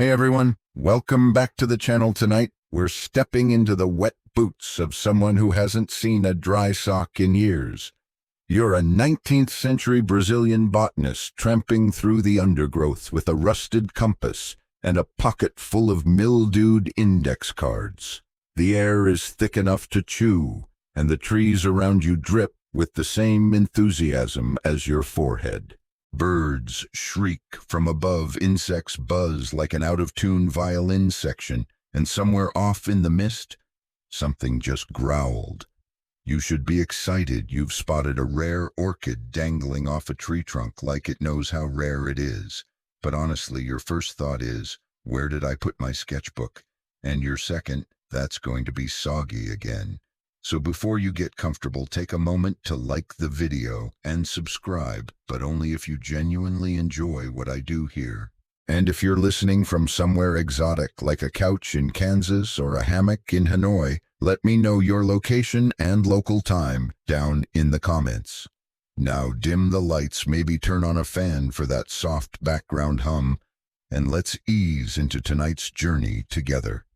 Hey everyone, welcome back to the channel tonight. We're stepping into the wet boots of someone who hasn't seen a dry sock in years. You're a 19th century Brazilian botanist tramping through the undergrowth with a rusted compass and a pocket full of mildewed index cards. The air is thick enough to chew, and the trees around you drip with the same enthusiasm as your forehead. Birds shriek from above, insects buzz like an out-of-tune violin section, and somewhere off in the mist, something just growled. You should be excited. You've spotted a rare orchid dangling off a tree trunk like it knows how rare it is. But honestly, your first thought is, where did I put my sketchbook? And your second, that's going to be soggy again. So before you get comfortable, take a moment to like the video and subscribe, but only if you genuinely enjoy what I do here. And if you're listening from somewhere exotic, like a couch in Kansas or a hammock in Hanoi, let me know your location and local time down in the comments. Now dim the lights, maybe turn on a fan for that soft background hum, and let's ease into tonight's journey together.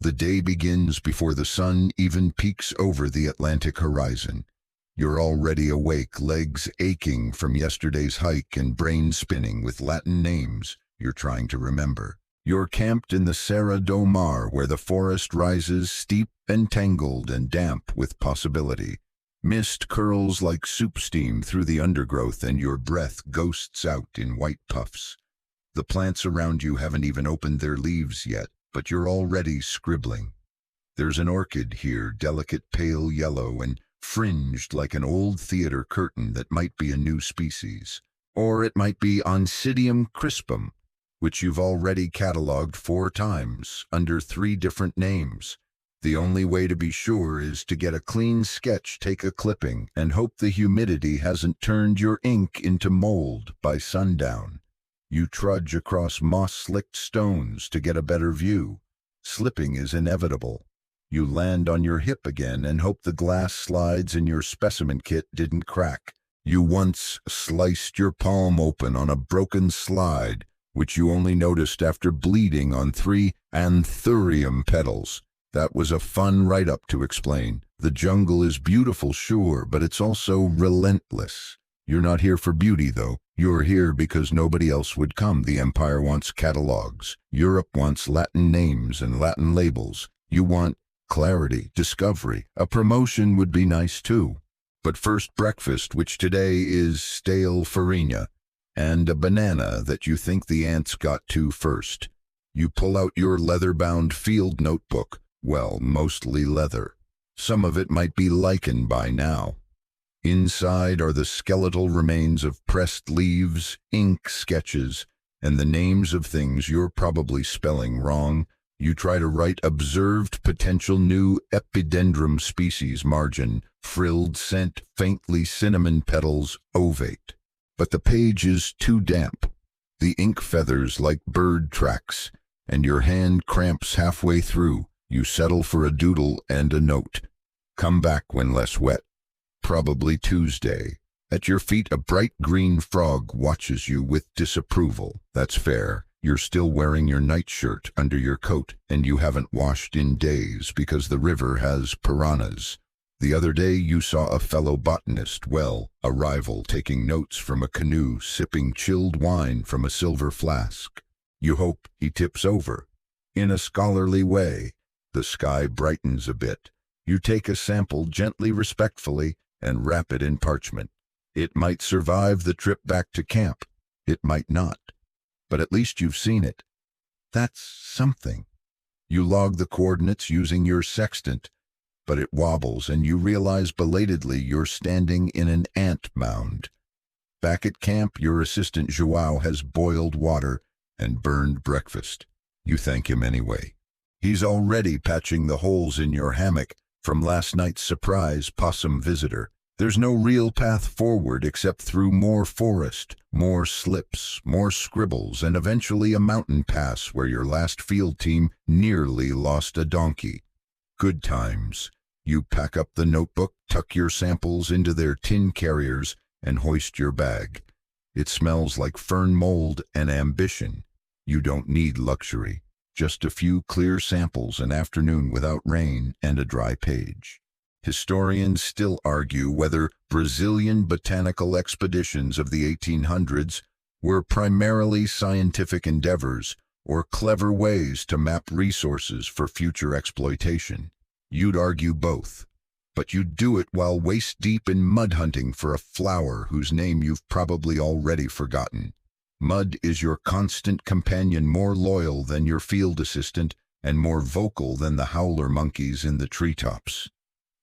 The day begins before the sun even peeks over the Atlantic horizon. You're already awake, legs aching from yesterday's hike and brain spinning with Latin names you're trying to remember. You're camped in the Serra do Mar, where the forest rises steep and tangled and damp with possibility. Mist curls like soup steam through the undergrowth, and your breath ghosts out in white puffs. The plants around you haven't even opened their leaves yet, but you're already scribbling. There's an orchid here, delicate pale yellow and fringed like an old theater curtain that might be a new species. Or it might be Oncidium crispum, which you've already catalogued 4 times under 3 different names. The only way to be sure is to get a clean sketch, take a clipping, and hope the humidity hasn't turned your ink into mold by sundown. You trudge across moss-slicked stones to get a better view. Slipping is inevitable. You land on your hip again and hope the glass slides in your specimen kit didn't crack. You once sliced your palm open on a broken slide, which you only noticed after bleeding on 3 anthurium petals. That was a fun write-up to explain. The jungle is beautiful, sure, but it's also relentless. You're not here for beauty, though. You're here because nobody else would come. The Empire wants catalogues. Europe wants Latin names and Latin labels. You want clarity, discovery. A promotion would be nice, too. But first, breakfast, which today is stale farina, and a banana that you think the ants got to first. You pull out your leather-bound field notebook. Well, mostly leather. Some of it might be lichen by now. Inside are the skeletal remains of pressed leaves, ink sketches, and the names of things you're probably spelling wrong. You try to write observed potential new epidendrum species margin, frilled scent, faintly cinnamon petals, ovate. But the page is too damp. The ink feathers like bird tracks, and your hand cramps halfway through. You settle for a doodle and a note. Come back when less wet. Probably Tuesday. At your feet, a bright green frog watches you with disapproval. That's fair. You're still wearing your nightshirt under your coat, and you haven't washed in days because the river has piranhas. The other day you saw a fellow botanist, well, a rival, taking notes from a canoe, sipping chilled wine from a silver flask. You hope he tips over. In a scholarly way, the sky brightens a bit. You take a sample gently, respectfully, and wrap it in parchment. It might survive the trip back to camp. It might not. But at least you've seen it. That's something. You log the coordinates using your sextant, but it wobbles and you realize belatedly you're standing in an ant mound. Back at camp, your assistant João has boiled water and burned breakfast. You thank him anyway. He's already patching the holes in your hammock from last night's surprise possum visitor. There's no real path forward except through more forest, more slips, more scribbles, and eventually a mountain pass where your last field team nearly lost a donkey. Good times. You pack up the notebook, tuck your samples into their tin carriers, and hoist your bag. It smells like fern mold and ambition. You don't need luxury, just a few clear samples, an afternoon without rain, and a dry page. Historians still argue whether Brazilian botanical expeditions of the 1800s were primarily scientific endeavors or clever ways to map resources for future exploitation. You'd argue both, but you'd do it while waist-deep in mud hunting for a flower whose name you've probably already forgotten. Mud is your constant companion, more loyal than your field assistant and more vocal than the howler monkeys in the treetops.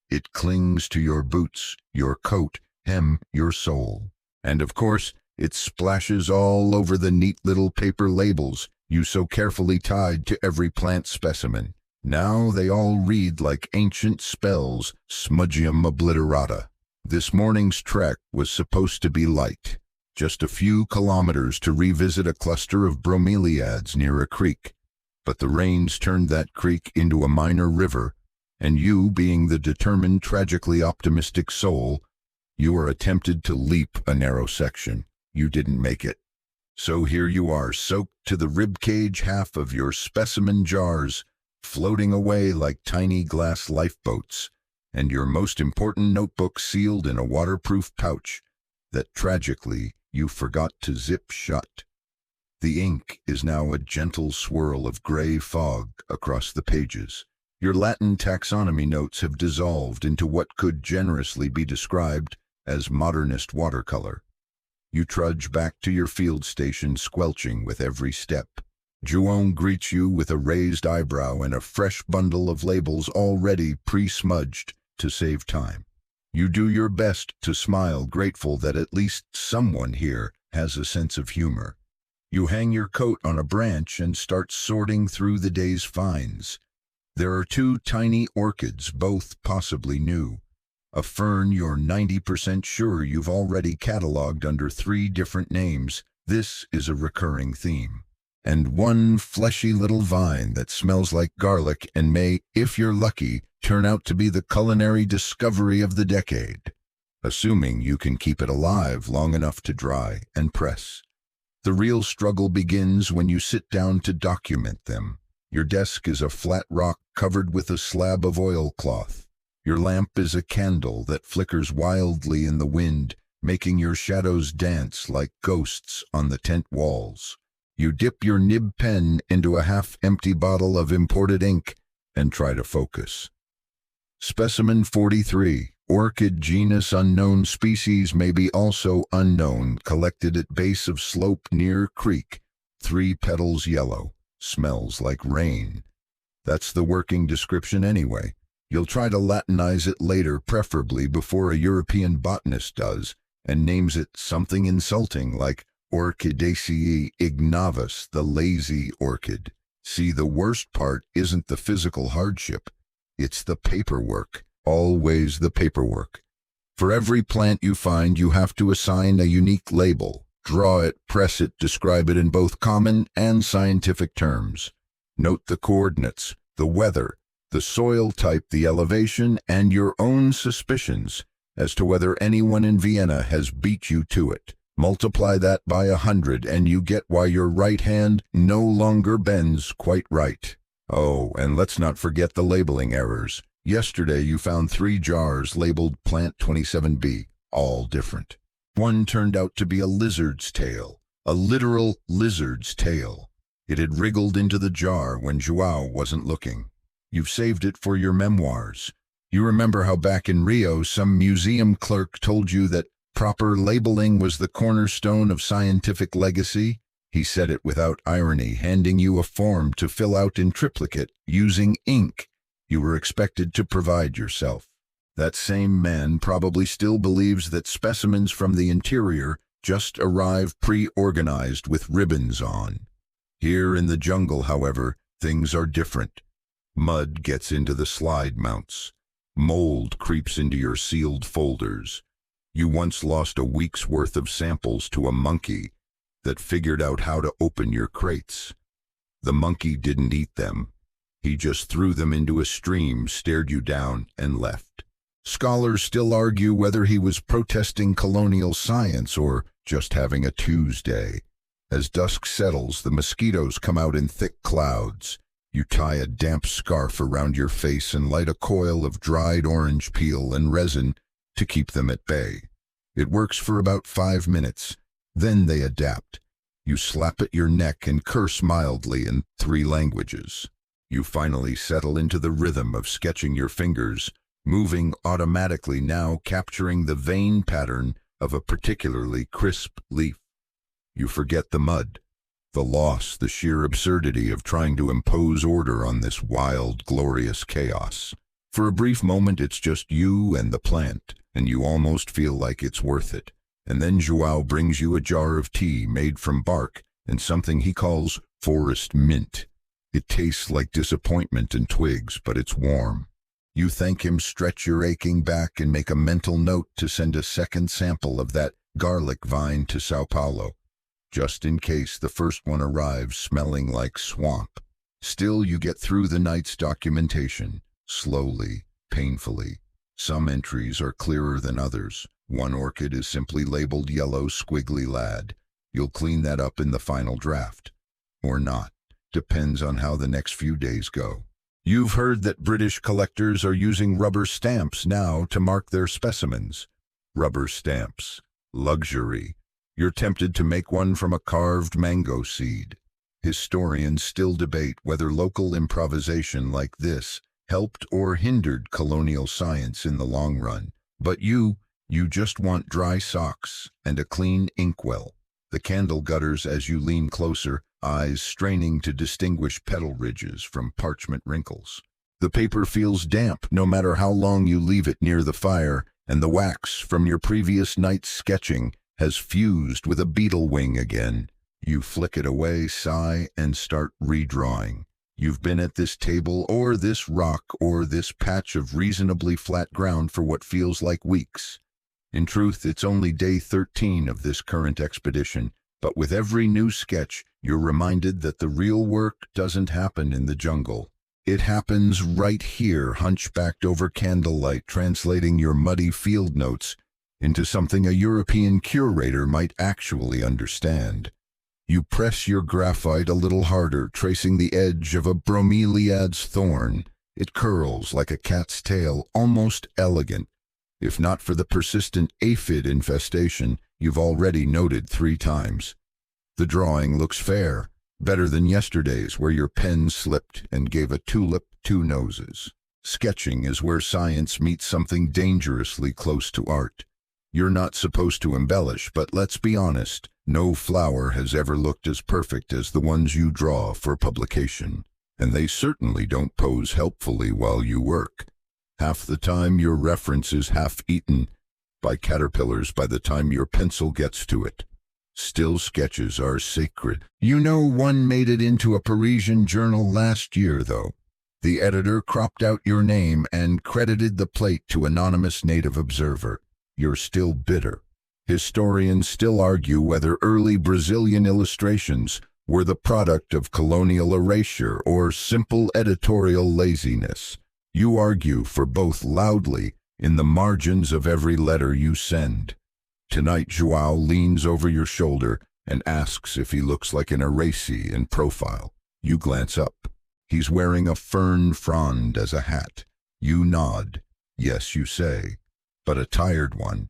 It clings to your boots, your coat, hem, your soul. And of course, it splashes all over the neat little paper labels you so carefully tied to every plant specimen. Now they all read like ancient spells, smudgium obliterata. This morning's trek was supposed to be light. Just a few kilometers to revisit a cluster of bromeliads near a creek. But the rains turned that creek into a minor river, and you, being the determined, tragically optimistic soul, you were attempted to leap a narrow section. You didn't make it. So here you are, soaked to the ribcage half of your specimen jars, floating away like tiny glass lifeboats, and your most important notebook sealed in a waterproof pouch that, tragically, you forgot to zip shut. The ink is now a gentle swirl of gray fog across the pages. Your Latin taxonomy notes have dissolved into what could generously be described as modernist watercolor. You trudge back to your field station, squelching with every step. João greets you with a raised eyebrow and a fresh bundle of labels already pre-smudged to save time. You do your best to smile, grateful that at least someone here has a sense of humor. You hang your coat on a branch and start sorting through the day's finds. There are 2 tiny orchids, both possibly new. A fern you're 90% sure you've already catalogued under 3 different names. This is a recurring theme. And 1 fleshy little vine that smells like garlic and may, if you're lucky, turn out to be the culinary discovery of the decade, assuming you can keep it alive long enough to dry and press. The real struggle begins when you sit down to document them. Your desk is a flat rock covered with a slab of oilcloth. Your lamp is a candle that flickers wildly in the wind, making your shadows dance like ghosts on the tent walls. You dip your nib pen into a half-empty bottle of imported ink and try to focus. Specimen 43, orchid genus unknown, species maybe also unknown, collected at base of slope near creek, 3 petals yellow, smells like rain. That's the working description anyway. You'll try to Latinize it later, preferably before a European botanist does, and names it something insulting like Orchidaceae ignavis, the lazy orchid. See, the worst part isn't the physical hardship. It's the paperwork, always the paperwork. For every plant you find, you have to assign a unique label, draw it, press it, describe it in both common and scientific terms. Note the coordinates, the weather, the soil type, the elevation, and your own suspicions as to whether anyone in Vienna has beat you to it. Multiply that by 100 and you get why your right hand no longer bends quite right. Oh, and let's not forget the labeling errors. Yesterday you found 3 jars labeled Plant 27B, all different. One turned out to be a lizard's tail, a literal lizard's tail. It had wriggled into the jar when João wasn't looking. You've saved it for your memoirs. You remember how back in Rio some museum clerk told you that proper labeling was the cornerstone of scientific legacy? He said it without irony, handing you a form to fill out in triplicate using ink you were expected to provide yourself. That same man probably still believes that specimens from the interior just arrive pre-organized with ribbons on. Here in the jungle, however, things are different. Mud gets into the slide mounts. Mold creeps into your sealed folders. You once lost a week's worth of samples to a monkey that figured out how to open your crates. The monkey didn't eat them. He just threw them into a stream, stared you down, and left. Scholars still argue whether he was protesting colonial science or just having a Tuesday. As dusk settles, the mosquitoes come out in thick clouds. You tie a damp scarf around your face and light a coil of dried orange peel and resin to keep them at bay. It works for about 5 minutes. Then they adapt. You slap at your neck and curse mildly in 3 languages. You finally settle into the rhythm of sketching your fingers, moving automatically now, capturing the vein pattern of a particularly crisp leaf. You forget the mud, the loss, the sheer absurdity of trying to impose order on this wild, glorious chaos. For a brief moment, it's just you and the plant, and you almost feel like it's worth it. And then João brings you a jar of tea made from bark and something he calls forest mint. It tastes like disappointment and twigs, but it's warm. You thank him, stretch your aching back, and make a mental note to send a second sample of that garlic vine to Sao Paulo, just in case the first one arrives smelling like swamp. Still, you get through the night's documentation, slowly, painfully. Some entries are clearer than others. One orchid is simply labeled yellow squiggly lad. You'll clean that up in the final draft. Or not. Depends on how the next few days go. You've heard that British collectors are using rubber stamps now to mark their specimens. Rubber stamps. Luxury. You're tempted to make one from a carved mango seed. Historians still debate whether local improvisation like this helped or hindered colonial science in the long run. But you just want dry socks and a clean inkwell. The candle gutters as you lean closer, eyes straining to distinguish petal ridges from parchment wrinkles. The paper feels damp no matter how long you leave it near the fire, and the wax from your previous night's sketching has fused with a beetle wing again. You flick it away, sigh, and start redrawing. You've been at this table or this rock or this patch of reasonably flat ground for what feels like weeks. In truth, it's only day 13 of this current expedition, but with every new sketch, you're reminded that the real work doesn't happen in the jungle. It happens right here, hunchbacked over candlelight, translating your muddy field notes into something a European curator might actually understand. You press your graphite a little harder, tracing the edge of a bromeliad's thorn. It curls like a cat's tail, almost elegant, if not for the persistent aphid infestation you've already noted 3 times. The drawing looks fair, better than yesterday's where your pen slipped and gave a tulip 2 noses. Sketching is where science meets something dangerously close to art. You're not supposed to embellish, but let's be honest, no flower has ever looked as perfect as the ones you draw for publication, and they certainly don't pose helpfully while you work. Half the time your reference is half-eaten by caterpillars by the time your pencil gets to it. Still sketches are sacred. You know, one made it into a Parisian journal last year, though. The editor cropped out your name and credited the plate to anonymous native observer. You're still bitter. Historians still argue whether early Brazilian illustrations were the product of colonial erasure or simple editorial laziness. You argue for both loudly in the margins of every letter you send. Tonight, João leans over your shoulder and asks if he looks like an erasee in profile. You glance up. He's wearing a fern frond as a hat. You nod. Yes, you say, but a tired one.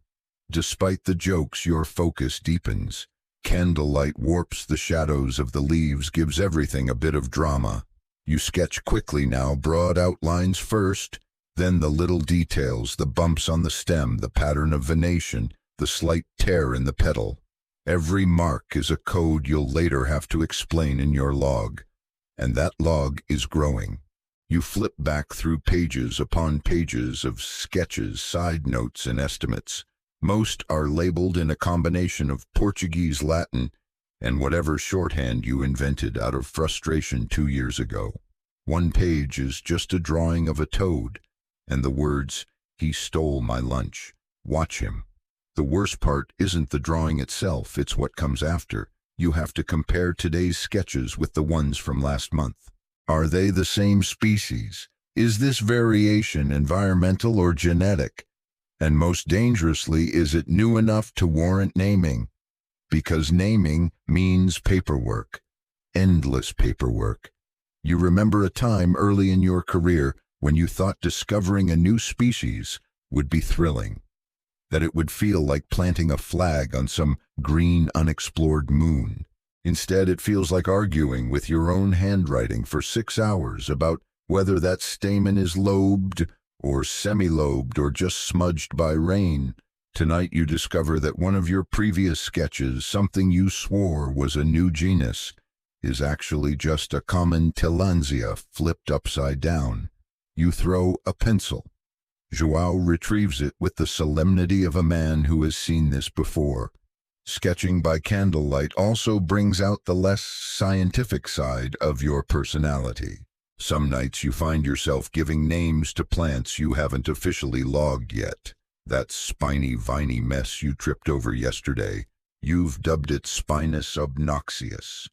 Despite the jokes, your focus deepens. Candlelight warps the shadows of the leaves, gives everything a bit of drama. You sketch quickly now, broad outlines first, then the little details, the bumps on the stem, the pattern of venation, the slight tear in the petal. Every mark is a code you'll later have to explain in your log. And that log is growing. You flip back through pages upon pages of sketches, side notes, and estimates. Most are labeled in a combination of Portuguese, Latin, and whatever shorthand you invented out of frustration 2 years ago. One page is just a drawing of a toad, and the words, "He stole my lunch. Watch him." The worst part isn't the drawing itself, it's what comes after. You have to compare today's sketches with the ones from last month. Are they the same species? Is this variation environmental or genetic? And most dangerously, is it new enough to warrant naming? Because naming means paperwork, endless paperwork. You remember a time early in your career when you thought discovering a new species would be thrilling, that it would feel like planting a flag on some green, unexplored moon. Instead, it feels like arguing with your own handwriting for 6 hours about whether that stamen is lobed or semi-lobed or just smudged by rain. Tonight you discover that one of your previous sketches, something you swore was a new genus, is actually just a common tillandsia flipped upside down. You throw a pencil. Joao retrieves it with the solemnity of a man who has seen this before. Sketching by candlelight also brings out the less scientific side of your personality. Some nights you find yourself giving names to plants you haven't officially logged yet. That spiny, viney mess you tripped over yesterday, you've dubbed it Spinus obnoxious.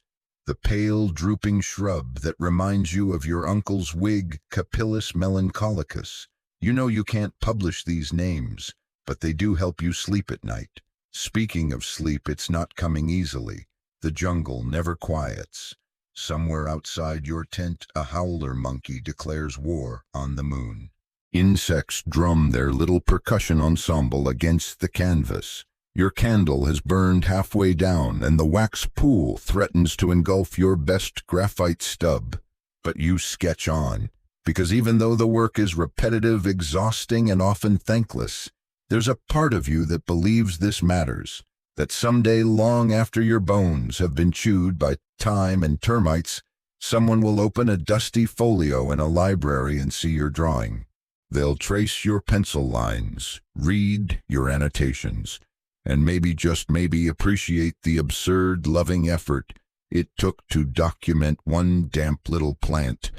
The pale, drooping shrub that reminds you of your uncle's wig, Capillus melancholicus. You know you can't publish these names, but they do help you sleep at night. Speaking of sleep, it's not coming easily. The jungle never quiets. Somewhere outside your tent, a howler monkey declares war on the moon. Insects drum their little percussion ensemble against the canvas. Your candle has burned halfway down, and the wax pool threatens to engulf your best graphite stub. But you sketch on, because even though the work is repetitive, exhausting, and often thankless, there's a part of you that believes this matters, that someday, long after your bones have been chewed by time and termites, someone will open a dusty folio in a library and see your drawing. They'll trace your pencil lines, read your annotations, and maybe, just maybe, appreciate the absurd, loving effort it took to document one damp little plant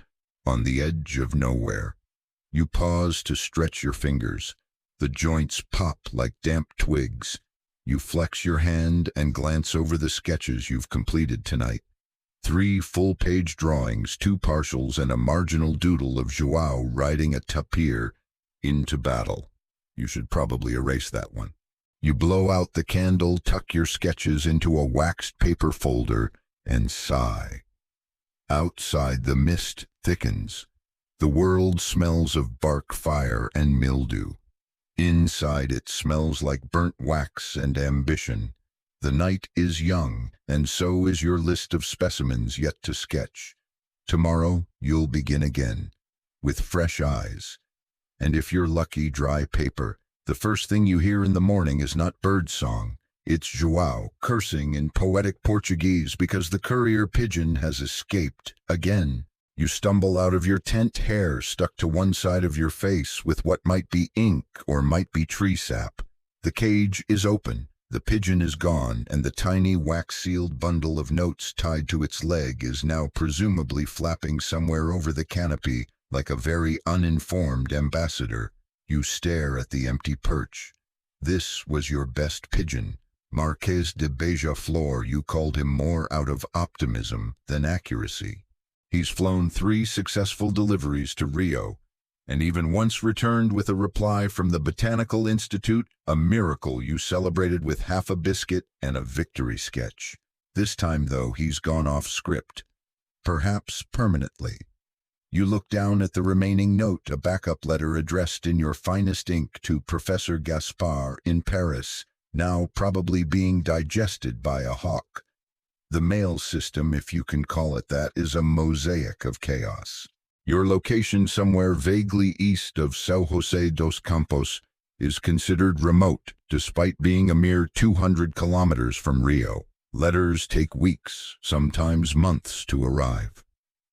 on the edge of nowhere. You pause to stretch your fingers. The joints pop like damp twigs. You flex your hand and glance over the sketches you've completed tonight. 3 full-page drawings, 2 partials, and a marginal doodle of Joao riding a tapir into battle. You should probably erase that one. You blow out the candle, tuck your sketches into a waxed paper folder, and sigh. Outside, the mist thickens. The world smells of bark fire and mildew. Inside, it smells like burnt wax and ambition. The night is young, and so is your list of specimens yet to sketch. Tomorrow, you'll begin again, with fresh eyes. And if you're lucky, dry paper. The first thing you hear in the morning is not birdsong. It's Joao cursing in poetic Portuguese because the courier pigeon has escaped again. You stumble out of your tent, hair stuck to one side of your face with what might be ink or might be tree sap. The cage is open, the pigeon is gone, and the tiny wax-sealed bundle of notes tied to its leg is now presumably flapping somewhere over the canopy like a very uninformed ambassador. You stare at the empty perch. This was your best pigeon. Marquez de Beija-Flor. You called him more out of optimism than accuracy. He's flown 3 successful deliveries to Rio, and even once returned with a reply from the Botanical Institute, a miracle you celebrated with half a biscuit and a victory sketch. This time, though, he's gone off script, perhaps permanently. You look down at the remaining note, a backup letter addressed in your finest ink to Professor Gaspard in Paris, now probably being digested by a hawk. The mail system, if you can call it that, is a mosaic of chaos. Your location, somewhere vaguely east of São José dos Campos, is considered remote, despite being a mere 200 kilometers from Rio. Letters take weeks, sometimes months, to arrive.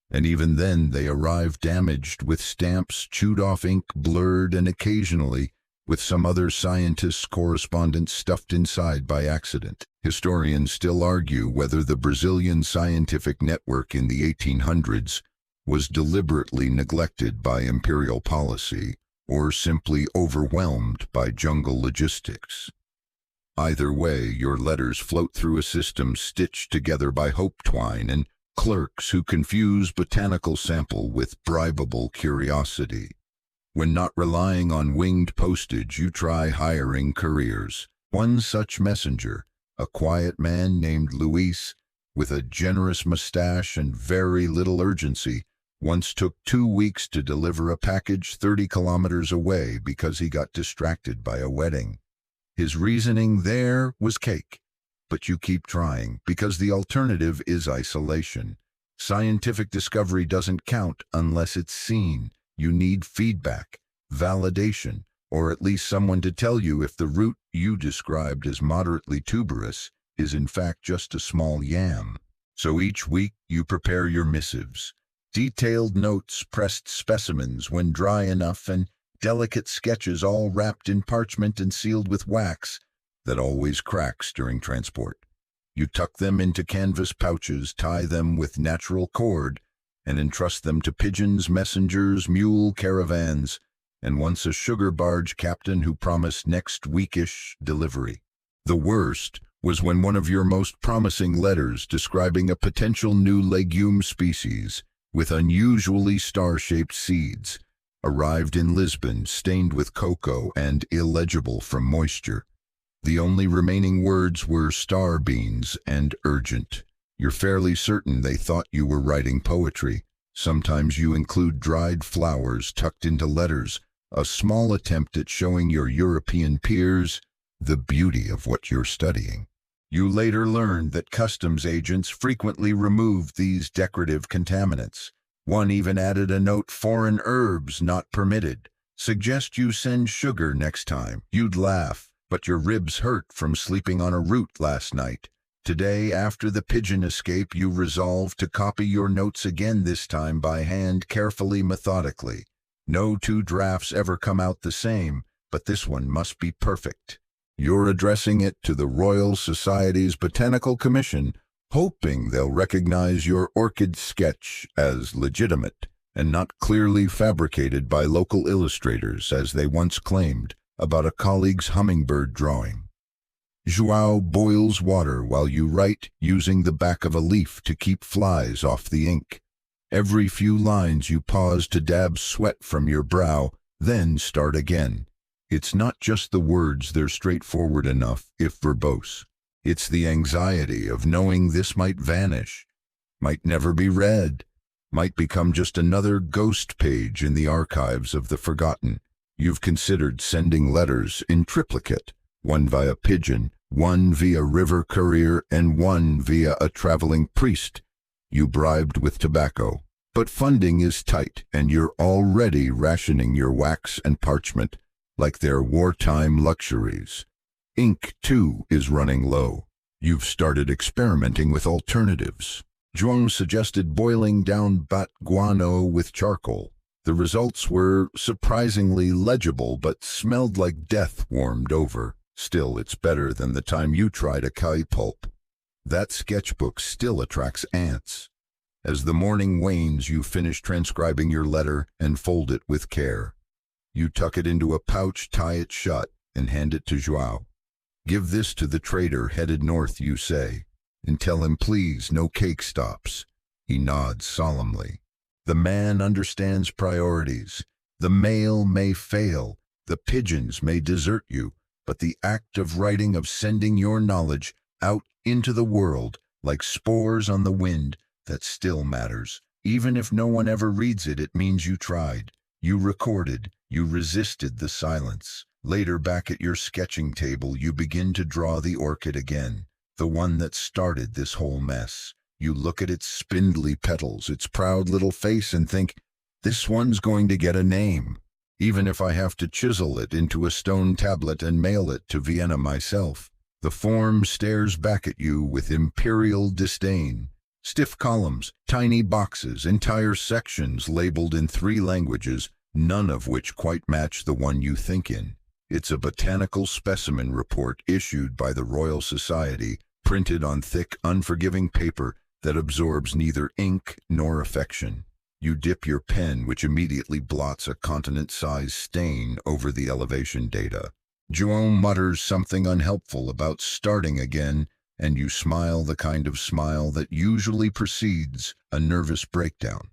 And even then, they arrive damaged, with stamps, chewed off ink, blurred, and occasionally with some other scientist's correspondence stuffed inside by accident. Historians still argue whether the Brazilian scientific network in the 1800s was deliberately neglected by imperial policy or simply overwhelmed by jungle logistics. Either way, your letters float through a system stitched together by hope twine and clerks who confuse botanical sample with bribable curiosity. When not relying on winged postage, you try hiring couriers. One such messenger, A quiet man named Luis, with a generous mustache and very little urgency, once took 2 weeks to deliver a package 30 kilometers away because he got distracted by a wedding. His reasoning there was cake. But you keep trying, because the alternative is isolation. Scientific discovery doesn't count unless it's seen. You need feedback, validation, or at least someone to tell you if the root you described as moderately tuberous is in fact just a small yam. So each week you prepare your missives. Detailed notes, pressed specimens when dry enough, and delicate sketches all wrapped in parchment and sealed with wax that always cracks during transport. You tuck them into canvas pouches, tie them with natural cord, and entrust them to pigeons, messengers, mule caravans, and once a sugar barge captain who promised next weekish delivery. The worst was when one of your most promising letters describing a potential new legume species with unusually star-shaped seeds arrived in Lisbon, stained with cocoa and illegible from moisture. The only remaining words were star beans and urgent. You're fairly certain they thought you were writing poetry. Sometimes you include dried flowers tucked into letters, a small attempt at showing your European peers the beauty of what you're studying. You later learned that customs agents frequently removed these decorative contaminants. One even added a note, "Foreign herbs not permitted. Suggest you send sugar next time." You'd laugh, but your ribs hurt from sleeping on a root last night. Today, after the pigeon escape, you resolve to copy your notes again, this time by hand, carefully, methodically. No 2 drafts ever come out the same, but this one must be perfect. You're addressing it to the Royal Society's Botanical Commission, hoping they'll recognize your orchid sketch as legitimate and not clearly fabricated by local illustrators, as they once claimed about a colleague's hummingbird drawing. João boils water while you write, using the back of a leaf to keep flies off the ink. Every few lines you pause to dab sweat from your brow, then start again. It's not just the words, they're straightforward enough, if verbose. It's the anxiety of knowing this might vanish, might never be read, might become just another ghost page in the archives of the forgotten. You've considered sending letters in triplicate, one via pigeon, one via river courier, and one via a traveling priest you bribed with tobacco. But funding is tight, and you're already rationing your wax and parchment like they're wartime luxuries. Ink, too, is running low. You've started experimenting with alternatives. João suggested boiling down bat guano with charcoal. The results were surprisingly legible, but smelled like death warmed over. Still, it's better than the time you tried acai pulp. That sketchbook still attracts ants. As the morning wanes, you finish transcribing your letter and fold it with care. You tuck it into a pouch, tie it shut, and hand it to João. "Give this to the trader headed north," you say, "and tell him please no cake stops." He nods solemnly. The man understands priorities. The mail may fail, the pigeons may desert you, but the act of writing, of sending your knowledge out into the world like spores on the wind, that still matters. Even if no one ever reads it, it means you tried. You recorded, you resisted the silence. Later, back at your sketching table, you begin to draw the orchid again, the one that started this whole mess. You look at its spindly petals, its proud little face, and think, this one's going to get a name, even if I have to chisel it into a stone tablet and mail it to Vienna myself. The form stares back at you with imperial disdain. Stiff columns, tiny boxes, entire sections labeled in 3 languages, none of which quite match the one you think in. It's a botanical specimen report issued by the Royal Society, printed on thick, unforgiving paper that absorbs neither ink nor affection. You dip your pen, which immediately blots a continent-sized stain over the elevation data. João mutters something unhelpful about starting again, and you smile, the kind of smile that usually precedes a nervous breakdown.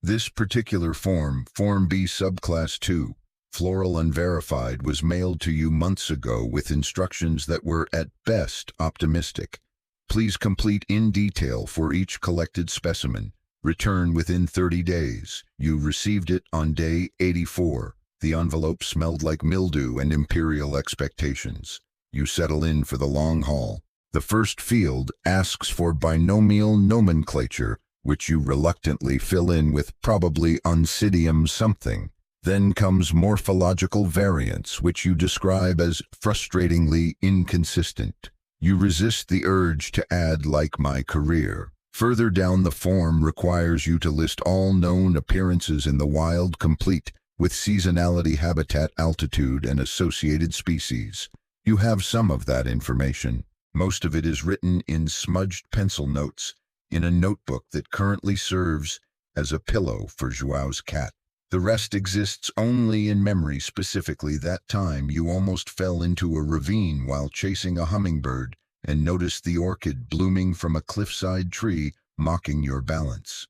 This particular form, Form B Subclass 2, Floral Unverified was mailed to you months ago with instructions that were, at best, optimistic. Please complete in detail for each collected specimen. Return within 30 days. You received it on day 84. The envelope smelled like mildew and imperial expectations. You settle in for the long haul. The first field asks for binomial nomenclature, which you reluctantly fill in with probably oncidium something. Then comes morphological variance, which you describe as frustratingly inconsistent. You resist the urge to add like my career. Further down the form requires you to list all known appearances in the wild complete with seasonality, habitat, altitude, and associated species. You have some of that information. Most of it is written in smudged pencil notes in a notebook that currently serves as a pillow for Joao's cat. The rest exists only in memory, specifically that time you almost fell into a ravine while chasing a hummingbird and noticed the orchid blooming from a cliffside tree, mocking your balance.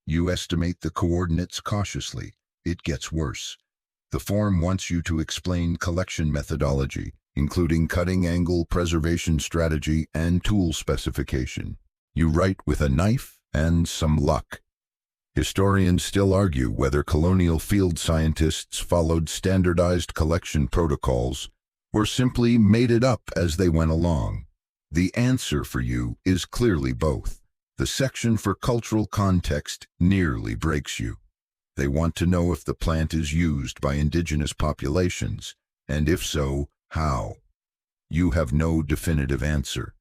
You estimate the coordinates cautiously. It gets worse. The form wants you to explain collection methodology, including cutting angle, preservation strategy, and tool specification. You write with a knife and some luck. Historians still argue whether colonial field scientists followed standardized collection protocols or simply made it up as they went along. The answer for you is clearly both. The section for cultural context nearly breaks you. They want to know if the plant is used by indigenous populations, and if so, how. You have no definitive answer.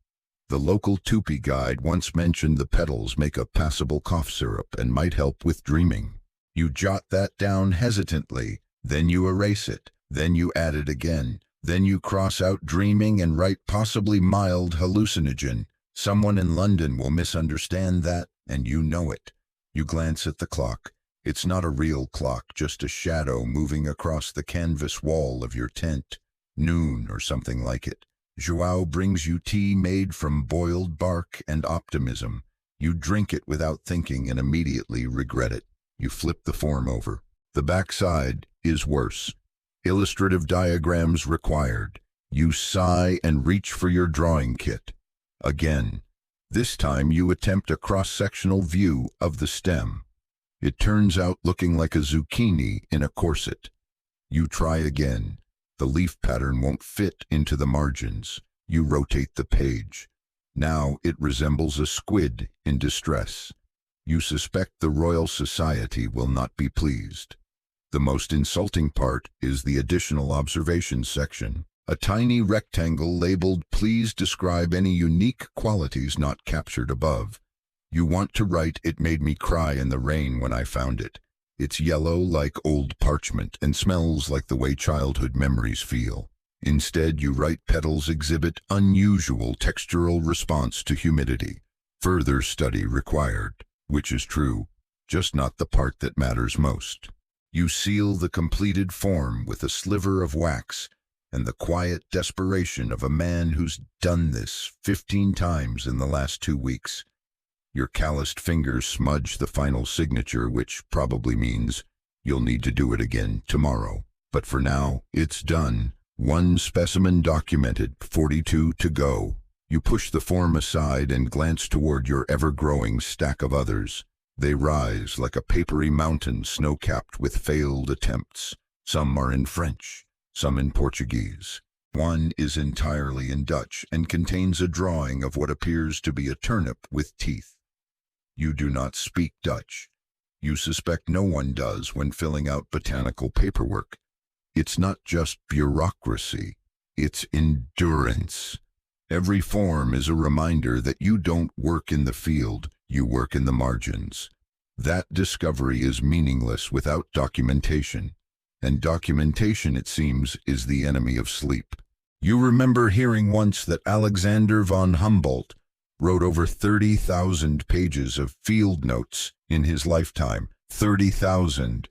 The local Tupi guide once mentioned the petals make a passable cough syrup and might help with dreaming. You jot that down hesitantly, then you erase it, then you add it again, then you cross out dreaming and write possibly mild hallucinogen. Someone in London will misunderstand that, and you know it. You glance at the clock. It's not a real clock, just a shadow moving across the canvas wall of your tent. Noon or something like it. Joao brings you tea made from boiled bark and optimism. You drink it without thinking and immediately regret it. You flip the form over. The backside is worse. Illustrative diagrams required. You sigh and reach for your drawing kit. Again. This time you attempt a cross-sectional view of the stem. It turns out looking like a zucchini in a corset. You try again. The leaf pattern won't fit into the margins. You rotate the page. Now it resembles a squid in distress. You suspect the Royal Society will not be pleased. The most insulting part is the additional observations section. A tiny rectangle labeled "Please describe any unique qualities not captured above." You want to write, "It made me cry in the rain when I found it." It's yellow like old parchment and smells like the way childhood memories feel. Instead, you write, "Petals exhibit unusual textural response to humidity. Further study required," which is true, just not the part that matters most. You seal the completed form with a sliver of wax and the quiet desperation of a man who's done this 15 times in the last 2 weeks. Your calloused fingers smudge the final signature, which probably means you'll need to do it again tomorrow. But for now, it's done. 1 specimen documented, 42 to go. You push the form aside and glance toward your ever-growing stack of others. They rise like a papery mountain snow-capped with failed attempts. Some are in French, some in Portuguese. One is entirely in Dutch and contains a drawing of what appears to be a turnip with teeth. You do not speak Dutch. You suspect no one does when filling out botanical paperwork. It's not just bureaucracy, it's endurance. Every form is a reminder that you don't work in the field, you work in the margins. That discovery is meaningless without documentation. And documentation, it seems, is the enemy of sleep. You remember hearing once that Alexander von Humboldt wrote over 30,000 pages of field notes in his lifetime. 30,000.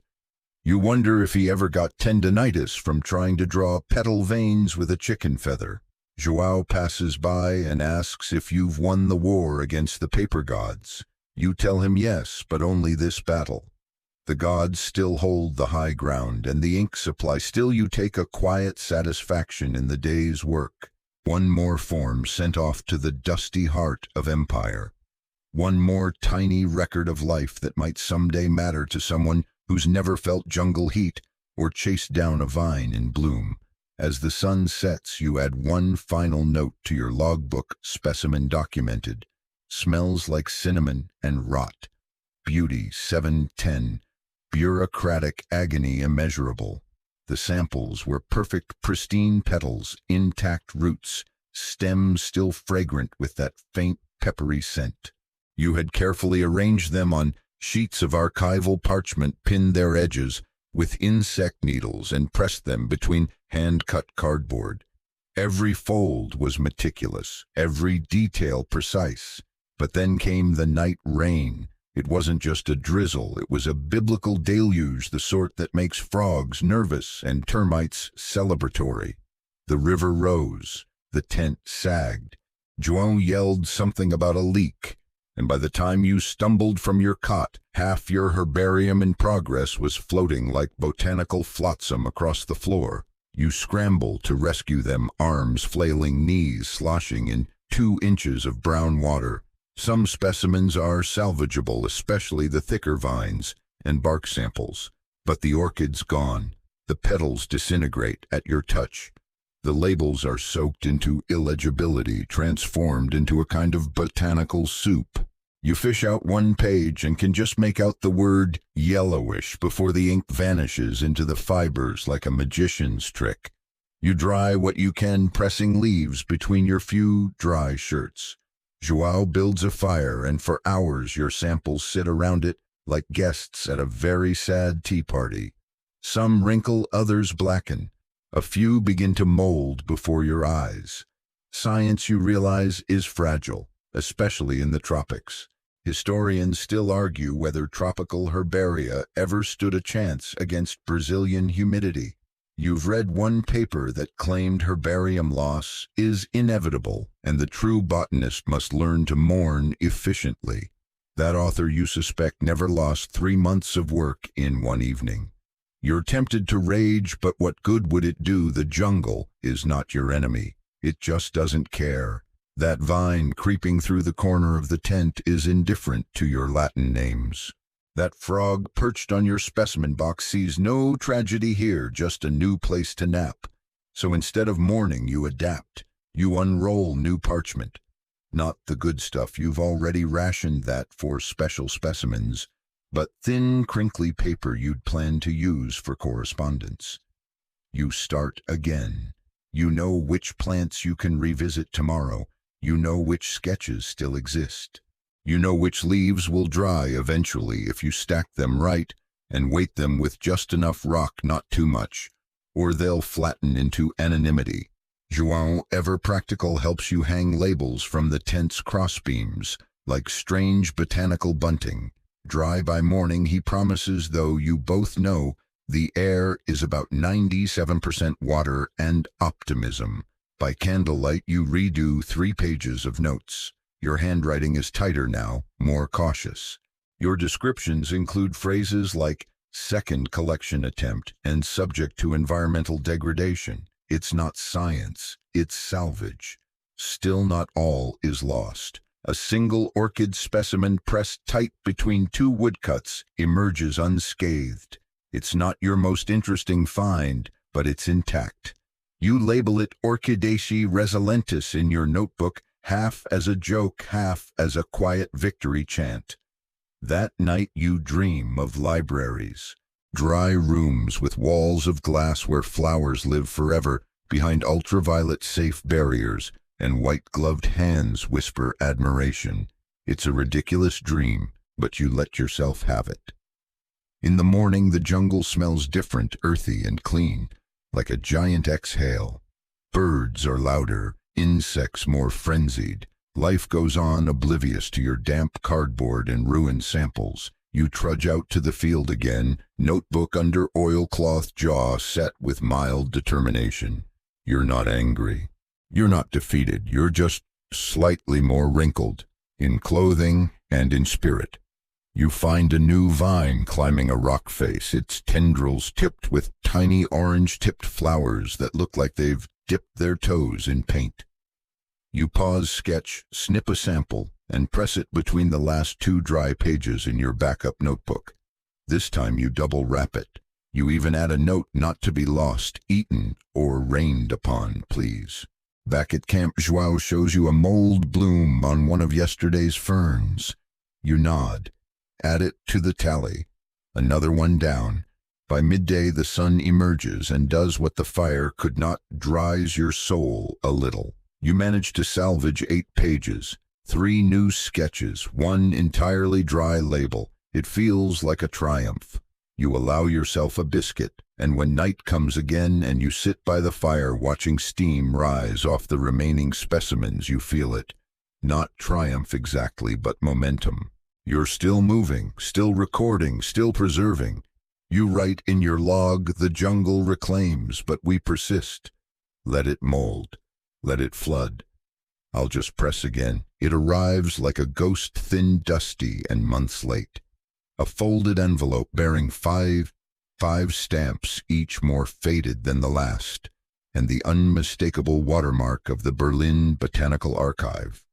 You wonder if he ever got tendinitis from trying to draw petal veins with a chicken feather. Joao passes by and asks if you've won the war against the paper gods. You tell him yes, but only this battle. The gods still hold the high ground, and the ink supply. Still you take a quiet satisfaction in the day's work. One more form sent off to the dusty heart of empire. One more tiny record of life that might someday matter to someone who's never felt jungle heat or chased down a vine in bloom. As the sun sets, you add one final note to your logbook, specimen documented. Smells like cinnamon and rot. Beauty 710. Bureaucratic agony immeasurable. The samples were perfect, pristine petals, intact roots, stems still fragrant with that faint, peppery scent. You had carefully arranged them on sheets of archival parchment, pinned their edges with insect needles, and pressed them between hand-cut cardboard. Every fold was meticulous, every detail precise. But then came the night rain. It wasn't just a drizzle, it was a biblical deluge, the sort that makes frogs nervous and termites celebratory. The river rose, the tent sagged. João yelled something about a leak, and by the time you stumbled from your cot, half your herbarium in progress was floating like botanical flotsam across the floor. You scrambled to rescue them, arms flailing, knees sloshing in 2 inches of brown water. Some specimens are salvageable, especially the thicker vines and bark samples. But the orchid's gone. The petals disintegrate at your touch. The labels are soaked into illegibility, transformed into a kind of botanical soup. You fish out one page and can just make out the word yellowish before the ink vanishes into the fibers like a magician's trick. You dry what you can, pressing leaves between your few dry shirts. João builds a fire, and for hours your samples sit around it like guests at a very sad tea party. Some wrinkle, others blacken. A few begin to mold before your eyes. Science, you realize, is fragile, especially in the tropics. Historians still argue whether tropical herbaria ever stood a chance against Brazilian humidity. You've read one paper that claimed herbarium loss is inevitable, and the true botanist must learn to mourn efficiently. That author, you suspect, never lost 3 months of work in one evening. You're tempted to rage, but what good would it do? The jungle is not your enemy. It just doesn't care. That vine creeping through the corner of the tent is indifferent to your Latin names. That frog perched on your specimen box sees no tragedy here, just a new place to nap. So instead of mourning, you adapt. You unroll new parchment. Not the good stuff, you've already rationed that for special specimens, but thin, crinkly paper you'd planned to use for correspondence. You start again. You know which plants you can revisit tomorrow. You know which sketches still exist. You know which leaves will dry eventually if you stack them right and weight them with just enough rock, not too much, or they'll flatten into anonymity. João, ever practical, helps you hang labels from the tent's crossbeams, like strange botanical bunting. Dry by morning, he promises, though you both know the air is about 97% water and optimism. By candlelight, you redo 3 pages of notes. Your handwriting is tighter now, more cautious. Your descriptions include phrases like second collection attempt and subject to environmental degradation. It's not science, it's salvage. Still not all is lost. A single orchid specimen pressed tight between 2 woodcuts emerges unscathed. It's not your most interesting find, but it's intact. You label it Orchidaceae relentless in your notebook, half as a joke, half as a quiet victory chant. That night you dream of libraries, dry rooms with walls of glass where flowers live forever behind ultraviolet safe barriers, and white-gloved hands whisper admiration. It's a ridiculous dream, but you let yourself have it. In the morning, the jungle smells different, earthy and clean, like a giant exhale. Birds are louder, insects more frenzied. Life goes on, oblivious to your damp cardboard and ruined samples. You trudge out to the field again, notebook under oilcloth, jaw set with mild determination. You're not angry. You're not defeated. You're just slightly more wrinkled, in clothing and in spirit. You find a new vine climbing a rock face, its tendrils tipped with tiny orange-tipped flowers that look like they've dipped their toes in paint. You pause sketch, snip a sample, and press it between the last two dry pages in your backup notebook. This time you double wrap it. You even add a note not to be lost, eaten, or rained upon, please. Back at Camp, Joao shows you a mold bloom on one of yesterday's ferns. You nod. Add it to the tally. Another one down. By midday the sun emerges and does what the fire could not, dries your soul a little. You manage to salvage 8 pages, 3 new sketches, 1 entirely dry label. It feels like a triumph. You allow yourself a biscuit, and when night comes again and you sit by the fire watching steam rise off the remaining specimens, you feel it. Not triumph exactly, but momentum. You're still moving, still recording, still preserving. You write in your log, "The jungle reclaims, but we persist." Let it mold. Let it flood. I'll just press again. It arrives like a ghost, thin, dusty, and months late. A folded envelope bearing five stamps, each more faded than the last, and the unmistakable watermark of the Berlin Botanical Archive.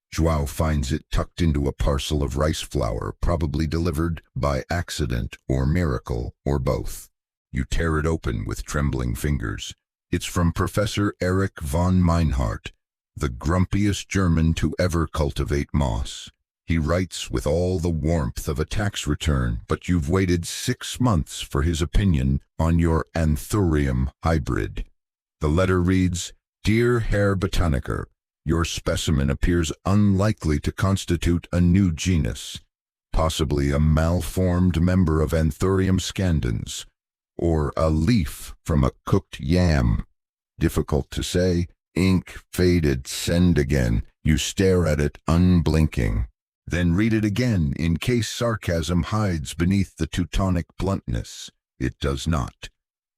Joao finds it tucked into a parcel of rice flour, probably delivered by accident or miracle, or both. You tear it open with trembling fingers. It's from Professor Erich von Meinhardt, the grumpiest German to ever cultivate moss. He writes with all the warmth of a tax return, but you've waited 6 months for his opinion on your Anthurium hybrid. The letter reads, "Dear Herr Botaniker, your specimen appears unlikely to constitute a new genus, possibly a malformed member of Anthurium scandens, or a leaf from a cooked yam. Difficult to say. Ink faded. Send again." You stare at it, unblinking. Then read it again, in case sarcasm hides beneath the Teutonic bluntness. It does not.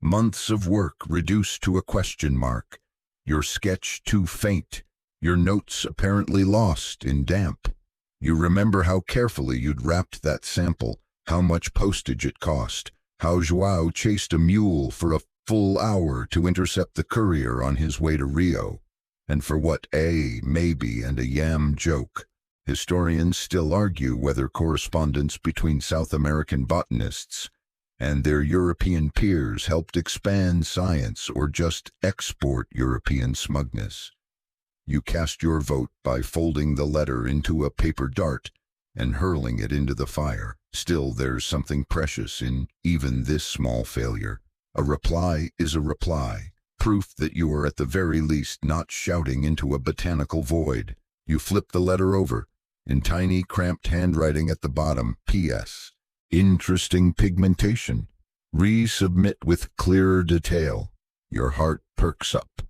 Months of work reduced to a question mark. Your sketch too faint. Your notes apparently lost in damp. You remember how carefully you'd wrapped that sample, how much postage it cost, how Joao chased a mule for a full hour to intercept the courier on his way to Rio, and for what a maybe and a yam joke. Historians still argue whether correspondence between South American botanists and their European peers helped expand science or just export European smugness. You cast your vote by folding the letter into a paper dart and hurling it into the fire. Still, there's something precious in even this small failure. A reply is a reply, proof that you are at the very least not shouting into a botanical void. You flip the letter over. In tiny, cramped handwriting at the bottom, P.S. Interesting pigmentation. Resubmit with clearer detail. Your heart perks up.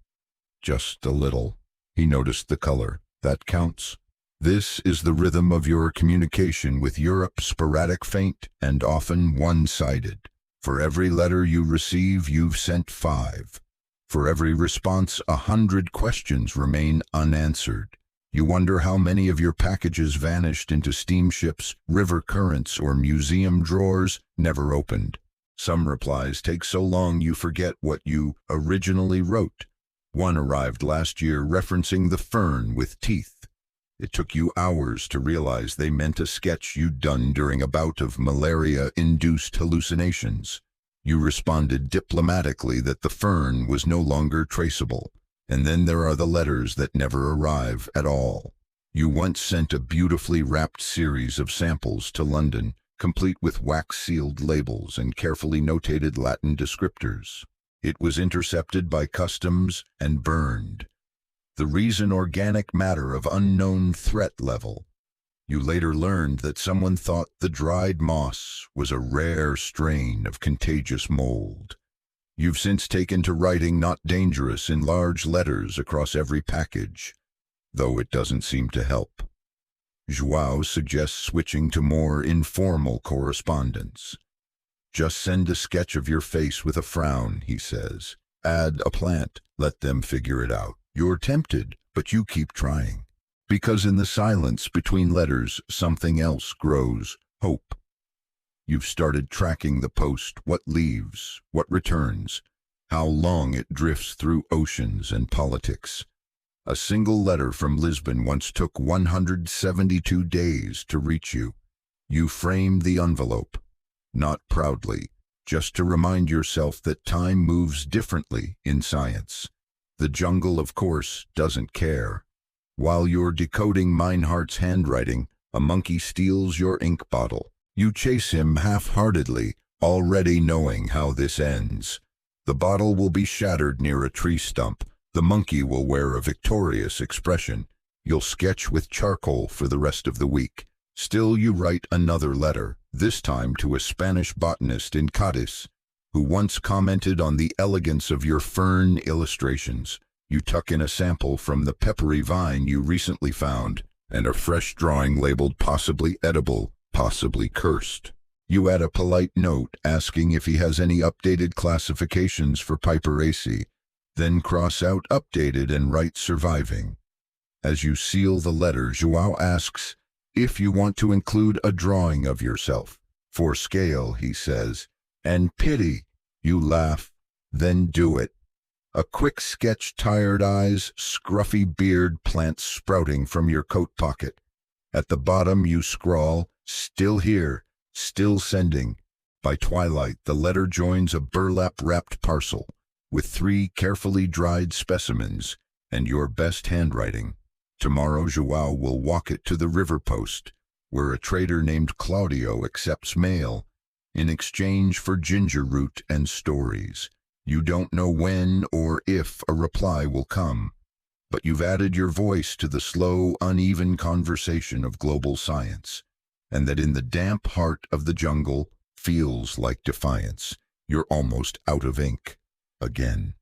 Just a little. He noticed the color. That counts. This is the rhythm of your communication with Europe, sporadic, faint, and often one-sided. For every letter you receive, you've sent 5. For every response, 100 questions remain unanswered. You wonder how many of your packages vanished into steamships, river currents, or museum drawers, never opened. Some replies take so long you forget what you originally wrote. One arrived last year referencing the fern with teeth. It took you hours to realize they meant a sketch you'd done during a bout of malaria-induced hallucinations. You responded diplomatically that the fern was no longer traceable. And then there are the letters that never arrive at all. You once sent a beautifully wrapped series of samples to London, complete with wax-sealed labels and carefully notated Latin descriptors. It was intercepted by customs and burned. The reason organic matter of unknown threat level. You later learned that someone thought the dried moss was a rare strain of contagious mold. You've since taken to writing "not dangerous" in large letters across every package, though it doesn't seem to help. Joao suggests switching to more informal correspondence. Just send a sketch of your face with a frown, he says. Add a plant, let them figure it out. You're tempted, but you keep trying. Because in the silence between letters, something else grows. Hope. You've started tracking the post, what leaves, what returns, how long it drifts through oceans and politics. A single letter from Lisbon once took 172 days to reach you. You framed the envelope, not proudly, just to remind yourself that time moves differently in science. The jungle, of course, doesn't care. While you're decoding Meinhardt's handwriting, a monkey steals your ink bottle. You chase him half-heartedly, already knowing how this ends. The bottle will be shattered near a tree stump. The monkey will wear a victorious expression. You'll sketch with charcoal for the rest of the week. Still, you write another letter, this time to a Spanish botanist in Cadiz, who once commented on the elegance of your fern illustrations. You tuck in a sample from the peppery vine you recently found, and a fresh drawing labeled possibly edible, possibly cursed. You add a polite note asking if he has any updated classifications for Piperaceae, then cross out updated and write surviving. As you seal the letter, Joao asks if you want to include a drawing of yourself. For scale, he says, and pity. You laugh, then do it. A quick sketch, tired eyes, scruffy beard, plants sprouting from your coat pocket. At the bottom you scrawl, still here, still sending. By twilight, the letter joins a burlap-wrapped parcel with 3 carefully dried specimens and your best handwriting. Tomorrow Joao will walk it to the river post, where a trader named Claudio accepts mail in exchange for ginger root and stories. You don't know when or if a reply will come, but you've added your voice to the slow, uneven conversation of global science, and that in the damp heart of the jungle feels like defiance. You're almost out of ink. Again.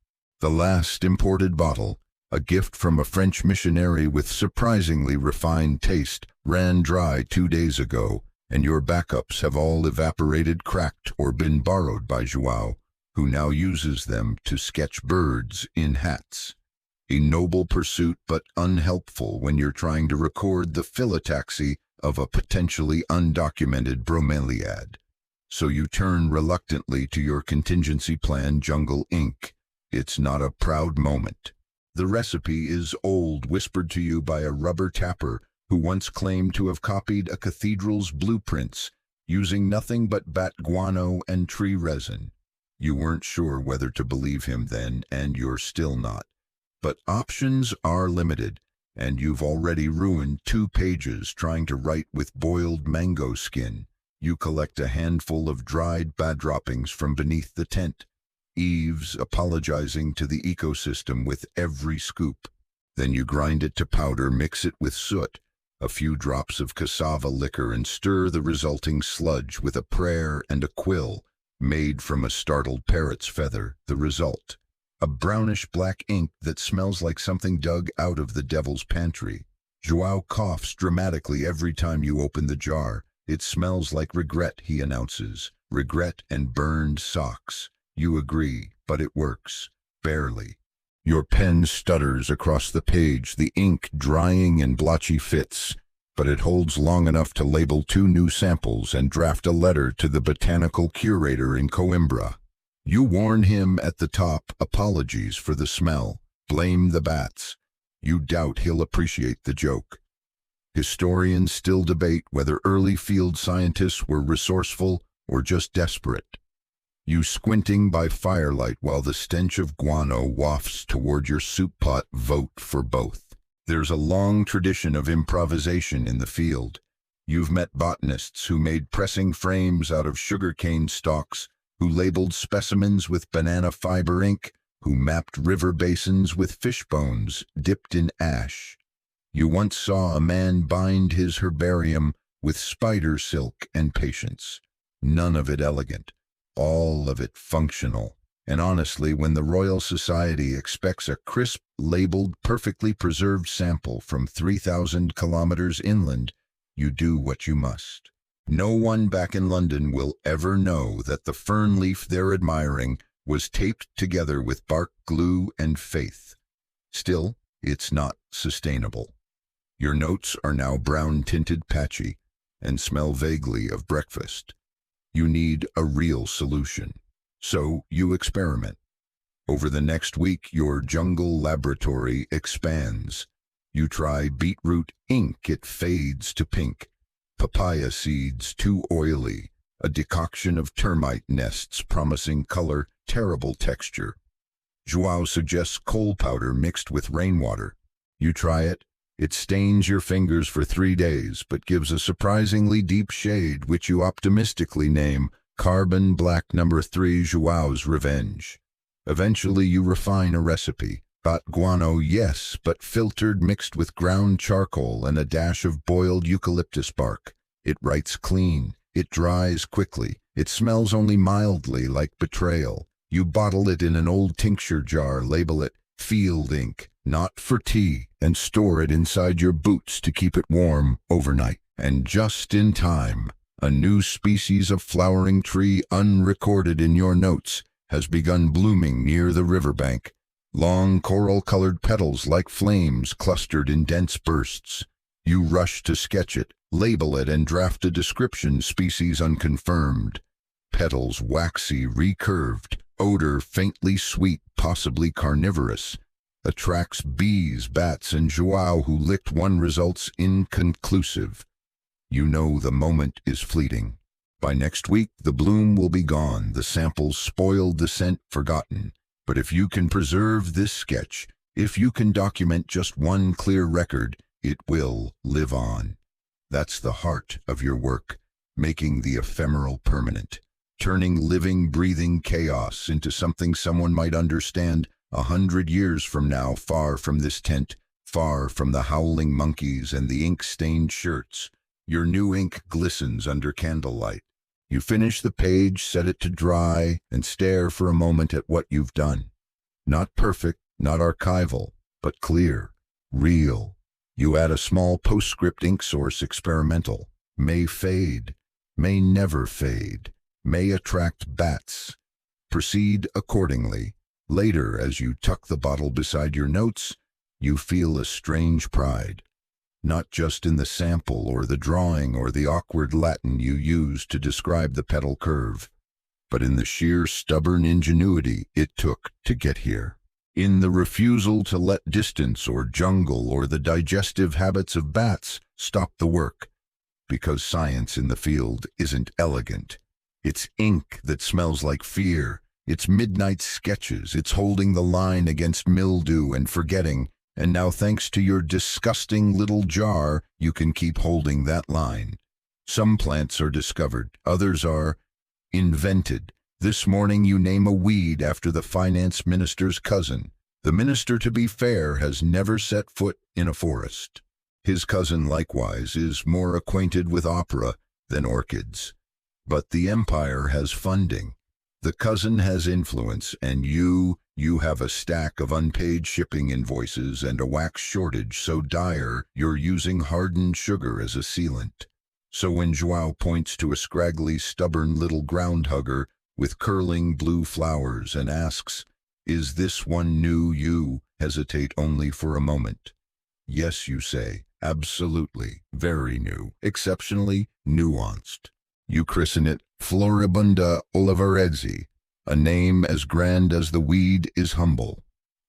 The last imported bottle, a gift from a French missionary with surprisingly refined taste, ran dry 2 days ago, and your backups have all evaporated, cracked, or been borrowed by Joao, who now uses them to sketch birds in hats. A noble pursuit, but unhelpful when you're trying to record the phyllotaxy of a potentially undocumented bromeliad. So you turn reluctantly to your contingency plan, jungle ink. It's not a proud moment. The recipe is old, whispered to you by a rubber tapper who once claimed to have copied a cathedral's blueprints using nothing but bat guano and tree resin. You weren't sure whether to believe him then, and you're still not. But options are limited, and you've already ruined 2 pages trying to write with boiled mango skin. You collect a handful of dried bad droppings from beneath the tent, eaves apologizing to the ecosystem with every scoop. Then you grind it to powder, mix it with soot, a few drops of cassava liquor, and stir the resulting sludge with a prayer and a quill made from a startled parrot's feather. The result: a brownish-black ink that smells like something dug out of the devil's pantry. Joao coughs dramatically every time you open the jar. It smells like regret, he announces. Regret and burned socks. You agree, but it works. Barely. Your pen stutters across the page, the ink drying in blotchy fits, but it holds long enough to label 2 new samples and draft a letter to the botanical curator in Coimbra. You warn him at the top, apologies for the smell, blame the bats. You doubt he'll appreciate the joke. Historians still debate whether early field scientists were resourceful or just desperate. You squinting by firelight while the stench of guano wafts toward your soup pot, vote for both. There's a long tradition of improvisation in the field. You've met botanists who made pressing frames out of sugarcane stalks, who labeled specimens with banana fiber ink, who mapped river basins with fish bones dipped in ash. You once saw a man bind his herbarium with spider silk and patience. None of it elegant, all of it functional. And honestly, when the Royal Society expects a crisp, labeled, perfectly preserved sample from 3,000 kilometers inland, you do what you must. No one back in London will ever know that the fern leaf they're admiring was taped together with bark glue and faith. Still, it's not sustainable. Your notes are now brown-tinted, patchy. and smell vaguely of breakfast. You need a real solution. So you experiment. Over the next week, your jungle laboratory expands. You try beetroot ink, it fades to pink. Papaya seeds, too oily. A decoction of termite nests, promising color, terrible texture. Joao suggests coal powder mixed with rainwater. You try it. It stains your fingers for 3 days, but gives a surprisingly deep shade, which you optimistically name Carbon Black No. 3 Joao's Revenge. Eventually you refine a recipe. Got guano, yes, but filtered, mixed with ground charcoal and a dash of boiled eucalyptus bark. It writes clean. It dries quickly. It smells only mildly like betrayal. You bottle it in an old tincture jar, label it field ink, not for tea, and store it inside your boots to keep it warm overnight. And just in time, a new species of flowering tree unrecorded in your notes has begun blooming near the riverbank. Long coral-colored petals like flames clustered in dense bursts. You rush to sketch it, label it, and draft a description, species unconfirmed. Petals waxy, recurved, odor faintly sweet, possibly carnivorous. Attracts bees, bats, and Joao, who licked one, results inconclusive. You know the moment is fleeting. By next week, the bloom will be gone, the samples spoiled, the scent forgotten. But if you can preserve this sketch, if you can document just one clear record, it will live on. That's the heart of your work, making the ephemeral permanent, turning living, breathing chaos into something someone might understand 100 years from now, far from this tent, far from the howling monkeys and the ink-stained shirts. Your new ink glistens under candlelight. You finish the page, set it to dry, and stare for a moment at what you've done. Not perfect, not archival, but clear, real. You add a small postscript, ink source, experimental. May fade, may never fade, may attract bats. Proceed accordingly. Later, as you tuck the bottle beside your notes, you feel a strange pride. Not just in the sample or the drawing or the awkward Latin you used to describe the petal curve, but in the sheer stubborn ingenuity it took to get here. In the refusal to let distance or jungle or the digestive habits of bats stop the work. Because science in the field isn't elegant. It's ink that smells like fear. It's midnight sketches. It's holding the line against mildew and forgetting. And now, thanks to your disgusting little jar, you can keep holding that line. Some plants are discovered, others are invented. This morning you name a weed after the finance minister's cousin. The minister, to be fair, has never set foot in a forest. His cousin, likewise, is more acquainted with opera than orchids. But the empire has funding. The cousin has influence, and you have a stack of unpaid shipping invoices and a wax shortage so dire you're using hardened sugar as a sealant. So when Joao points to a scraggly, stubborn little groundhugger with curling blue flowers and asks, "Is this one new?" you hesitate only for a moment. Yes, you say, absolutely, very new, exceptionally nuanced. You christen it Floribunda olivarezi, a name as grand as the weed is humble.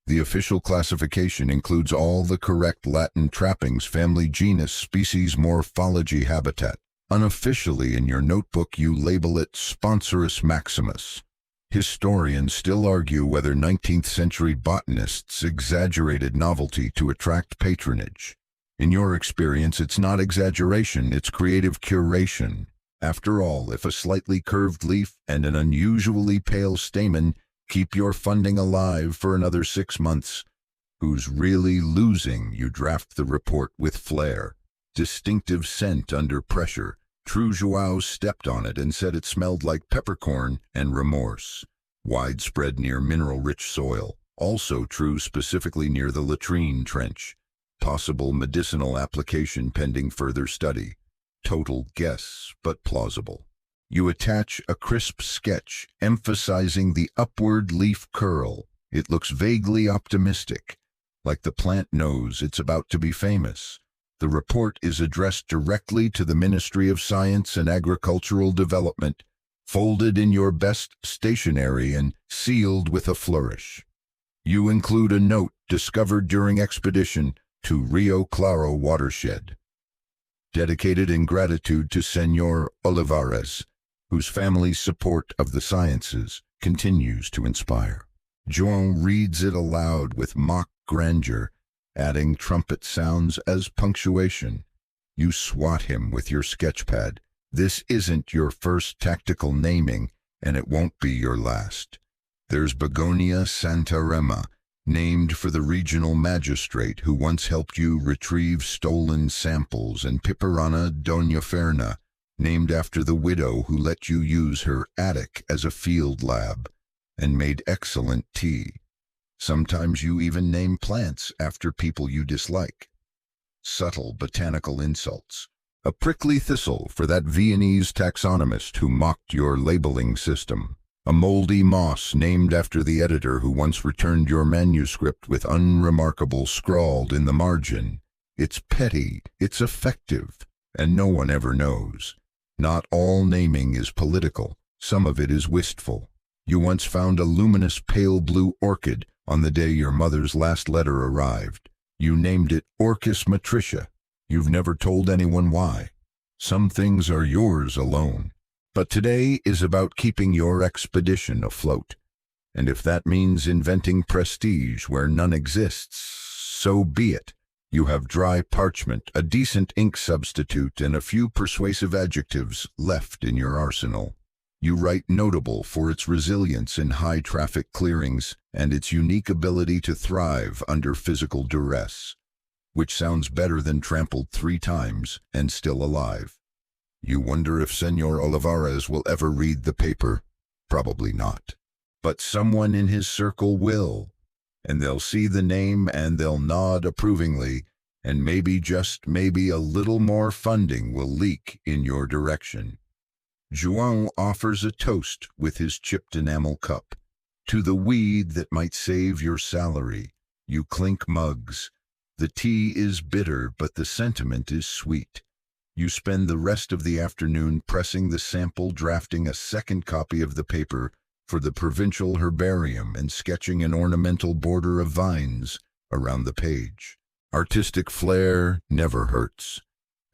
The official classification includes all the correct Latin trappings: family, genus, species, morphology, habitat. Unofficially in your notebook you label it Sponsorus maximus. Historians still argue whether 19th century botanists exaggerated novelty to attract patronage. In your experience, it's not exaggeration, it's creative curation. After all, if a slightly curved leaf and an unusually pale stamen keep your funding alive for another 6 months, who's really losing? You draft the report with flair. Distinctive scent under pressure. True Joao stepped on it and said it smelled like peppercorn and remorse. Widespread near mineral-rich soil. Also true specifically near the latrine trench. Possible medicinal application pending further study. Total guess, but plausible. You attach a crisp sketch, emphasizing the upward leaf curl. It looks vaguely optimistic, like the plant knows it's about to be famous. The report is addressed directly to the Ministry of Science and Agricultural Development, folded in your best stationery and sealed with a flourish. You include a note discovered during expedition to Rio Claro watershed, dedicated in gratitude to Senor Olivares, whose family's support of the sciences continues to inspire. Joan reads it aloud with mock grandeur, adding trumpet sounds as punctuation. You swat him with your sketchpad. This isn't your first tactical naming, and it won't be your last. There's Begonia Santarema, named for the regional magistrate who once helped you retrieve stolen samples, and Piperana Doña Ferna, named after the widow who let you use her attic as a field lab and made excellent tea. Sometimes you even name plants after people you dislike. Subtle botanical insults. A prickly thistle for that Viennese taxonomist who mocked your labeling system. A moldy moss named after the editor who once returned your manuscript with unremarkable scrawled in the margin. It's petty, it's effective, and no one ever knows. Not all naming is political. Some of it is wistful. You once found a luminous pale blue orchid on the day your mother's last letter arrived. You named it Orchis Matricia. You've never told anyone why. Some things are yours alone. But today is about keeping your expedition afloat. And if that means inventing prestige where none exists, so be it. You have dry parchment, a decent ink substitute, and a few persuasive adjectives left in your arsenal. You write notable for its resilience in high-traffic clearings and its unique ability to thrive under physical duress, which sounds better than trampled 3 times and still alive. You wonder if Senor Olivares will ever read the paper. Probably not. But someone in his circle will, and they'll see the name and they'll nod approvingly, and maybe, just maybe, a little more funding will leak in your direction. João offers a toast with his chipped enamel cup. To the weed that might save your salary. You clink mugs. The tea is bitter, but the sentiment is sweet. You spend the rest of the afternoon pressing the sample, drafting a second copy of the paper for the provincial herbarium, and sketching an ornamental border of vines around the page. Artistic flair never hurts.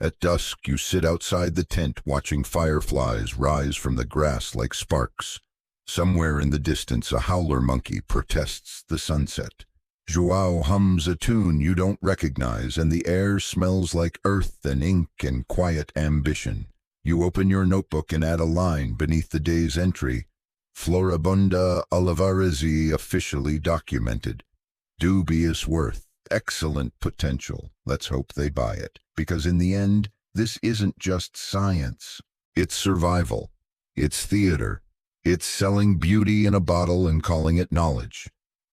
At dusk, you sit outside the tent watching fireflies rise from the grass like sparks. Somewhere in the distance, a howler monkey protests the sunset. João hums a tune you don't recognize, and the air smells like earth and ink and quiet ambition. You open your notebook and add a line beneath the day's entry. Floribunda Olivarezi officially documented. Dubious worth. Excellent potential. Let's hope they buy it. Because in the end, this isn't just science. It's survival. It's theater. It's selling beauty in a bottle and calling it knowledge.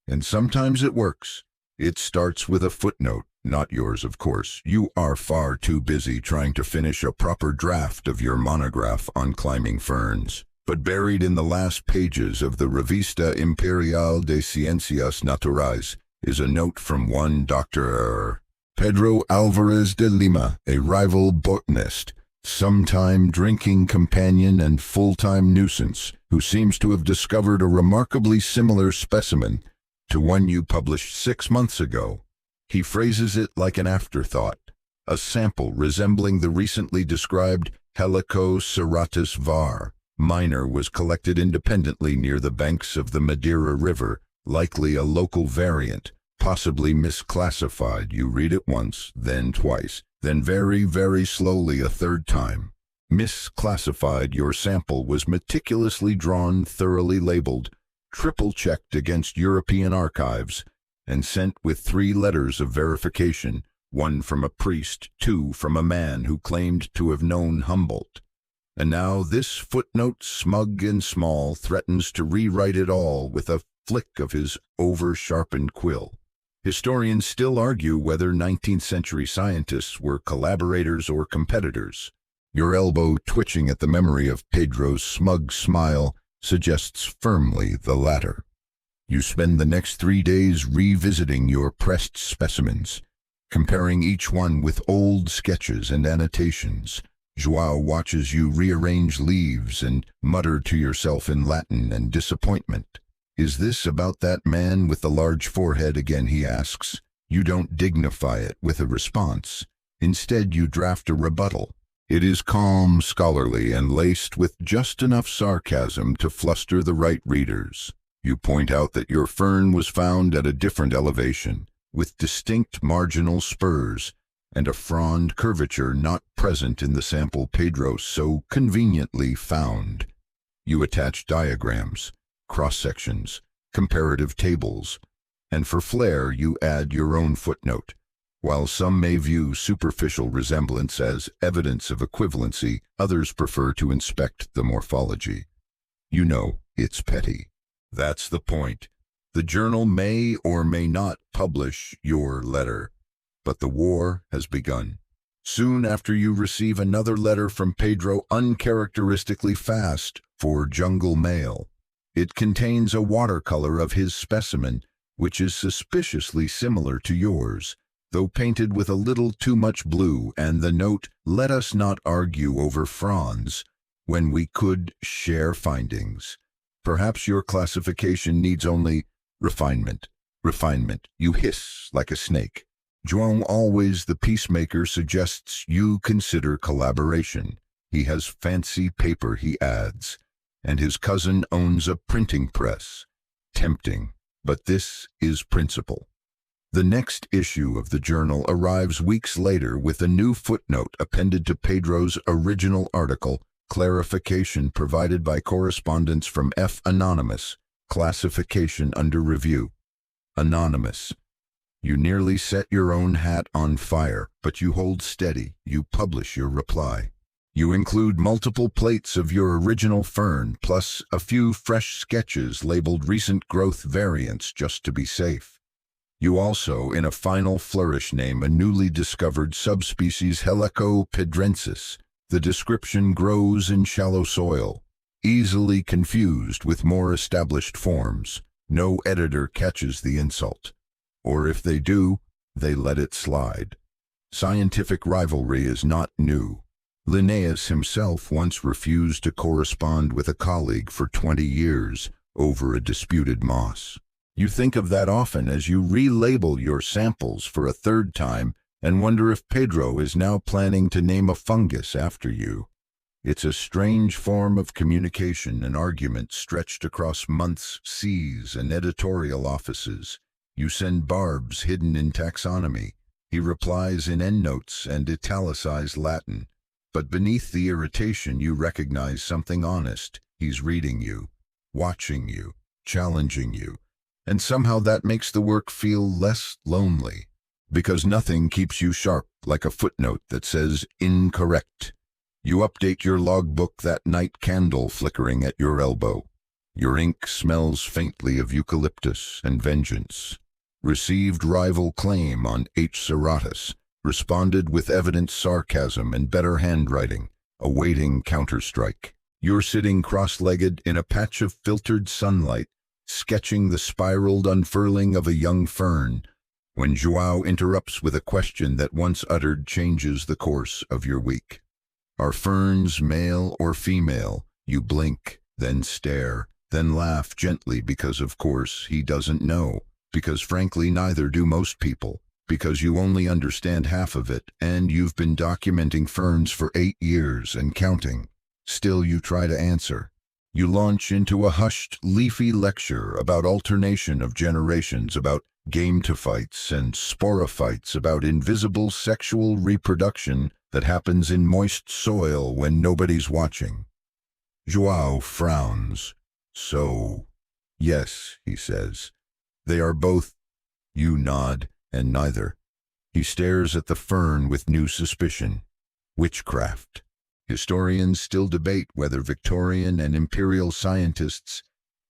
And sometimes it works. It starts with a footnote. Not yours, of course. You are far too busy trying to finish a proper draft of your monograph on climbing ferns. But buried in the last pages of the Revista Imperial de Ciencias Naturales is a note from one Dr. Pedro Alvarez de Lima, a rival botanist, sometime drinking companion and full-time nuisance, who seems to have discovered a remarkably similar specimen to one you published 6 months ago. He phrases it like an afterthought, a sample resembling the recently described Helicoceratops var. Minor was collected independently near the banks of the Madeira River, likely a local variant, possibly misclassified. You read it once, then twice, then very, very slowly a third time. Misclassified. Your sample was meticulously drawn, thoroughly labeled, triple-checked against European archives, and sent with 3 letters of verification, 1 from a priest, 2 from a man who claimed to have known Humboldt. And now this footnote, smug and small, threatens to rewrite it all with a flick of his over-sharpened quill. Historians still argue whether 19th century scientists were collaborators or competitors. Your elbow, twitching at the memory of Pedro's smug smile, suggests firmly the latter. You spend the next 3 days revisiting your pressed specimens, comparing each one with old sketches and annotations. João watches you rearrange leaves and mutter to yourself in Latin and disappointment. "Is this about that man with the large forehead again?" he asks. You don't dignify it with a response. Instead, you draft a rebuttal. It is calm, scholarly, and laced with just enough sarcasm to fluster the right readers. You point out that your fern was found at a different elevation, with distinct marginal spurs, and a frond curvature not present in the sample Pedro so conveniently found. You attach diagrams, cross-sections, comparative tables, and for flair you add your own footnote. While some may view superficial resemblance as evidence of equivalency, others prefer to inspect the morphology. You know, it's petty. That's the point. The journal may or may not publish your letter, but the war has begun. Soon after you receive another letter from Pedro, uncharacteristically fast for jungle mail. It contains a watercolor of his specimen, which is suspiciously similar to yours, though painted with a little too much blue, and the note, "Let us not argue over fronds, when we could share findings. Perhaps your classification needs only refinement." Refinement, you hiss like a snake. João, always the peacemaker, suggests you consider collaboration. He has fancy paper, he adds, and his cousin owns a printing press. Tempting, but this is principle. The next issue of the journal arrives weeks later with a new footnote appended to Pedro's original article, clarification provided by correspondence from F. Anonymous, classification under review. Anonymous. You nearly set your own hat on fire, but you hold steady. You publish your reply. You include multiple plates of your original fern, plus a few fresh sketches labeled recent growth variants just to be safe. You also, in a final flourish, name a newly discovered subspecies Helicopedrensis. The description grows in shallow soil, easily confused with more established forms. No editor catches the insult. Or if they do, they let it slide. Scientific rivalry is not new. Linnaeus himself once refused to correspond with a colleague for 20 years over a disputed moss. You think of that often as you relabel your samples for a third time and wonder if Pedro is now planning to name a fungus after you. It's a strange form of communication and argument stretched across months, seas, and editorial offices. You send barbs hidden in taxonomy. He replies in endnotes and italicized Latin. But beneath the irritation you recognize something honest. He's reading you, watching you, challenging you. And somehow that makes the work feel less lonely, because nothing keeps you sharp like a footnote that says incorrect. You update your logbook that night, candle flickering at your elbow. Your ink smells faintly of eucalyptus and vengeance. Received rival claim on H. serratus. Responded with evident sarcasm and better handwriting, awaiting counterstrike. You're sitting cross-legged in a patch of filtered sunlight, sketching the spiraled unfurling of a young fern, when João interrupts with a question that once uttered changes the course of your week. Are ferns male or female? You blink, then stare, then laugh gently because of course he doesn't know, because frankly neither do most people, because you only understand half of it and you've been documenting ferns for 8 years and counting. Still you try to answer. You launch into a hushed, leafy lecture about alternation of generations, about gametophytes and sporophytes, about invisible sexual reproduction that happens in moist soil when nobody's watching. João frowns. So, yes, he says. They are both. You nod, and neither. He stares at the fern with new suspicion. Witchcraft. Historians still debate whether Victorian and imperial scientists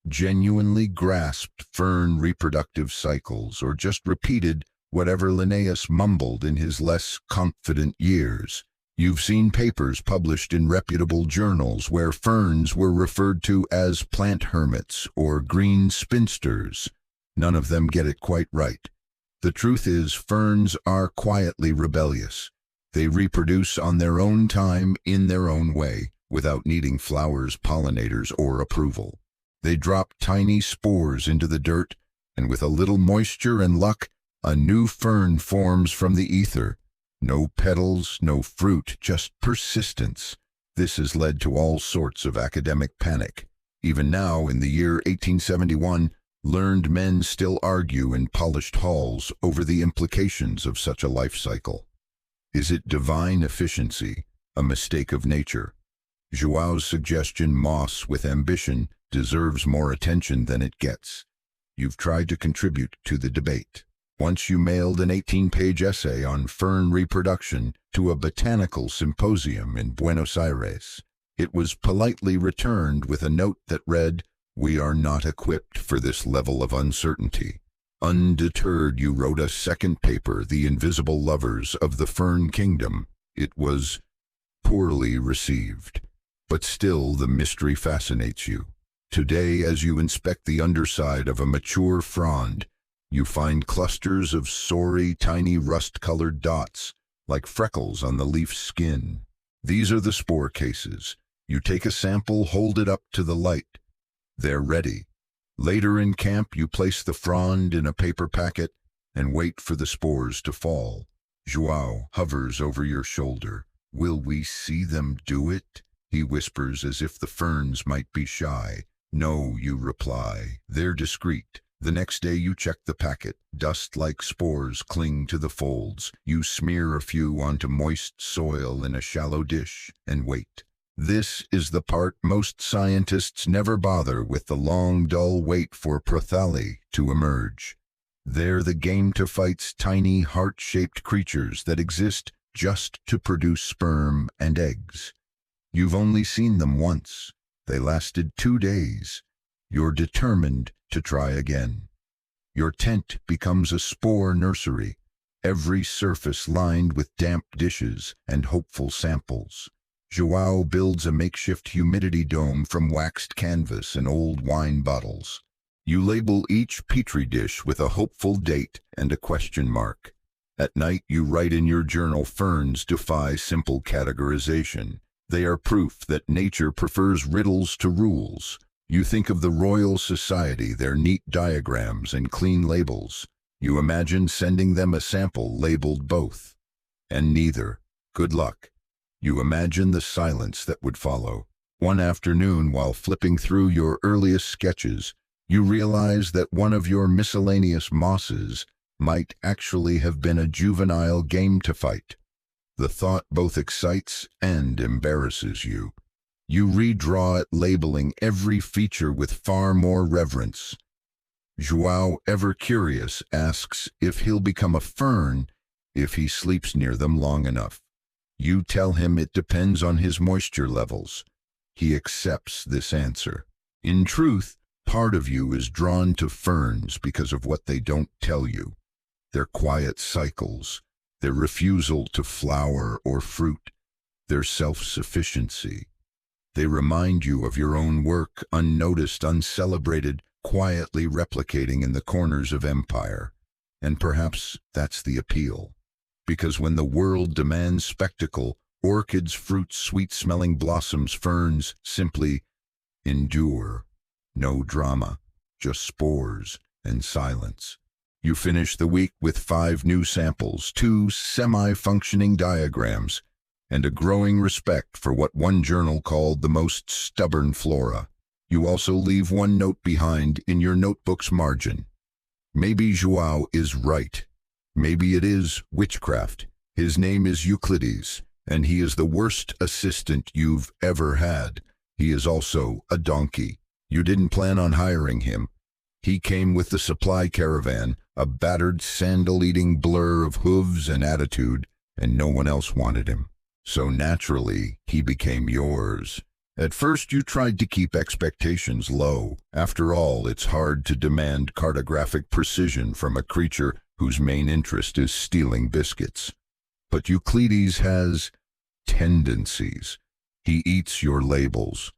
genuinely grasped fern reproductive cycles or just repeated whatever Linnaeus mumbled in his less confident years. You've seen papers published in reputable journals where ferns were referred to as plant hermits or green spinsters. None of them get it quite right. The truth is, ferns are quietly rebellious. They reproduce on their own time, in their own way, without needing flowers, pollinators, or approval. They drop tiny spores into the dirt, and with a little moisture and luck, a new fern forms from the ether. No petals, no fruit, just persistence. This has led to all sorts of academic panic. Even now, in the year 1871, learned men still argue in polished halls over the implications of such a life cycle. Is it divine efficiency, a mistake of nature? Joao's suggestion, moss with ambition, deserves more attention than it gets. You've tried to contribute to the debate. Once you mailed an 18-page essay on fern reproduction to a botanical symposium in Buenos Aires. It was politely returned with a note that read, "We are not equipped for this level of uncertainty." Undeterred, you wrote a second paper, The Invisible Lovers of the Fern Kingdom. It was poorly received, but still the mystery fascinates you. Today, as you inspect the underside of a mature frond, you find clusters of sorry, tiny rust-colored dots, like freckles on the leaf's skin. These are the spore cases. You take a sample, hold it up to the light. They're ready. Later in camp, you place the frond in a paper packet and wait for the spores to fall. Joao hovers over your shoulder. "Will we see them do it?" he whispers, as if the ferns might be shy. "No," you reply. "They're discreet." The next day you check the packet. Dust-like spores cling to the folds. You smear a few onto moist soil in a shallow dish and wait. This is the part most scientists never bother with, the long, dull wait for prothali to emerge. They're the game-to-fight's tiny, heart-shaped creatures that exist just to produce sperm and eggs. You've only seen them once. They lasted 2 days. You're determined to try again. Your tent becomes a spore nursery, every surface lined with damp dishes and hopeful samples. Joao builds a makeshift humidity dome from waxed canvas and old wine bottles. You label each petri dish with a hopeful date and a question mark. At night you write in your journal, "Ferns defy simple categorization. They are proof that nature prefers riddles to rules." You think of the Royal Society, their neat diagrams and clean labels. You imagine sending them a sample labeled both. And neither. Good luck. You imagine the silence that would follow. One afternoon, while flipping through your earliest sketches, you realize that one of your miscellaneous mosses might actually have been a juvenile game to fight. The thought both excites and embarrasses you. You redraw it, labeling every feature with far more reverence. Joao, ever curious, asks if he'll become a fern if he sleeps near them long enough. You tell him it depends on his moisture levels. He accepts this answer. In truth, part of you is drawn to ferns because of what they don't tell you. Their quiet cycles, their refusal to flower or fruit, their self-sufficiency. They remind you of your own work, unnoticed, uncelebrated, quietly replicating in the corners of empire. And perhaps that's the appeal. Because when the world demands spectacle, orchids, fruits, sweet-smelling blossoms, ferns simply endure. No drama, just spores and silence. You finish the week with 5 new samples, 2 semi-functioning diagrams, and a growing respect for what one journal called the most stubborn flora. You also leave one note behind in your notebook's margin. Maybe Joao is right. Maybe it is witchcraft. His name is Euclides, and he is the worst assistant you've ever had. He is also a donkey. You didn't plan on hiring him. He came with the supply caravan, a battered, sandal-eating blur of hooves and attitude, and no one else wanted him. So naturally, he became yours. At first you tried to keep expectations low. After all, it's hard to demand cartographic precision from a creature whose main interest is stealing biscuits. But Euclides has tendencies. He eats your labels.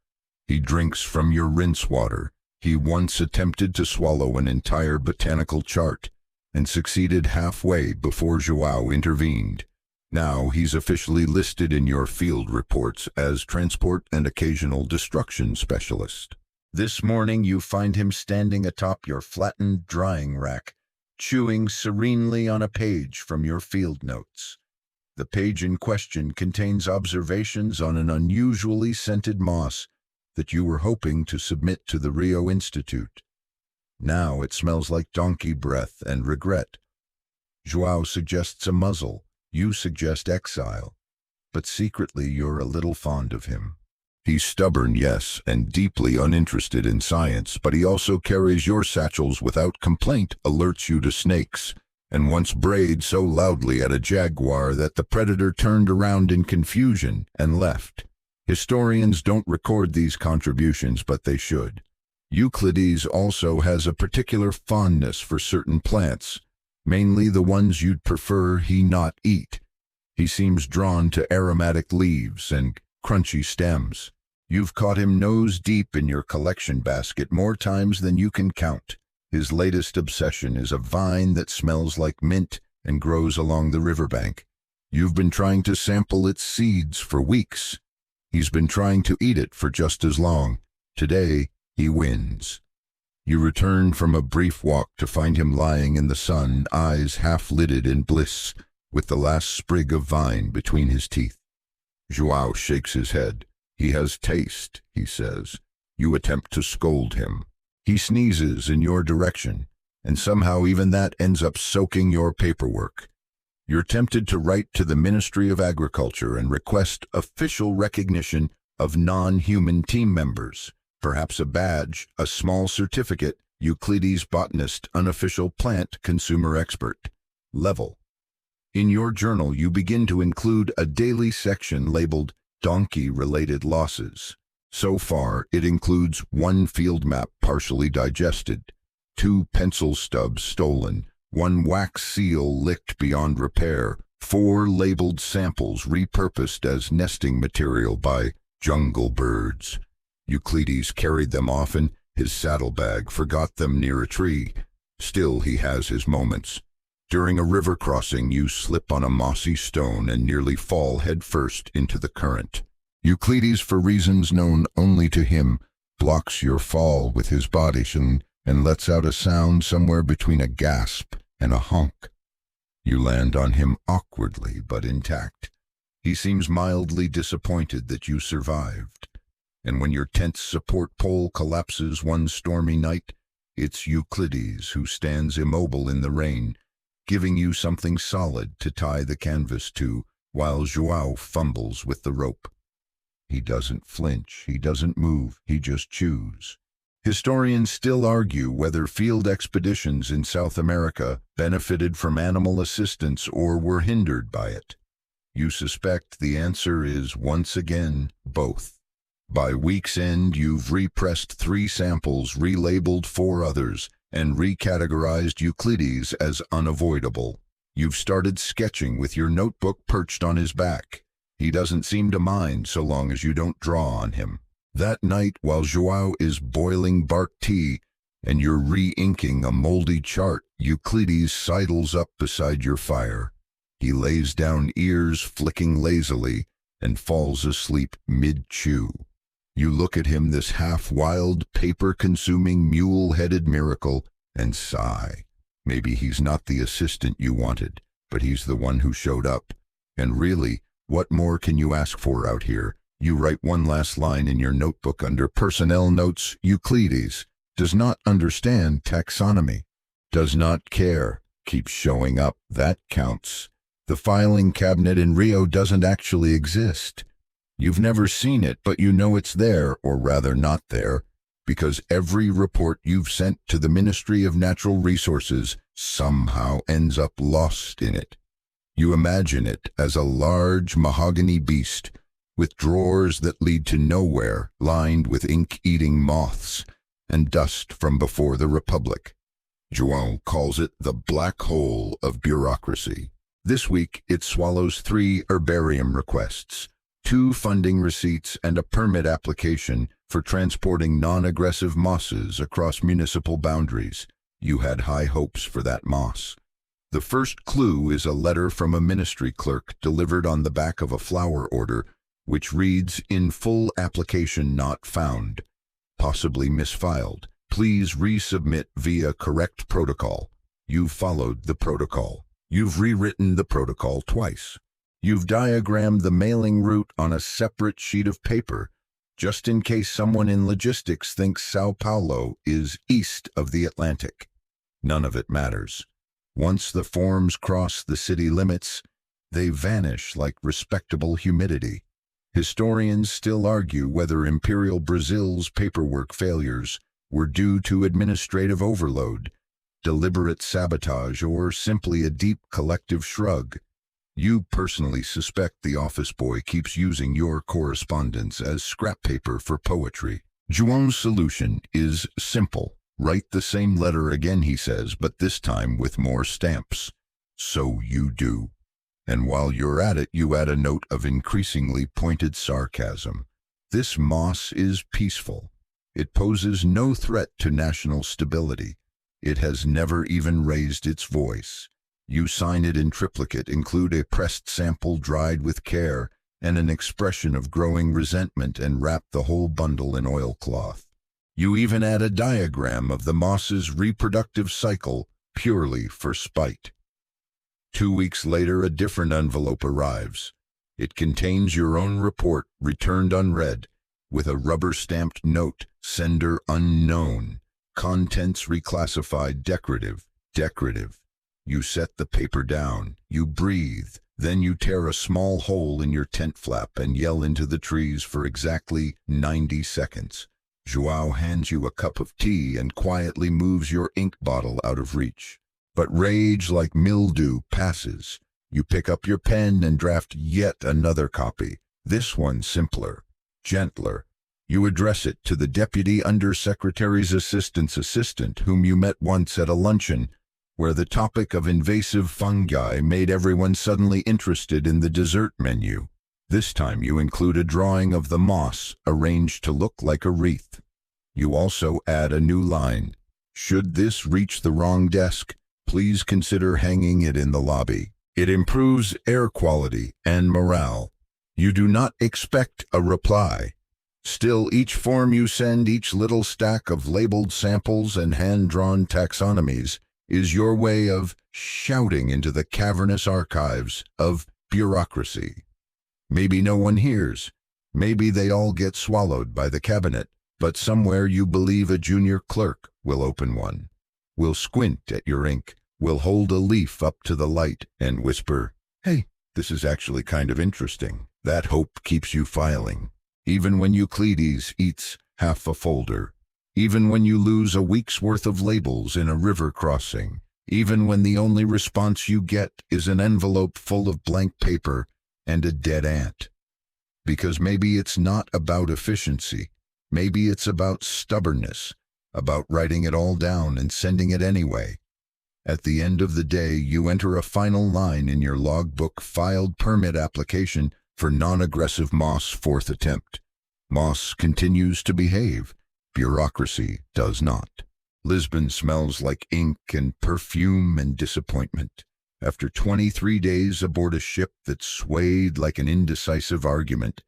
He drinks from your rinse water. He once attempted to swallow an entire botanical chart. and succeeded halfway before João intervened. Now he's officially listed in your field reports as transport and occasional destruction specialist. This morning you find him standing atop your flattened drying rack, chewing serenely on a page from your field notes. The page in question contains observations on an unusually scented moss that you were hoping to submit to the Rio Institute. Now it smells like donkey breath and regret. João suggests a muzzle. You suggest exile. But secretly you're a little fond of him. He's stubborn, yes, and deeply uninterested in science, but he also carries your satchels without complaint, alerts you to snakes, and once brayed so loudly at a jaguar that the predator turned around in confusion and left. Historians don't record these contributions, but they should. Euclides also has a particular fondness for certain plants, mainly the ones you'd prefer he not eat. He seems drawn to aromatic leaves and crunchy stems. You've caught him nose deep in your collection basket more times than you can count. His latest obsession is a vine that smells like mint and grows along the riverbank. You've been trying to sample its seeds for weeks. He's been trying to eat it for just as long. Today, he wins. You return from a brief walk to find him lying in the sun, eyes half-lidded in bliss, with the last sprig of vine between his teeth. João shakes his head. He has taste, he says. You attempt to scold him. He sneezes in your direction, and somehow even that ends up soaking your paperwork. You're tempted to write to the Ministry of Agriculture and request official recognition of non-human team members. Perhaps a badge, a small certificate, Euclides Botanist, unofficial plant consumer expert. Level. In your journal, you begin to include a daily section labeled donkey-related losses. So far, it includes 1 field map partially digested, 2 pencil stubs stolen, 1 wax seal licked beyond repair, 4 labeled samples repurposed as nesting material by jungle birds. Euclides carried them often. His saddlebag forgot them near a tree. Still, he has his moments. During a river crossing, you slip on a mossy stone and nearly fall headfirst into the current. Euclides, for reasons known only to him, blocks your fall with his body and lets out a sound somewhere between a gasp and a honk. You land on him awkwardly but intact. He seems mildly disappointed that you survived. And when your tent's support pole collapses one stormy night, it's Euclides who stands immobile in the rain, giving you something solid to tie the canvas to, while João fumbles with the rope. He doesn't flinch, he doesn't move, he just chews. Historians still argue whether field expeditions in South America benefited from animal assistance or were hindered by it. You suspect the answer is, once again, both. By week's end, you've repressed 3 samples, relabeled 4 others, and recategorized Euclides as unavoidable. You've started sketching with your notebook perched on his back. He doesn't seem to mind so long as you don't draw on him. That night, while João is boiling bark tea and you're re-inking a moldy chart, Euclides sidles up beside your fire. He lays down ears flicking lazily and falls asleep mid-chew. You look at him, this half-wild, paper-consuming, mule-headed miracle, and sigh. Maybe he's not the assistant you wanted, but he's the one who showed up. And really, what more can you ask for out here? You write one last line in your notebook under personnel notes. Euclides does not understand taxonomy, does not care, keeps showing up. That counts. The filing cabinet in Rio doesn't actually exist. You've never seen it, but you know it's there, or rather not there, because every report you've sent to the Ministry of Natural Resources somehow ends up lost in it. You imagine it as a large mahogany beast, with drawers that lead to nowhere, lined with ink-eating moths and dust from before the Republic. João calls it the black hole of bureaucracy. This week, it swallows 3 herbarium requests, 2 funding receipts, and a permit application for transporting non-aggressive mosses across municipal boundaries. You had high hopes for that moss. The first clue is a letter from a ministry clerk delivered on the back of a flower order, which reads, "In full application not found, possibly misfiled. Please resubmit via correct protocol." You've followed the protocol. You've rewritten the protocol twice. You've diagrammed the mailing route on a separate sheet of paper, just in case someone in logistics thinks Sao Paulo is east of the Atlantic. None of it matters. Once the forms cross the city limits, they vanish like respectable humidity. Historians still argue whether Imperial Brazil's paperwork failures were due to administrative overload, deliberate sabotage, or simply a deep collective shrug. You personally suspect the office boy keeps using your correspondence as scrap paper for poetry. João's solution is simple. Write the same letter again, he says, but this time with more stamps. So you do. And while you're at it, you add a note of increasingly pointed sarcasm. This moss is peaceful. It poses no threat to national stability. It has never even raised its voice. You sign it in triplicate, include a pressed sample dried with care, and an expression of growing resentment, and wrap the whole bundle in oilcloth. You even add a diagram of the moss's reproductive cycle, purely for spite. 2 weeks later, a different envelope arrives. It contains your own report, returned unread, with a rubber-stamped note, sender unknown, contents reclassified, decorative. You set the paper down, you breathe, then you tear a small hole in your tent flap and yell into the trees for exactly 90 seconds. João hands you a cup of tea and quietly moves your ink bottle out of reach. But rage, like mildew, passes. You pick up your pen and draft yet another copy, this one simpler, gentler. You address it to the Deputy Undersecretary's assistant's assistant, whom you met once at a luncheon, where the topic of invasive fungi made everyone suddenly interested in the dessert menu. This time you include a drawing of the moss, arranged to look like a wreath. You also add a new line. Should this reach the wrong desk, please consider hanging it in the lobby. It improves air quality and morale. You do not expect a reply. Still, each form you send, each little stack of labeled samples and hand-drawn taxonomies, is your way of shouting into the cavernous archives of bureaucracy. Maybe no one hears. Maybe they all get swallowed by the cabinet. But somewhere you believe a junior clerk will open one, will squint at your ink, will hold a leaf up to the light and whisper, "Hey, this is actually kind of interesting." That hope keeps you filing. Even when Euclides eats half a folder. Even when you lose a week's worth of labels in a river crossing. Even when the only response you get is an envelope full of blank paper and a dead ant. Because maybe it's not about efficiency. Maybe it's about stubbornness, about writing it all down and sending it anyway. At the end of the day, you enter a final line in your logbook: filed permit application for non-aggressive moss, 4th attempt. Moss continues to behave. Bureaucracy does not. Lisbon smells like ink and perfume and disappointment. After 23 days aboard a ship that swayed like an indecisive argument,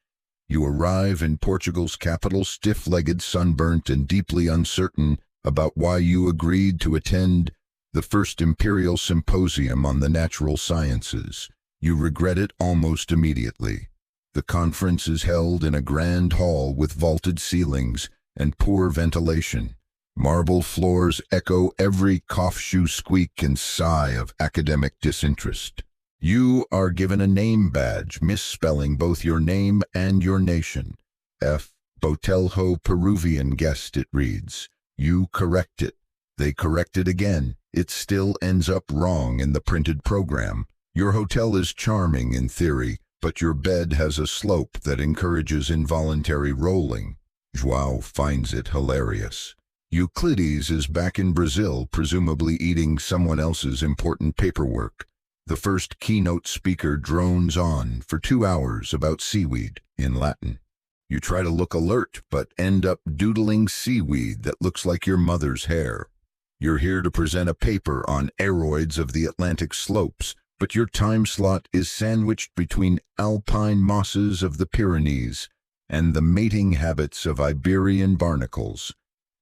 you arrive in Portugal's capital, stiff-legged, sunburnt, and deeply uncertain about why you agreed to attend the first Imperial Symposium on the Natural Sciences. You regret it almost immediately. The conference is held in a grand hall with vaulted ceilings and poor ventilation. Marble floors echo every cough-shoe squeak and sigh of academic disinterest. You are given a name badge, misspelling both your name and your nation. F. Botelho Peruvian guest, it reads. You correct it. They correct it again. It still ends up wrong in the printed program. Your hotel is charming in theory, but your bed has a slope that encourages involuntary rolling. João finds it hilarious. Euclides is back in Brazil, presumably eating someone else's important paperwork. The first keynote speaker drones on for 2 hours about seaweed in Latin. You try to look alert, but end up doodling seaweed that looks like your mother's hair. You're here to present a paper on aeroids of the Atlantic slopes, but your time slot is sandwiched between alpine mosses of the Pyrenees and the mating habits of Iberian barnacles.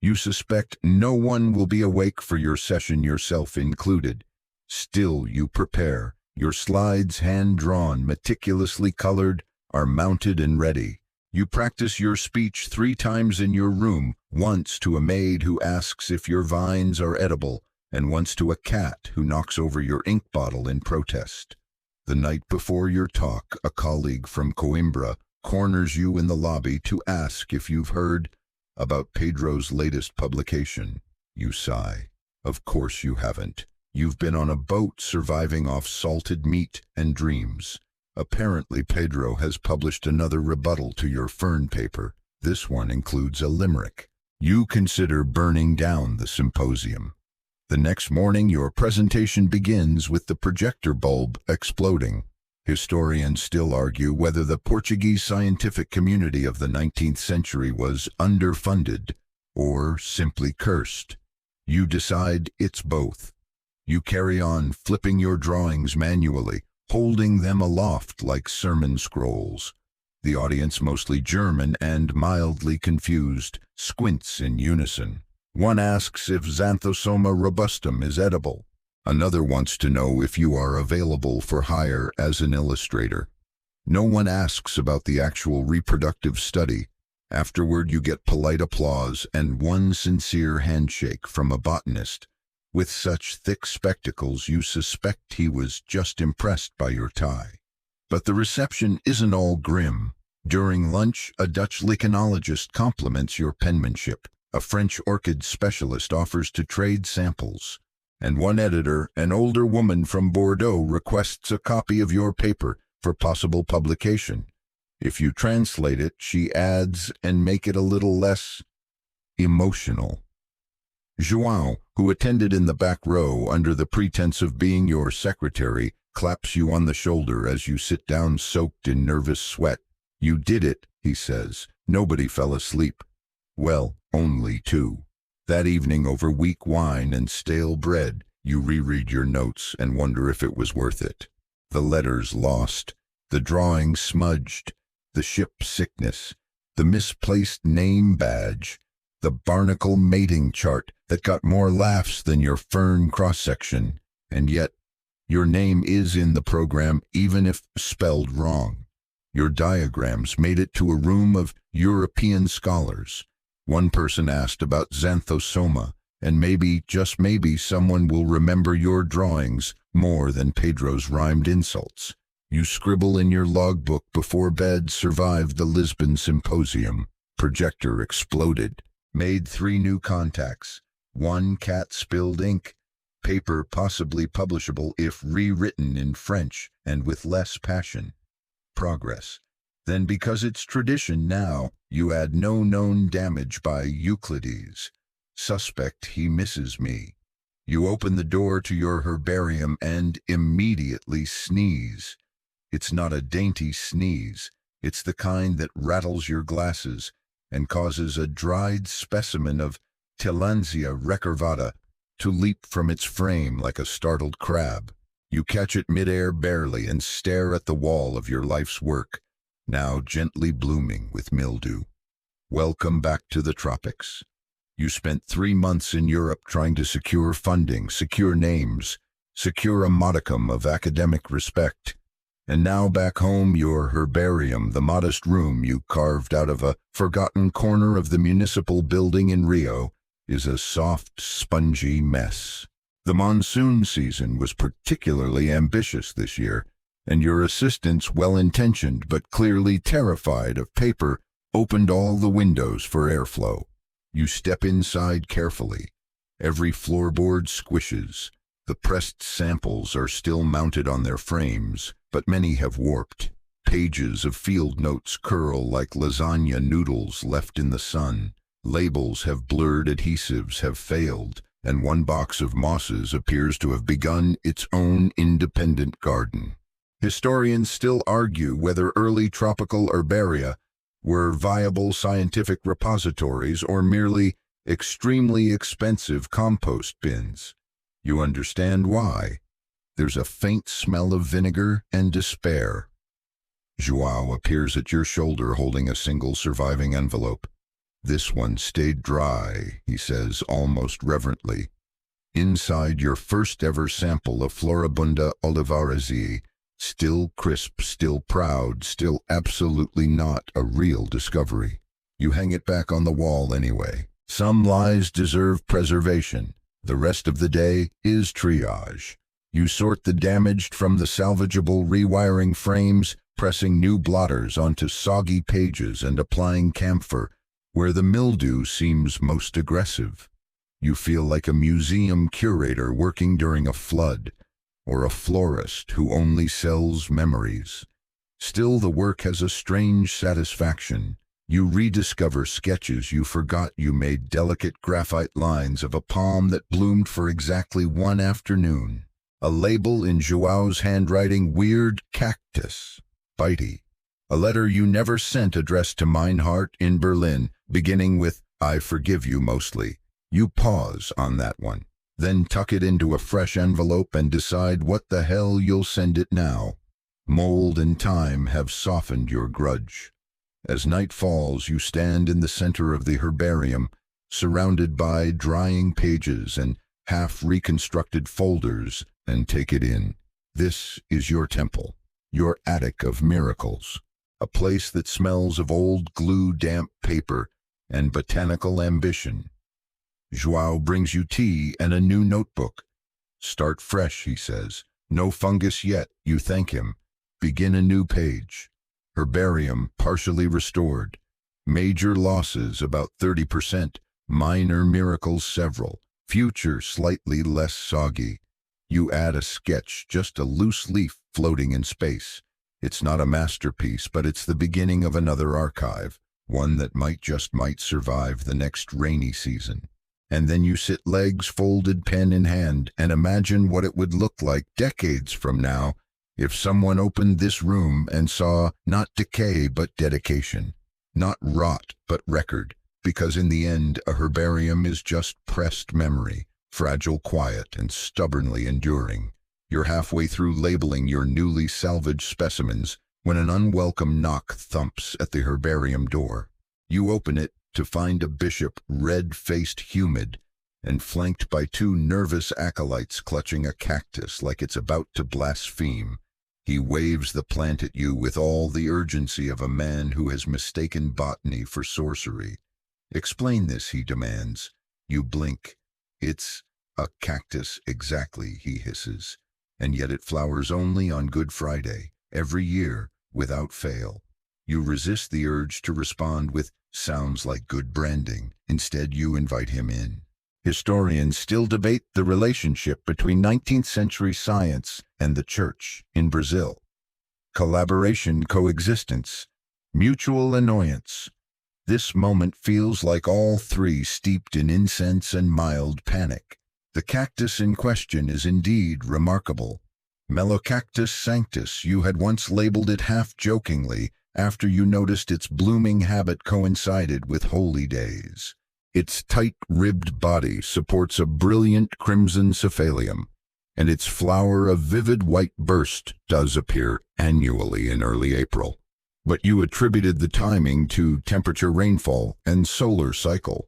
You suspect no one will be awake for your session, yourself included. Still, you prepare. Your slides, hand-drawn, meticulously colored, are mounted and ready. You practice your speech 3 times in your room, once to a maid who asks if your vines are edible, and once to a cat who knocks over your ink bottle in protest. The night before your talk, a colleague from Coimbra corners you in the lobby to ask if you've heard about Pedro's latest publication. You sigh. Of course you haven't. You've been on a boat surviving off salted meat and dreams. Apparently Pedro has published another rebuttal to your fern paper. This one includes a limerick. You consider burning down the symposium. The next morning your presentation begins with the projector bulb exploding. Historians still argue whether the Portuguese scientific community of the 19th century was underfunded or simply cursed. You decide it's both. You carry on flipping your drawings manually, holding them aloft like sermon scrolls. The audience, mostly German and mildly confused, squints in unison. One asks if Xanthosoma robustum is edible. Another wants to know if you are available for hire as an illustrator. No one asks about the actual reproductive study. Afterward you get polite applause and one sincere handshake from a botanist. With such thick spectacles you suspect he was just impressed by your tie. But the reception isn't all grim. During lunch, a Dutch lichenologist compliments your penmanship. A French orchid specialist offers to trade samples. And one editor, an older woman from Bordeaux, requests a copy of your paper for possible publication. If you translate it, she adds, and make it a little less emotional. João, who attended in the back row under the pretense of being your secretary, claps you on the shoulder as you sit down soaked in nervous sweat. You did it, he says. Nobody fell asleep. Well, only 2. That evening, over weak wine and stale bread, you reread your notes and wonder if it was worth it. The letters lost, the drawing smudged, the ship sickness, the misplaced name badge, the barnacle mating chart that got more laughs than your fern cross-section, and yet your name is in the program even if spelled wrong. Your diagrams made it to a room of European scholars. One person asked about Xanthosoma, and maybe, just maybe, someone will remember your drawings more than Pedro's rhymed insults. You scribble in your logbook before bed, survived the Lisbon symposium. Projector exploded. Made 3 new contacts. 1 cat spilled ink. Paper possibly publishable if rewritten in French and with less passion. Progress. Then, because it's tradition now, you add no known damage by Euclides. Suspect he misses me. You open the door to your herbarium and immediately sneeze. It's not a dainty sneeze. It's the kind that rattles your glasses and causes a dried specimen of Tillandsia recurvata to leap from its frame like a startled crab. You catch it midair barely and stare at the wall of your life's work, now gently blooming with mildew. Welcome back to the tropics. You spent 3 months in Europe trying to secure funding, secure names, secure a modicum of academic respect. And now back home, your herbarium, the modest room you carved out of a forgotten corner of the municipal building in Rio, is a soft, spongy mess. The monsoon season was particularly ambitious this year, and your assistants, well-intentioned but clearly terrified of paper, opened all the windows for airflow. You step inside carefully. Every floorboard squishes. The pressed samples are still mounted on their frames, but many have warped. Pages of field notes curl like lasagna noodles left in the sun. Labels have blurred, adhesives have failed, and one box of mosses appears to have begun its own independent garden. Historians still argue whether early tropical herbaria were viable scientific repositories or merely extremely expensive compost bins. You understand why. There's a faint smell of vinegar and despair. João appears at your shoulder holding a single surviving envelope. "This one stayed dry," he says almost reverently. "Inside your first ever sample of Floribunda olivaceae, still crisp, still proud, still absolutely not a real discovery. You hang it back on the wall anyway. Some lies deserve preservation. The rest of the day is triage. You sort the damaged from the salvageable, rewiring frames, pressing new blotters onto soggy pages and applying camphor where the mildew seems most aggressive. You feel like a museum curator working during a flood, or a florist who only sells memories. Still, the work has a strange satisfaction. You rediscover sketches you forgot you made, delicate graphite lines of a palm that bloomed for exactly one afternoon. A label in João's handwriting, weird cactus, bitey. A letter you never sent addressed to Meinhardt in Berlin, beginning with, "I forgive you mostly." You pause on that one, then tuck it into a fresh envelope and decide what the hell you'll send it now. Mold and time have softened your grudge. As night falls, you stand in the center of the herbarium, surrounded by drying pages and half-reconstructed folders, and take it in. This is your temple, your attic of miracles, a place that smells of old glue, damp paper, and botanical ambition. João brings you tea and a new notebook. "Start fresh," he says. "No fungus yet," you thank him. Begin a new page. Herbarium partially restored. Major losses about 30%. Minor miracles several. Future slightly less soggy. You add a sketch, just a loose leaf floating in space. It's not a masterpiece, but it's the beginning of another archive, one that might survive the next rainy season. And then you sit, legs folded, pen in hand, and imagine what it would look like decades from now if someone opened this room and saw not decay but dedication, not rot but record, because in the end a herbarium is just pressed memory, fragile, quiet, and stubbornly enduring. You're halfway through labeling your newly salvaged specimens when an unwelcome knock thumps at the herbarium door. You open it to find a bishop, red-faced, humid, and flanked by two nervous acolytes clutching a cactus like it's about to blaspheme. He waves the plant at you with all the urgency of a man who has mistaken botany for sorcery. "Explain this," he demands. You blink. "It's a cactus, exactly," he hisses. "And yet it flowers only on Good Friday, every year, without fail." You resist the urge to respond with, "Sounds like good branding." Instead, you invite him in. Historians still debate the relationship between 19th century science and the church in Brazil. Collaboration, coexistence, mutual annoyance. This moment feels like all three steeped in incense and mild panic. The cactus in question is indeed remarkable. Melocactus sanctus, you had once labeled it half-jokingly after you noticed its blooming habit coincided with holy days. Its tight-ribbed body supports a brilliant crimson cephalium, and its flower of vivid white burst does appear annually in early April. But you attributed the timing to temperature, rainfall, and solar cycle.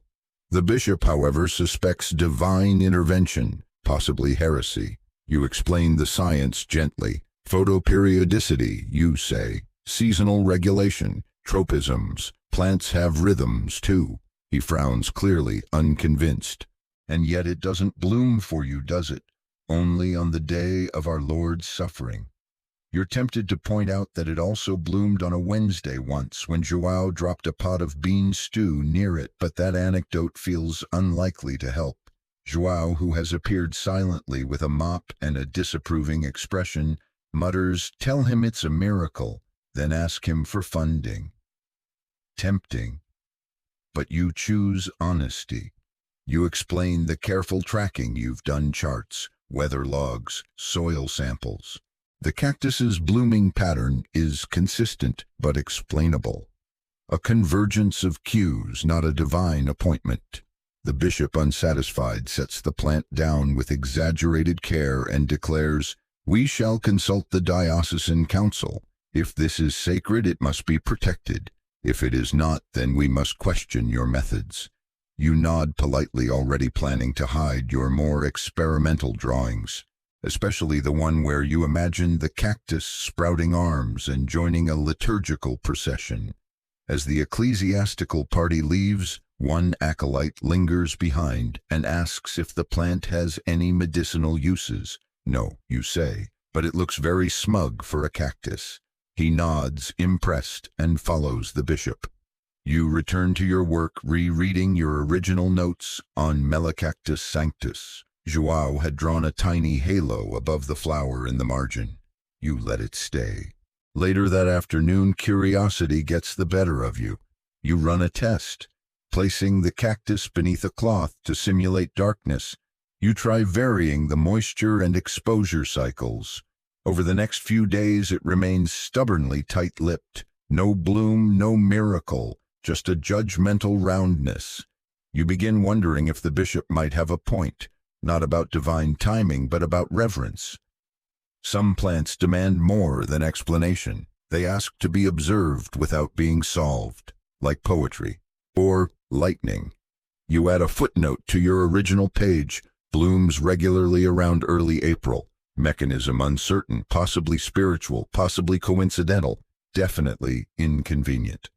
The bishop, however, suspects divine intervention, possibly heresy. You explain the science gently. Photoperiodicity, you say. Seasonal regulation. Tropisms. Plants have rhythms, too. He frowns, clearly unconvinced. "And yet it doesn't bloom for you, does it? Only on the day of our Lord's suffering." You're tempted to point out that it also bloomed on a Wednesday once when João dropped a pot of bean stew near it, but that anecdote feels unlikely to help. João, who has appeared silently with a mop and a disapproving expression, mutters, "Tell him it's a miracle, then ask him for funding." Tempting. But you choose honesty. You explain the careful tracking you've done, charts, weather logs, soil samples. The cactus's blooming pattern is consistent but explainable. A convergence of cues, not a divine appointment. The bishop, unsatisfied, sets the plant down with exaggerated care and declares, "We shall consult the diocesan council. If this is sacred, it must be protected. If it is not, then we must question your methods." You nod politely, already planning to hide your more experimental drawings, especially the one where you imagine the cactus sprouting arms and joining a liturgical procession. As the ecclesiastical party leaves, one acolyte lingers behind and asks if the plant has any medicinal uses. "No," you say, "but it looks very smug for a cactus." He nods, impressed, and follows the bishop. You return to your work, rereading your original notes on Melicactus sanctus. João had drawn a tiny halo above the flower in the margin. You let it stay. Later that afternoon, curiosity gets the better of you. You run a test, placing the cactus beneath a cloth to simulate darkness. You try varying the moisture and exposure cycles. Over the next few days, it remains stubbornly tight-lipped. No bloom, no miracle, just a judgmental roundness. You begin wondering if the bishop might have a point, not about divine timing, but about reverence. Some plants demand more than explanation. They ask to be observed without being solved, like poetry or lightning. You add a footnote to your original page, blooms regularly around early April. Mechanism uncertain, possibly spiritual, possibly coincidental, definitely inconvenient.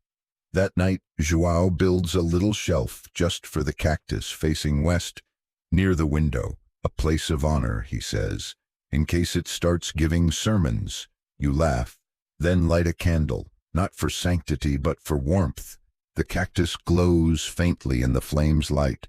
That night, João builds a little shelf just for the cactus facing west, near the window, a place of honor, he says, in case it starts giving sermons. You laugh, then light a candle, not for sanctity but for warmth. The cactus glows faintly in the flame's light,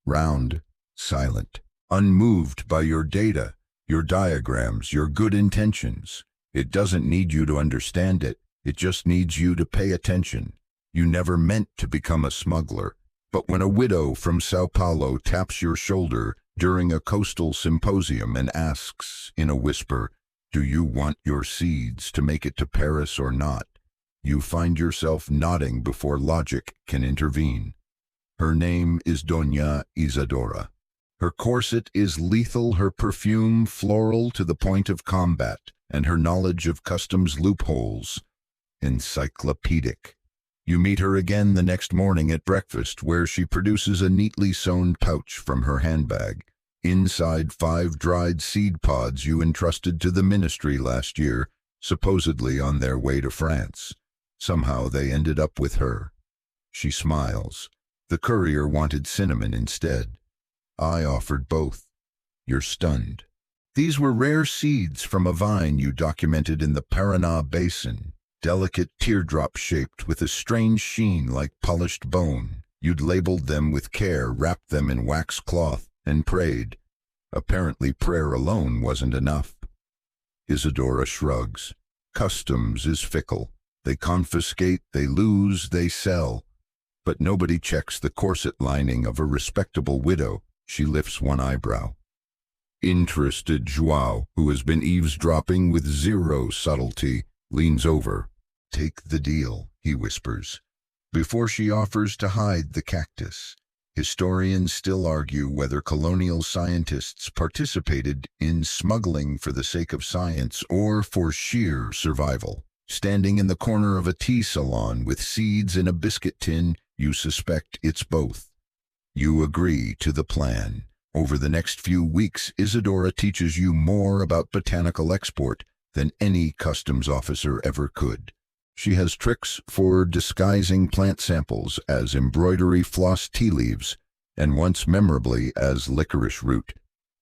round, silent, unmoved by your data, your diagrams, your good intentions. It doesn't need you to understand it, it just needs you to pay attention. You never meant to become a smuggler, but when a widow from Sao Paulo taps your shoulder during a coastal symposium and asks, in a whisper, "Do you want your seeds to make it to Paris or not?" you find yourself nodding before logic can intervene. Her name is Dona Isadora. Her corset is lethal, her perfume floral to the point of combat, and her knowledge of customs loopholes encyclopedic. You meet her again the next morning at breakfast, where she produces a neatly sewn pouch from her handbag. Inside 5 dried seed pods you entrusted to the ministry last year, supposedly on their way to France. Somehow they ended up with her. She smiles. The courier wanted cinnamon instead. I offered both. You're stunned. These were rare seeds from a vine you documented in the Paraná Basin. Delicate teardrop-shaped with a strange sheen like polished bone. You'd labeled them with care, wrapped them in wax cloth, and prayed. Apparently prayer alone wasn't enough. Isadora shrugs. Customs is fickle. They confiscate, they lose, they sell. But nobody checks the corset lining of a respectable widow. She lifts one eyebrow. Interested João, who has been eavesdropping with zero subtlety, leans over. Take the deal, he whispers, before she offers to hide the cactus. Historians still argue whether colonial scientists participated in smuggling for the sake of science or for sheer survival. Standing in the corner of a tea salon with seeds in a biscuit tin, you suspect it's both. You agree to the plan. Over the next few weeks, Isadora teaches you more about botanical export than any customs officer ever could. She has tricks for disguising plant samples as embroidery floss tea leaves, and once memorably as licorice root.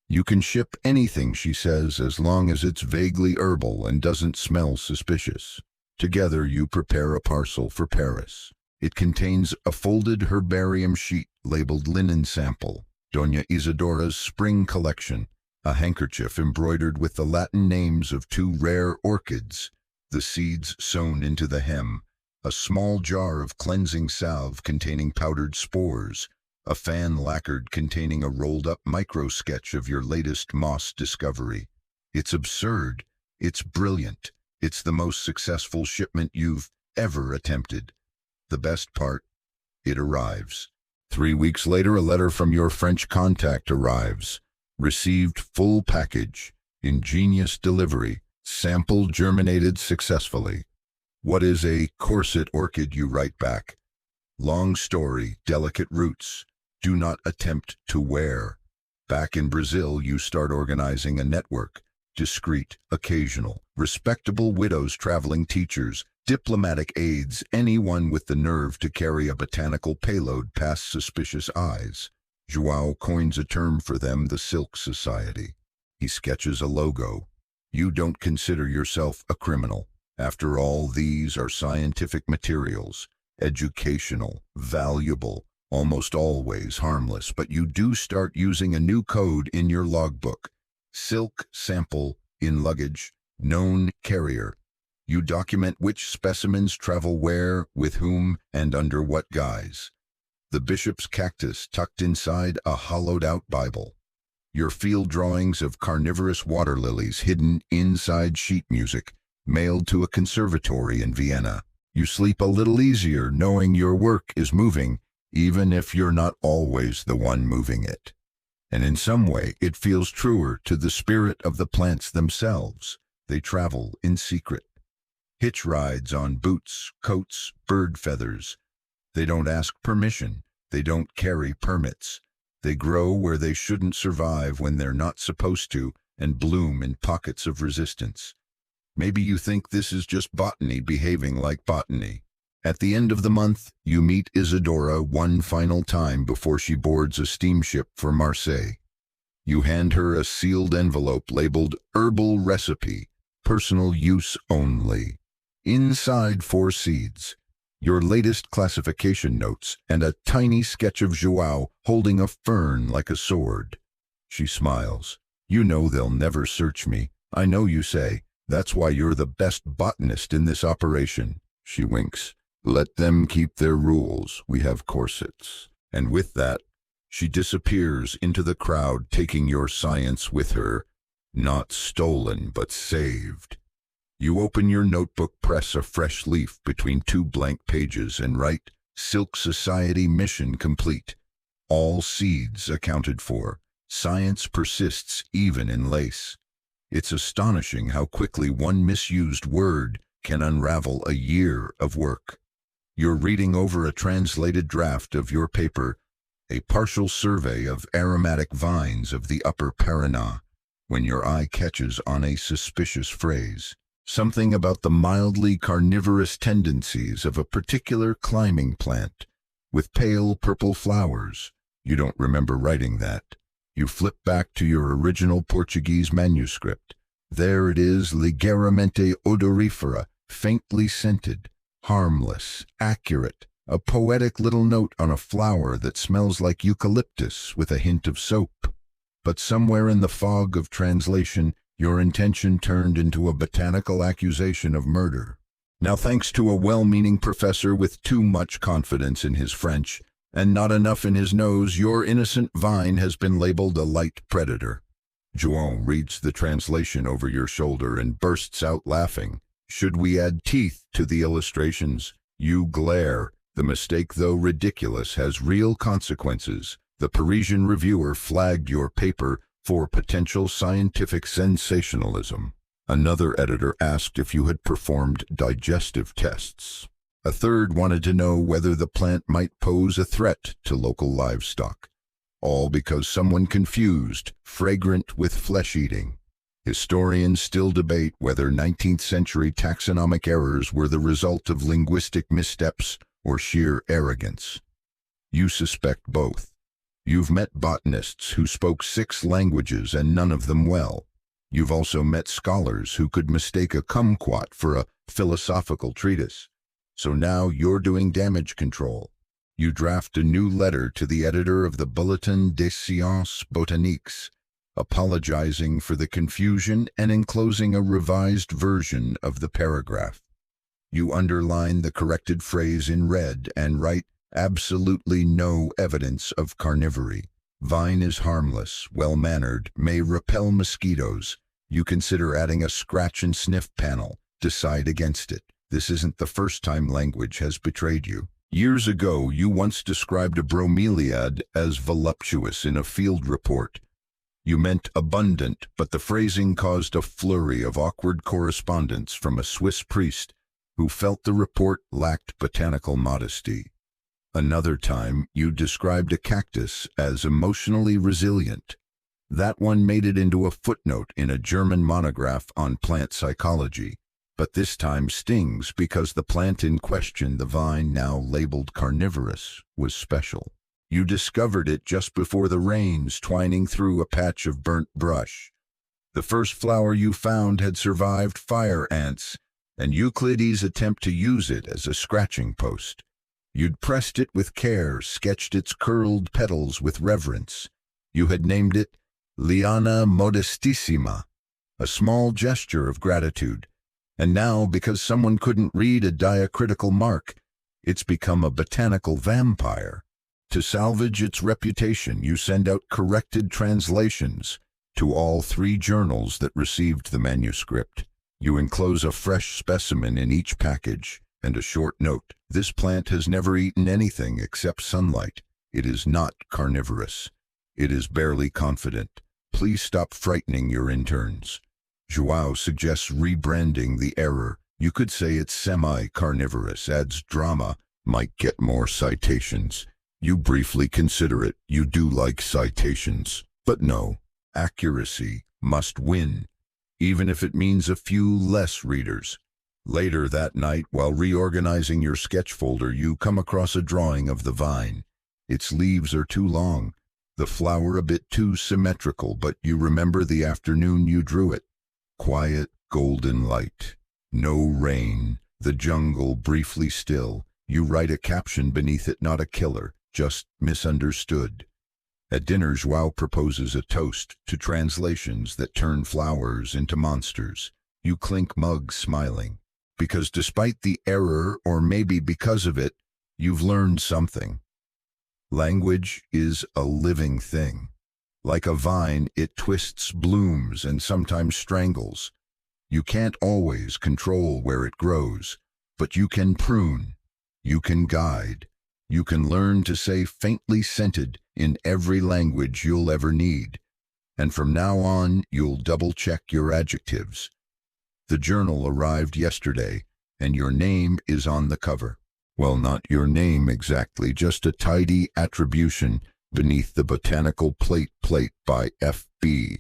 You can ship anything, she says, as long as it's vaguely herbal and doesn't smell suspicious. Together you prepare a parcel for Paris. It contains a folded herbarium sheet labeled linen sample, Dona Isadora's spring collection, a handkerchief embroidered with the Latin names of 2 rare orchids, the seeds sewn into the hem, a small jar of cleansing salve containing powdered spores, a fan lacquered containing a rolled-up micro-sketch of your latest moss discovery. It's absurd. It's brilliant. It's the most successful shipment you've ever attempted. The best part, it arrives. 3 weeks later, a letter from your French contact arrives. Received full package, ingenious delivery, sample germinated successfully. What is a corset orchid, you write back? Long story, delicate roots. Do not attempt to wear. Back in Brazil, you start organizing a network. Discreet, occasional, respectable widows, traveling teachers, diplomatic aides, anyone with the nerve to carry a botanical payload past suspicious eyes. João coins a term for them, the Silk Society. He sketches a logo. You don't consider yourself a criminal. After all, these are scientific materials, educational, valuable, almost always harmless, but you do start using a new code in your logbook. Silk sample, in luggage, known carrier. You document which specimens travel where, with whom, and under what guise. The bishop's cactus tucked inside a hollowed-out Bible. Your field drawings of carnivorous water lilies hidden inside sheet music, mailed to a conservatory in Vienna. You sleep a little easier knowing your work is moving, even if you're not always the one moving it. And in some way, it feels truer to the spirit of the plants themselves. They travel in secret. Hitch rides on boots, coats, bird feathers. They don't ask permission. They don't carry permits. They grow where they shouldn't survive when they're not supposed to, and bloom in pockets of resistance. Maybe you think this is just botany behaving like botany. At the end of the month, you meet Isadora one final time before she boards a steamship for Marseille. You hand her a sealed envelope labeled Herbal Recipe, Personal Use Only. Inside 4 seeds, your latest classification notes, and a tiny sketch of João holding a fern like a sword. She smiles. You know they'll never search me. I know, you say. That's why you're the best botanist in this operation. She winks. Let them keep their rules. We have corsets. And with that, she disappears into the crowd, taking your science with her. Not stolen, but saved. You open your notebook, press a fresh leaf between 2 blank pages, and write, Silk Society mission complete. All seeds accounted for. Science persists even in lace. It's astonishing how quickly one misused word can unravel a year of work. You're reading over a translated draft of your paper, a partial survey of aromatic vines of the Upper Paraná, when your eye catches on a suspicious phrase. Something about the mildly carnivorous tendencies of a particular climbing plant, with pale purple flowers. You don't remember writing that. You flip back to your original Portuguese manuscript. There it is, ligeiramente odorifera, faintly scented, harmless, accurate, a poetic little note on a flower that smells like eucalyptus with a hint of soap. But somewhere in the fog of translation, your intention turned into a botanical accusation of murder. Now, thanks to a well-meaning professor with too much confidence in his French and not enough in his nose, your innocent vine has been labeled a light predator. João reads the translation over your shoulder and bursts out laughing. Should we add teeth to the illustrations? You glare. The mistake, though ridiculous, has real consequences. The Parisian reviewer flagged your paper for potential scientific sensationalism. Another editor asked if you had performed digestive tests. A third wanted to know whether the plant might pose a threat to local livestock. All because someone confused fragrant with flesh-eating. Historians still debate whether 19th century taxonomic errors were the result of linguistic missteps or sheer arrogance. You suspect both. You've met botanists who spoke 6 languages and none of them well. You've also met scholars who could mistake a kumquat for a philosophical treatise. So now you're doing damage control. You draft a new letter to the editor of the Bulletin des Sciences Botaniques, apologizing for the confusion and enclosing a revised version of the paragraph. You underline the corrected phrase in red and write, absolutely no evidence of carnivory. Vine is harmless, well-mannered, may repel mosquitoes. You consider adding a scratch and sniff panel. Decide against it. This isn't the first time language has betrayed you. Years ago, you once described a bromeliad as voluptuous in a field report. You meant abundant, but the phrasing caused a flurry of awkward correspondence from a Swiss priest who felt the report lacked botanical modesty. Another time, you described a cactus as emotionally resilient. That one made it into a footnote in a German monograph on plant psychology, but this time stings because the plant in question, the vine now labeled carnivorous, was special. You discovered it just before the rains, twining through a patch of burnt brush. The first flower you found had survived fire ants and Euclides' attempt to use it as a scratching post. You'd pressed it with care, sketched its curled petals with reverence. You had named it Liana Modestissima, a small gesture of gratitude. And now, because someone couldn't read a diacritical mark, it's become a botanical vampire. To salvage its reputation, you send out corrected translations to all 3 journals that received the manuscript. You enclose a fresh specimen in each package and a short note. This plant has never eaten anything except sunlight. It is not carnivorous. It is barely confident. Please stop frightening your interns. Joao suggests rebranding the error. You could say it's semi-carnivorous, adds drama, might get more citations. You briefly consider it. You do like citations. But no, accuracy must win, even if it means a few less readers. Later that night, while reorganizing your sketch folder, you come across a drawing of the vine. Its leaves are too long, the flower a bit too symmetrical, but you remember the afternoon you drew it. Quiet, golden light. No rain. The jungle briefly still. You write a caption beneath it, not a killer, just misunderstood. At dinner, Joao proposes a toast to translations that turn flowers into monsters. You clink mugs smiling, because despite the error, or maybe because of it, you've learned something. Language is a living thing. Like a vine, it twists, blooms, and sometimes strangles. You can't always control where it grows, but you can prune, you can guide, you can learn to say faintly scented in every language you'll ever need. And from now on, you'll double-check your adjectives. The journal arrived yesterday, and your name is on the cover. Well, not your name exactly, just a tidy attribution beneath the botanical plate by F.B.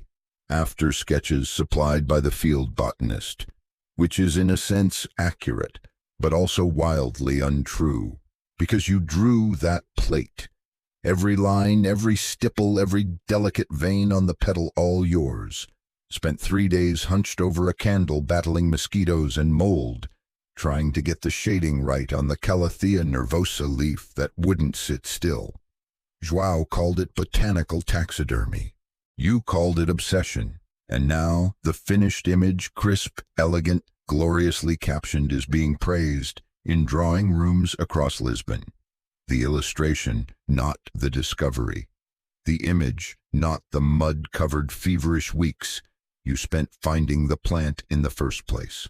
after sketches supplied by the field botanist, which is in a sense accurate, but also wildly untrue, because you drew that plate. Every line, every stipple, every delicate vein on the petal, all yours. Spent 3 days hunched over a candle battling mosquitoes and mold, trying to get the shading right on the Calathea nervosa leaf that wouldn't sit still. Joao called it botanical taxidermy. You called it obsession. And now the finished image, crisp, elegant, gloriously captioned, is being praised in drawing rooms across Lisbon. The illustration, not the discovery. The image, not the mud-covered feverish weeks you spent finding the plant in the first place.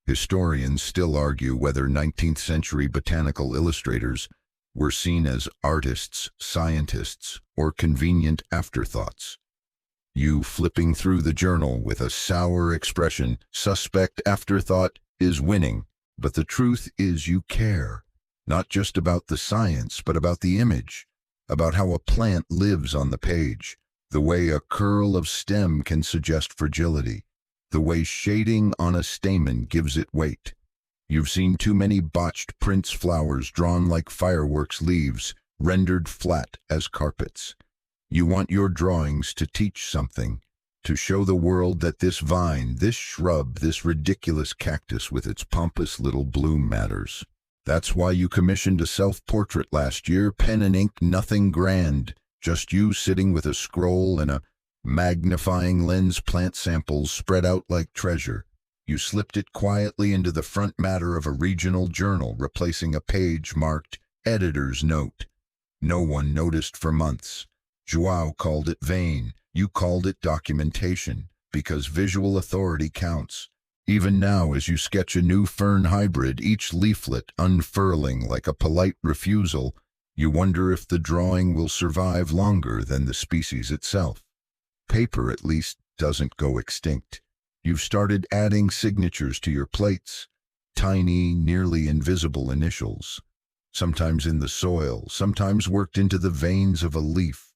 Historians still argue whether 19th century botanical illustrators were seen as artists, scientists, or convenient afterthoughts. You flipping through the journal with a sour expression, suspect afterthought is winning, but the truth is you care, not just about the science, but about the image, about how a plant lives on the page, the way a curl of stem can suggest fragility, the way shading on a stamen gives it weight. You've seen too many botched Prince flowers drawn like fireworks leaves, rendered flat as carpets. You want your drawings to teach something, to show the world that this vine, this shrub, this ridiculous cactus with its pompous little bloom matters. That's why you commissioned a self-portrait last year, pen and ink, nothing grand, just you sitting with a scroll and a magnifying lens, plant samples spread out like treasure. You slipped it quietly into the front matter of a regional journal, replacing a page marked editor's note. No one noticed for months. Joao called it vain. You called it documentation, because visual authority counts. Even now, as you sketch a new fern hybrid, each leaflet unfurling like a polite refusal, you wonder if the drawing will survive longer than the species itself. Paper, at least, doesn't go extinct. You've started adding signatures to your plates, tiny, nearly invisible initials, sometimes in the soil, sometimes worked into the veins of a leaf.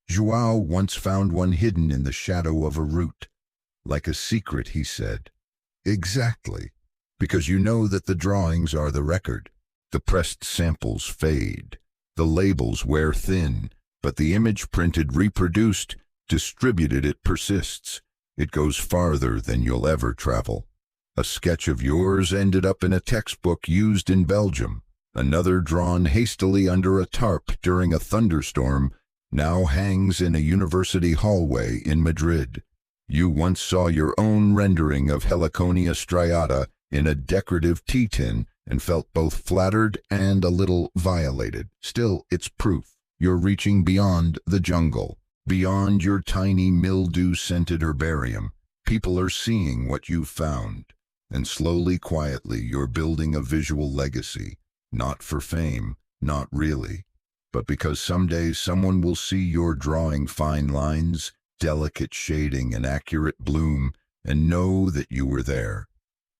João once found one hidden in the shadow of a root. Like a secret, he said. Exactly, because you know that the drawings are the record. The pressed samples fade, the labels wear thin, but the image printed, reproduced, distributed, it persists. It goes farther than you'll ever travel. A sketch of yours ended up in a textbook used in Belgium. Another, drawn hastily under a tarp during a thunderstorm, now hangs in a university hallway in Madrid. You once saw your own rendering of Heliconia striata in a decorative tea tin and felt both flattered and a little violated. Still, it's proof. You're reaching beyond the jungle, beyond your tiny mildew-scented herbarium. People are seeing what you've found, and slowly, quietly, you're building a visual legacy. Not for fame, not really, but because someday someone will see your drawing fine lines, delicate shading, and accurate bloom, and know that you were there,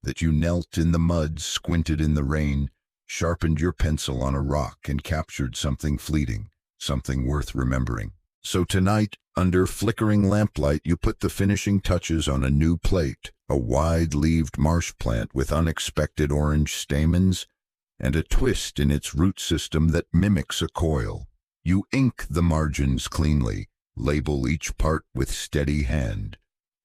that you knelt in the mud, squinted in the rain, sharpened your pencil on a rock, and captured something fleeting, something worth remembering. So tonight, under flickering lamplight, you put the finishing touches on a new plate, a wide-leaved marsh plant with unexpected orange stamens, and a twist in its root system that mimics a coil. You ink the margins cleanly, label each part with steady hand,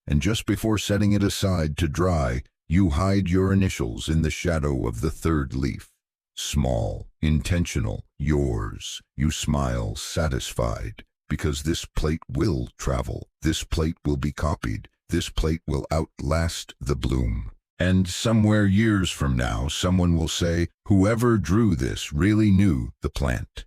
and just before setting it aside to dry, you hide your initials in the shadow of the third leaf. Small, intentional, yours. You smile, satisfied, because this plate will travel, this plate will be copied, this plate will outlast the bloom. And somewhere years from now, someone will say, whoever drew this really knew the plant.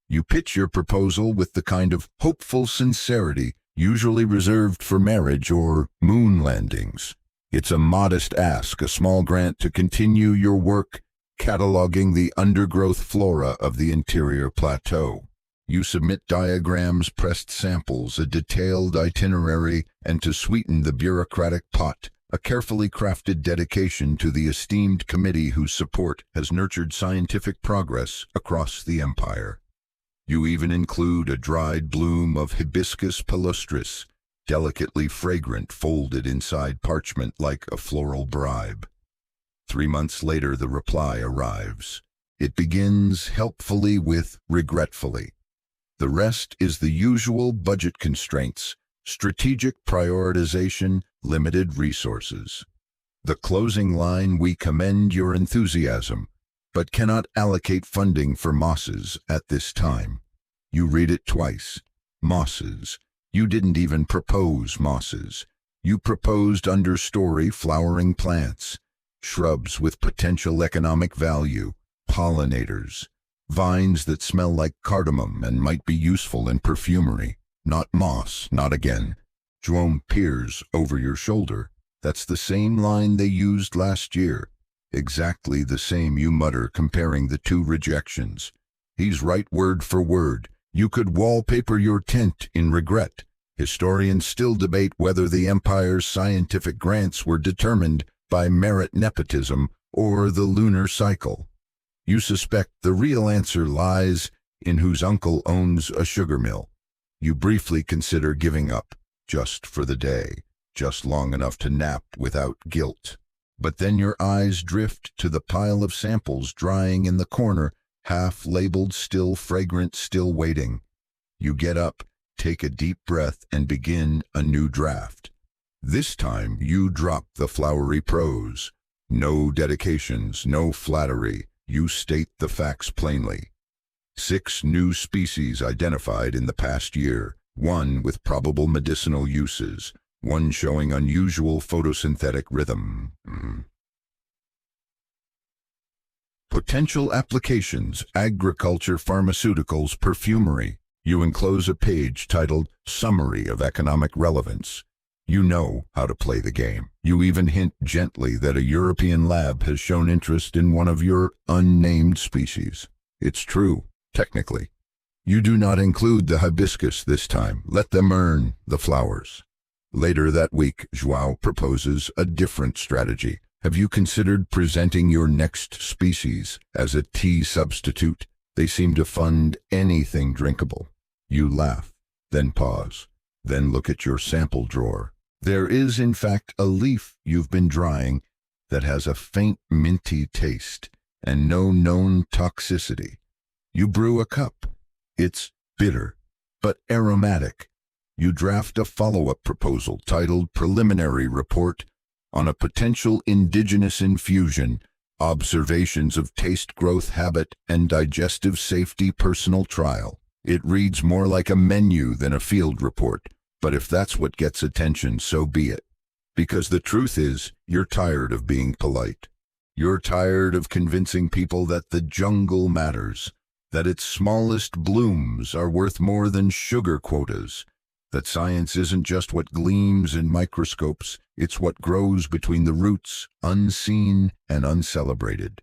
You pitch your proposal with the kind of hopeful sincerity usually reserved for marriage or moon landings. It's a modest ask, a small grant to continue your work cataloging the undergrowth flora of the interior plateau. You submit diagrams, pressed samples, a detailed itinerary, and to sweeten the bureaucratic pot, a carefully crafted dedication to the esteemed committee whose support has nurtured scientific progress across the empire. You even include a dried bloom of hibiscus palustris, delicately fragrant, folded inside parchment like a floral bribe. 3 months later, the reply arrives. It begins helpfully with regretfully. The rest is the usual budget constraints, strategic prioritization, limited resources. The closing line, we commend your enthusiasm, but cannot allocate funding for mosses at this time. You read it twice. Mosses. You didn't even propose mosses. You proposed understory flowering plants, shrubs with potential economic value, pollinators, vines that smell like cardamom and might be useful in perfumery. Not moss, not again. João peers over your shoulder. That's the same line they used last year. Exactly the same, you mutter, comparing the two rejections. He's right word for word. You could wallpaper your tent in regret. Historians still debate whether the empire's scientific grants were determined by merit nepotism or the lunar cycle. You suspect the real answer lies in whose uncle owns a sugar mill. You briefly consider giving up, just for the day, just long enough to nap without guilt. But then your eyes drift to the pile of samples drying in the corner, half-labeled, still fragrant, still waiting. You get up, take a deep breath, and begin a new draft. This time you drop the flowery prose. No dedications, no flattery. You state the facts plainly. 6 new species identified in the past year, 1 with probable medicinal uses, 1 showing unusual photosynthetic rhythm. Potential applications: agriculture, pharmaceuticals, perfumery. You enclose a page titled Summary of Economic Relevance. You know how to play the game. You even hint gently that a European lab has shown interest in one of your unnamed species. It's true, technically. You do not include the hibiscus this time. Let them earn the flowers. Later that week, João proposes a different strategy. Have you considered presenting your next species as a tea substitute? They seem to fund anything drinkable. You laugh, then pause, then look at your sample drawer. There is, in fact, a leaf you've been drying that has a faint minty taste and no known toxicity. You brew a cup. It's bitter, but aromatic. You draft a follow-up proposal titled Preliminary Report on a Potential Indigenous Infusion, Observations of Taste Growth Habit and Digestive Safety Personal Trial. It reads more like a menu than a field report, but if that's what gets attention, so be it. Because the truth is, you're tired of being polite. You're tired of convincing people that the jungle matters, that its smallest blooms are worth more than sugar quotas, that science isn't just what gleams in microscopes, it's what grows between the roots, unseen and uncelebrated.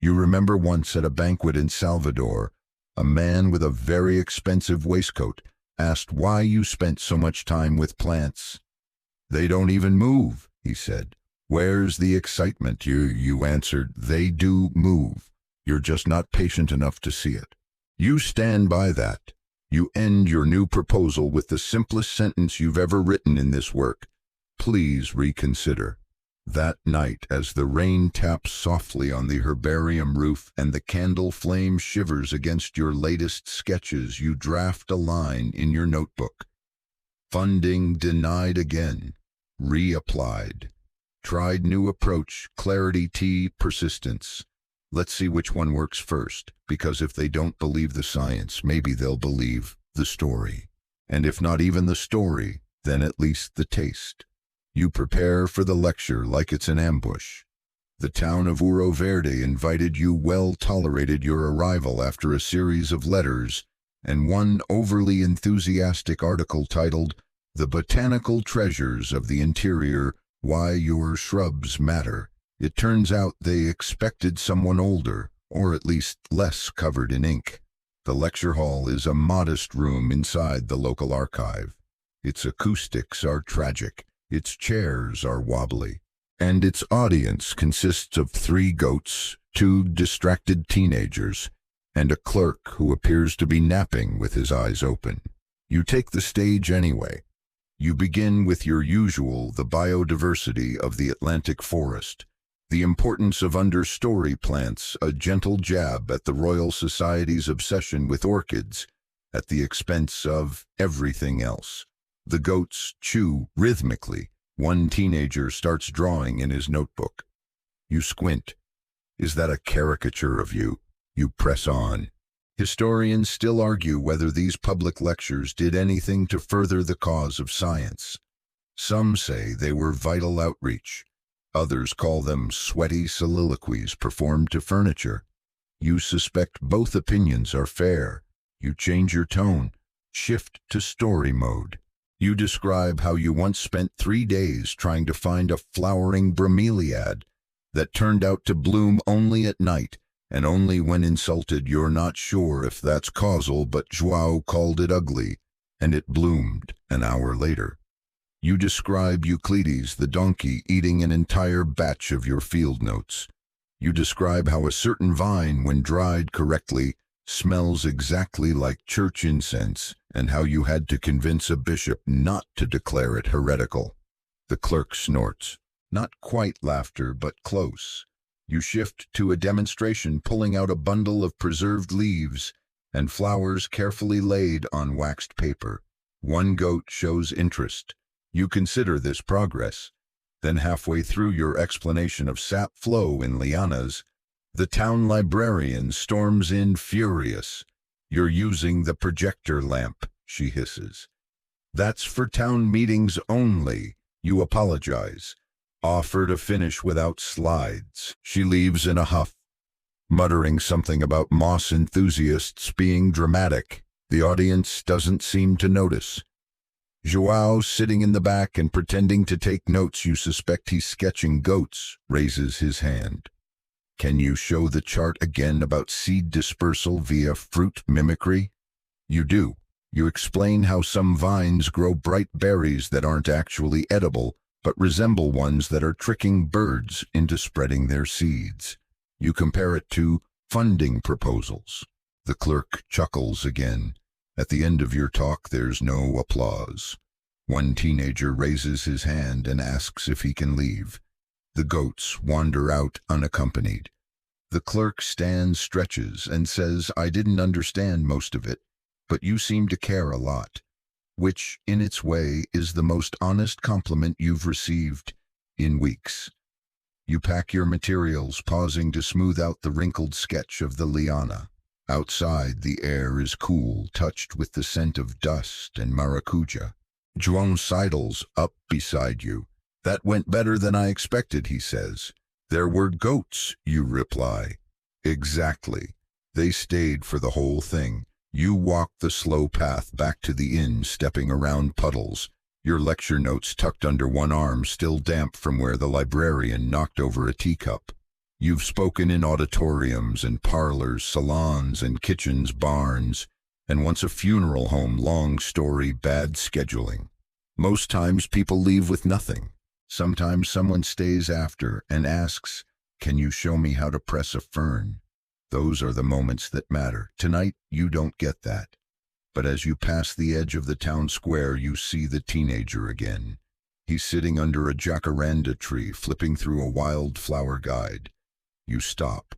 You remember once at a banquet in Salvador, a man with a very expensive waistcoat asked why you spent so much time with plants. They don't even move, he said. Where's the excitement? You answered, they do move. You're just not patient enough to see it. You stand by that. You end your new proposal with the simplest sentence you've ever written in this work. Please reconsider. That night, as the rain taps softly on the herbarium roof and the candle flame shivers against your latest sketches, you draft a line in your notebook. Funding denied again. Reapplied. Tried new approach, clarity T, persistence. Let's see which one works first, because if they don't believe the science, maybe they'll believe the story. And if not even the story, then at least the taste. You prepare for the lecture like it's an ambush. The town of Ouro Verde invited you, well tolerated your arrival after a series of letters and one overly enthusiastic article titled, The Botanical Treasures of the Interior, Why Your Shrubs Matter. It turns out they expected someone older, or at least less covered in ink. The lecture hall is a modest room inside the local archive. Its acoustics are tragic, its chairs are wobbly, and its audience consists of 3 goats, 2 distracted teenagers, and a clerk who appears to be napping with his eyes open. You take the stage anyway. You begin with your usual, the biodiversity of the Atlantic forest, the importance of understory plants, a gentle jab at the Royal Society's obsession with orchids, at the expense of everything else. The goats chew rhythmically. One teenager starts drawing in his notebook. You squint. Is that a caricature of you? You press on. Historians still argue whether these public lectures did anything to further the cause of science. Some say they were vital outreach. Others call them sweaty soliloquies performed to furniture. You suspect both opinions are fair. You change your tone, shift to story mode. You describe how you once spent 3 days trying to find a flowering bromeliad that turned out to bloom only at night, and only when insulted. You're not sure if that's causal, but João called it ugly, and it bloomed an hour later. You describe Euclides the donkey eating an entire batch of your field notes. You describe how a certain vine, when dried correctly, smells exactly like church incense, and how you had to convince a bishop not to declare it heretical. The clerk snorts. Not quite laughter, but close. You shift to a demonstration, pulling out a bundle of preserved leaves and flowers carefully laid on waxed paper. One goat shows interest. You consider this progress. Then halfway through your explanation of sap flow in lianas, the town librarian storms in furious. You're using the projector lamp, she hisses. That's for town meetings only. You apologize. Offer to finish without slides. She leaves in a huff, muttering something about moss enthusiasts being dramatic. The audience doesn't seem to notice. Joao, sitting in the back and pretending to take notes, you suspect he's sketching goats, raises his hand. Can you show the chart again about seed dispersal via fruit mimicry? You do. You explain how some vines grow bright berries that aren't actually edible, but resemble ones that are tricking birds into spreading their seeds. You compare it to funding proposals. The clerk chuckles again. At the end of your talk, there's no applause. One teenager raises his hand and asks if he can leave. The goats wander out unaccompanied. The clerk stands, stretches, and says, I didn't understand most of it, but you seem to care a lot, which, in its way, is the most honest compliment you've received in weeks. You pack your materials, pausing to smooth out the wrinkled sketch of the liana. Outside, the air is cool, touched with the scent of dust and maracuja. João sidles up beside you. That went better than I expected, he says. There were goats, you reply. Exactly. They stayed for the whole thing. You walk the slow path back to the inn, stepping around puddles, your lecture notes tucked under one arm, still damp from where the librarian knocked over a teacup. You've spoken in auditoriums and parlors, salons and kitchens, barns, and once a funeral home. Long story, bad scheduling. Most times people leave with nothing. Sometimes someone stays after and asks, can you show me how to press a fern? Those are the moments that matter. Tonight, you don't get that. But as you pass the edge of the town square, you see the teenager again. He's sitting under a jacaranda tree, flipping through a wildflower guide. You stop.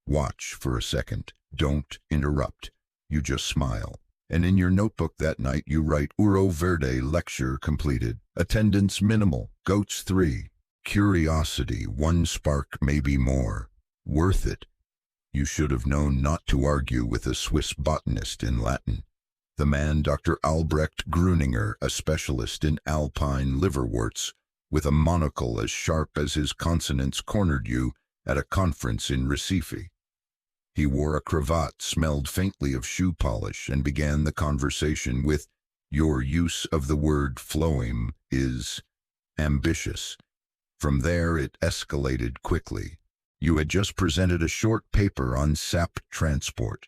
Watch for a second. Don't interrupt. You just smile. And in your notebook that night, you write, Uro Verde lecture completed. Attendance minimal. Goats 3. Curiosity 1 spark, maybe more. Worth it. You should have known not to argue with a Swiss botanist in Latin. The man, Dr. Albrecht Gruninger, a specialist in alpine liverworts, with a monocle as sharp as his consonants, cornered you at a conference in Recife. He wore a cravat, smelled faintly of shoe polish, and began the conversation with, your use of the word phloem is ambitious. From there it escalated quickly. You had just presented a short paper on sap transport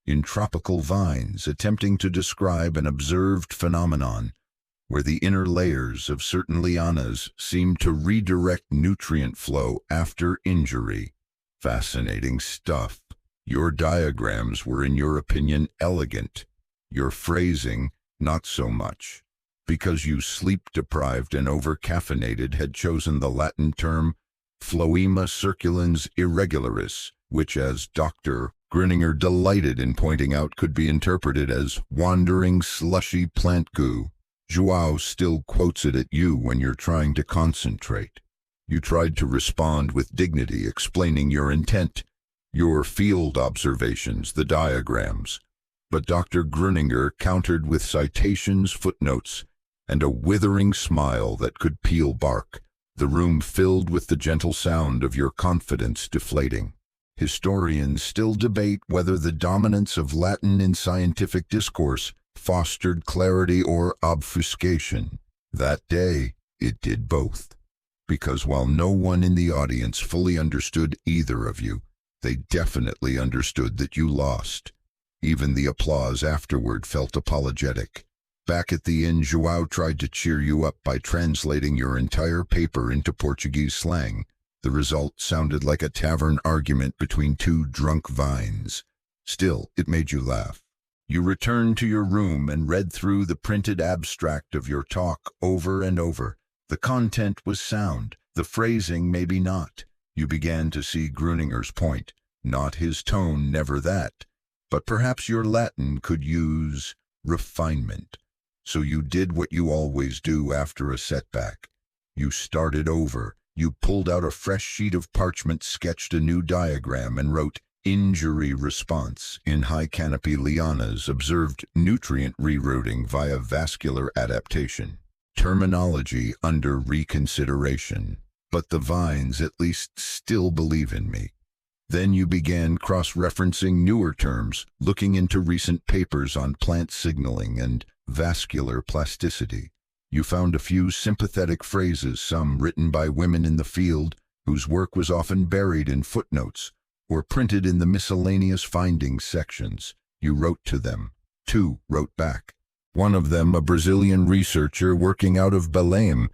in tropical vines, attempting to describe an observed phenomenon where the inner layers of certain lianas seem to redirect nutrient flow after injury. Fascinating stuff. Your diagrams were, in your opinion, elegant. Your phrasing, not so much, because you sleep-deprived and over-caffeinated had chosen the Latin term Phloema circulans irregularis, which, as Dr. Gruninger delighted in pointing out, could be interpreted as wandering slushy plant goo. Joao still quotes it at you when you're trying to concentrate. You tried to respond with dignity, explaining your intent, your field observations, the diagrams. But Dr. Gruninger countered with citations, footnotes, and a withering smile that could peel bark. The room filled with the gentle sound of your confidence deflating. Historians still debate whether the dominance of Latin in scientific discourse fostered clarity or obfuscation. That day, it did both. Because while no one in the audience fully understood either of you, they definitely understood that you lost. Even the applause afterward felt apologetic. Back at the inn, Joao tried to cheer you up by translating your entire paper into Portuguese slang. The result sounded like a tavern argument between two drunk vines. Still, it made you laugh. You returned to your room and read through the printed abstract of your talk over and over. The content was sound, the phrasing maybe not. You began to see Gruninger's point. Not his tone, never that. But perhaps your Latin could use refinement. So you did what you always do after a setback. You started over. You pulled out a fresh sheet of parchment, sketched a new diagram, and wrote injury response. In high canopy lianas, observed nutrient rerouting via vascular adaptation. Terminology under reconsideration. But the vines at least still believe in me. Then you began cross-referencing newer terms, looking into recent papers on plant signaling and vascular plasticity. You found a few sympathetic phrases, some written by women in the field, whose work was often buried in footnotes or printed in the miscellaneous findings sections. You wrote to them. Two wrote back. One of them, a Brazilian researcher working out of Belém,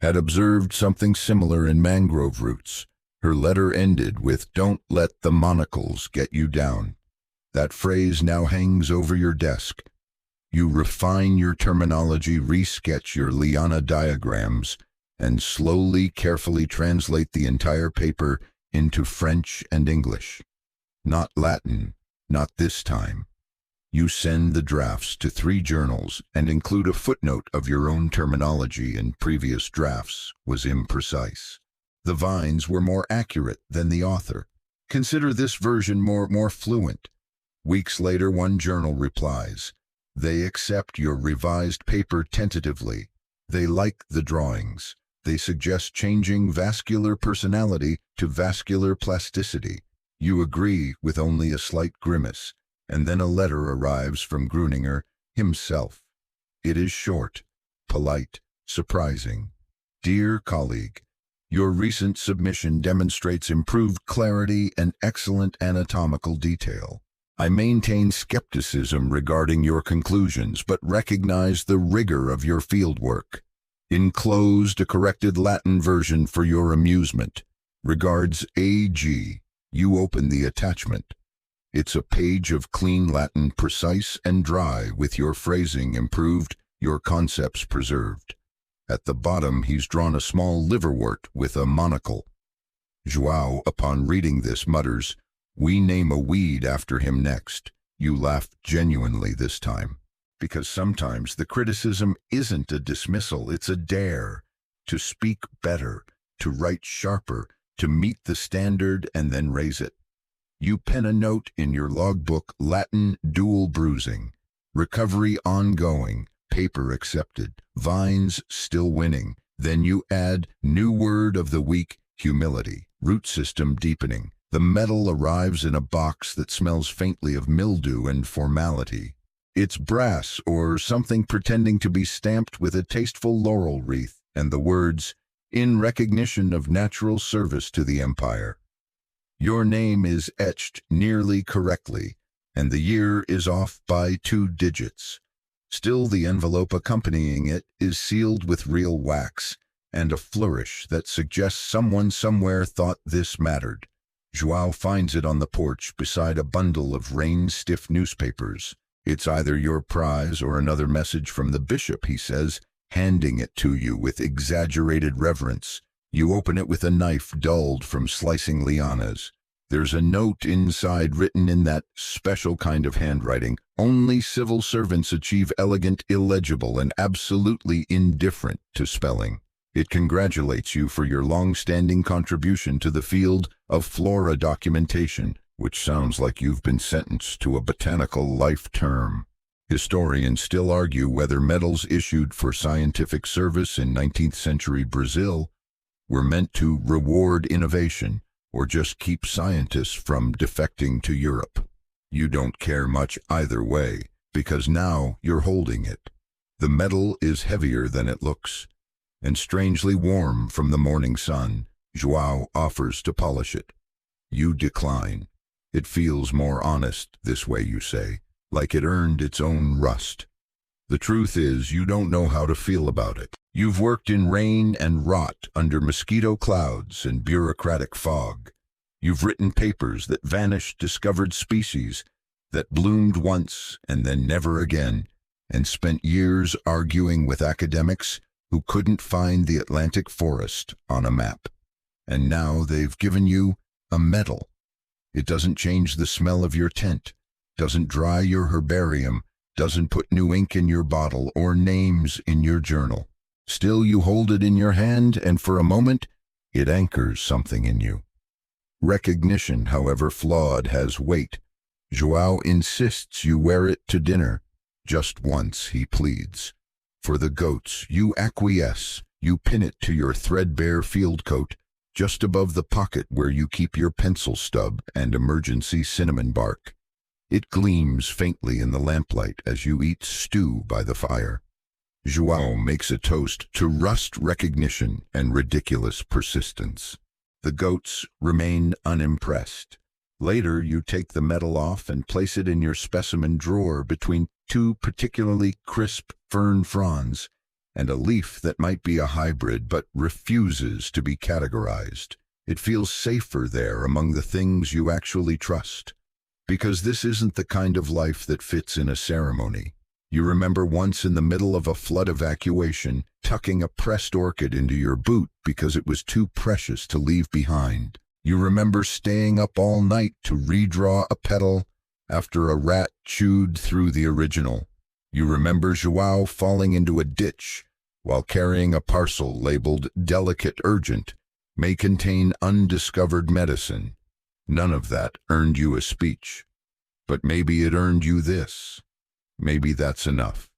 had observed something similar in mangrove roots. Her letter ended with, "Don't let the monocles get you down." That phrase now hangs over your desk. You refine your terminology, resketch your liana diagrams, and slowly, carefully translate the entire paper into French and English. Not Latin, not this time. You send the drafts to 3 journals and include a footnote of your own terminology in previous drafts was imprecise. The vines were more accurate than the author. Consider this version more fluent. Weeks later, one journal replies, "They accept your revised paper tentatively. They like the drawings. They suggest changing vascular personality to vascular plasticity." You agree with only a slight grimace, and then a letter arrives from Gruninger himself. It is short, polite, surprising. "Dear colleague, your recent submission demonstrates improved clarity and excellent anatomical detail. I maintain skepticism regarding your conclusions, but recognize the rigor of your fieldwork. Enclosed a corrected Latin version for your amusement. Regards, A.G." You open the attachment. It's a page of clean Latin, precise and dry, with your phrasing improved, your concepts preserved. At the bottom, he's drawn a small liverwort with a monocle. João, upon reading this, mutters, "We name a weed after him next." You laugh genuinely this time, because sometimes the criticism isn't a dismissal, it's a dare to speak better, to write sharper, to meet the standard and then raise it. You pen a note in your logbook, Latin dual bruising, recovery ongoing, paper accepted, vines still winning. Then you add new word of the week, humility, root system deepening. The metal arrives in a box that smells faintly of mildew and formality. It's brass or something pretending to be stamped with a tasteful laurel wreath, and the words, "In recognition of natural service to the empire." Your name is etched nearly correctly, and the year is off by 2 digits. Still, the envelope accompanying it is sealed with real wax, and a flourish that suggests someone somewhere thought this mattered. João finds it on the porch beside a bundle of rain-stiff newspapers. "It's either your prize or another message from the bishop," he says, handing it to you with exaggerated reverence. You open it with a knife dulled from slicing lianas. There's a note inside written in that special kind of handwriting. Only civil servants achieve elegant, illegible, and absolutely indifferent to spelling. It congratulates you for your long-standing contribution to the field of flora documentation, which sounds like you've been sentenced to a botanical life term. Historians still argue whether medals issued for scientific service in 19th century Brazil were meant to reward innovation or just keep scientists from defecting to Europe. You don't care much either way, because now you're holding it. The medal is heavier than it looks, and strangely warm from the morning sun. João offers to polish it. You decline. It feels more honest this way, you say, like it earned its own rust. The truth is, you don't know how to feel about it. You've worked in rain and rot under mosquito clouds and bureaucratic fog. You've written papers that vanished discovered species that bloomed once and then never again, and spent years arguing with academics who couldn't find the Atlantic forest on a map. And now they've given you a medal. It doesn't change the smell of your tent, doesn't dry your herbarium, doesn't put new ink in your bottle or names in your journal. Still, you hold it in your hand, and for a moment, it anchors something in you. Recognition, however flawed, has weight. João insists you wear it to dinner. Just once, he pleads. For the goats, you acquiesce. You pin it to your threadbare field coat, just above the pocket where you keep your pencil stub and emergency cinnamon bark. It gleams faintly in the lamplight as you eat stew by the fire. João makes a toast to rust recognition and ridiculous persistence. The goats remain unimpressed. Later, you take the metal off and place it in your specimen drawer between two particularly crisp fern fronds and a leaf that might be a hybrid but refuses to be categorized. It feels safer there among the things you actually trust, because this isn't the kind of life that fits in a ceremony. You remember once in the middle of a flood evacuation, tucking a pressed orchid into your boot because it was too precious to leave behind. You remember staying up all night to redraw a petal after a rat chewed through the original. You remember João falling into a ditch while carrying a parcel labeled "Delicate Urgent, may contain undiscovered medicine." None of that earned you a speech. But maybe it earned you this. Maybe that's enough.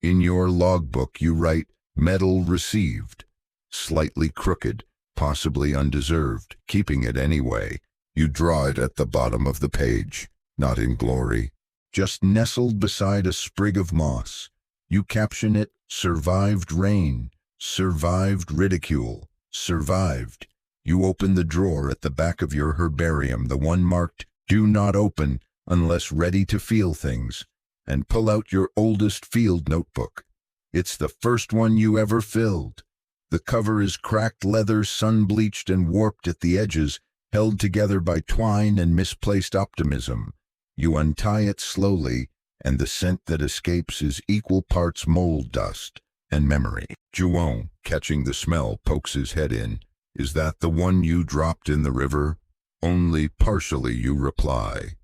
In your logbook you write, "Medal received." Slightly crooked, possibly undeserved, keeping it anyway. You draw it at the bottom of the page, not in glory, just nestled beside a sprig of moss. You caption it, "Survived rain, survived ridicule, survived." You open the drawer at the back of your herbarium, the one marked, "Do not open unless ready to feel things," and pull out your oldest field notebook. It's the first one you ever filled. The cover is cracked leather, sun-bleached and warped at the edges, held together by twine and misplaced optimism. You untie it slowly, and the scent that escapes is equal parts mold dust and memory. João, catching the smell, pokes his head in. "Is that the one you dropped in the river?" "Only partially," you reply.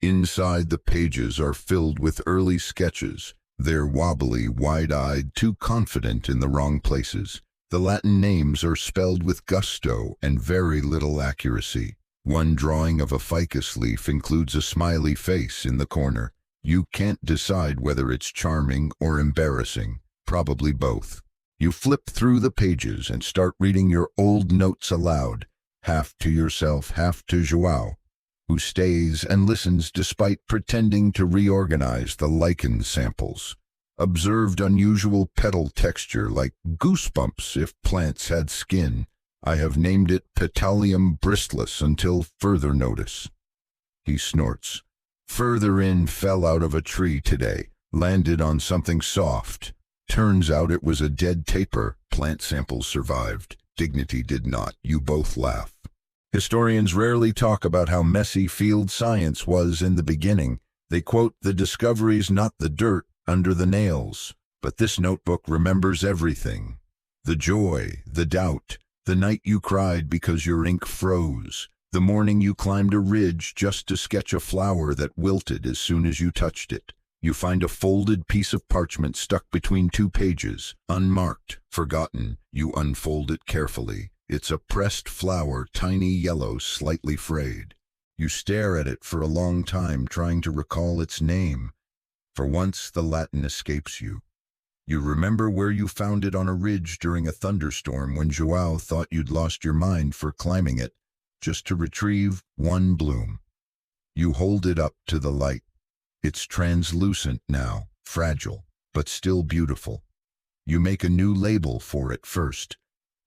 Inside, the pages are filled with early sketches. They're wobbly, wide-eyed, too confident in the wrong places. The Latin names are spelled with gusto and very little accuracy. One drawing of a ficus leaf includes a smiley face in the corner. You can't decide whether it's charming or embarrassing, probably both. You flip through the pages and start reading your old notes aloud, half to yourself, half to João, who stays and listens despite pretending to reorganize the lichen samples. Observed unusual petal texture like goosebumps if plants had skin. I have named it Petalium bristless until further notice. He snorts. "Further in, fell out of a tree today, landed on something soft. Turns out it was a dead tapir. Plant samples survived. Dignity did not." You both laugh. Historians rarely talk about how messy field science was in the beginning. They quote the discoveries, not the dirt under the nails. But this notebook remembers everything. The joy, the doubt, the night you cried because your ink froze, the morning you climbed a ridge just to sketch a flower that wilted as soon as you touched it. You find a folded piece of parchment stuck between two pages, unmarked, forgotten. You unfold it carefully. It's a pressed flower, tiny yellow, slightly frayed. You stare at it for a long time, trying to recall its name. For once, the Latin escapes you. You remember where you found it on a ridge during a thunderstorm when João thought you'd lost your mind for climbing it, just to retrieve one bloom. You hold it up to the light. It's translucent now, fragile, but still beautiful. You make a new label for it first,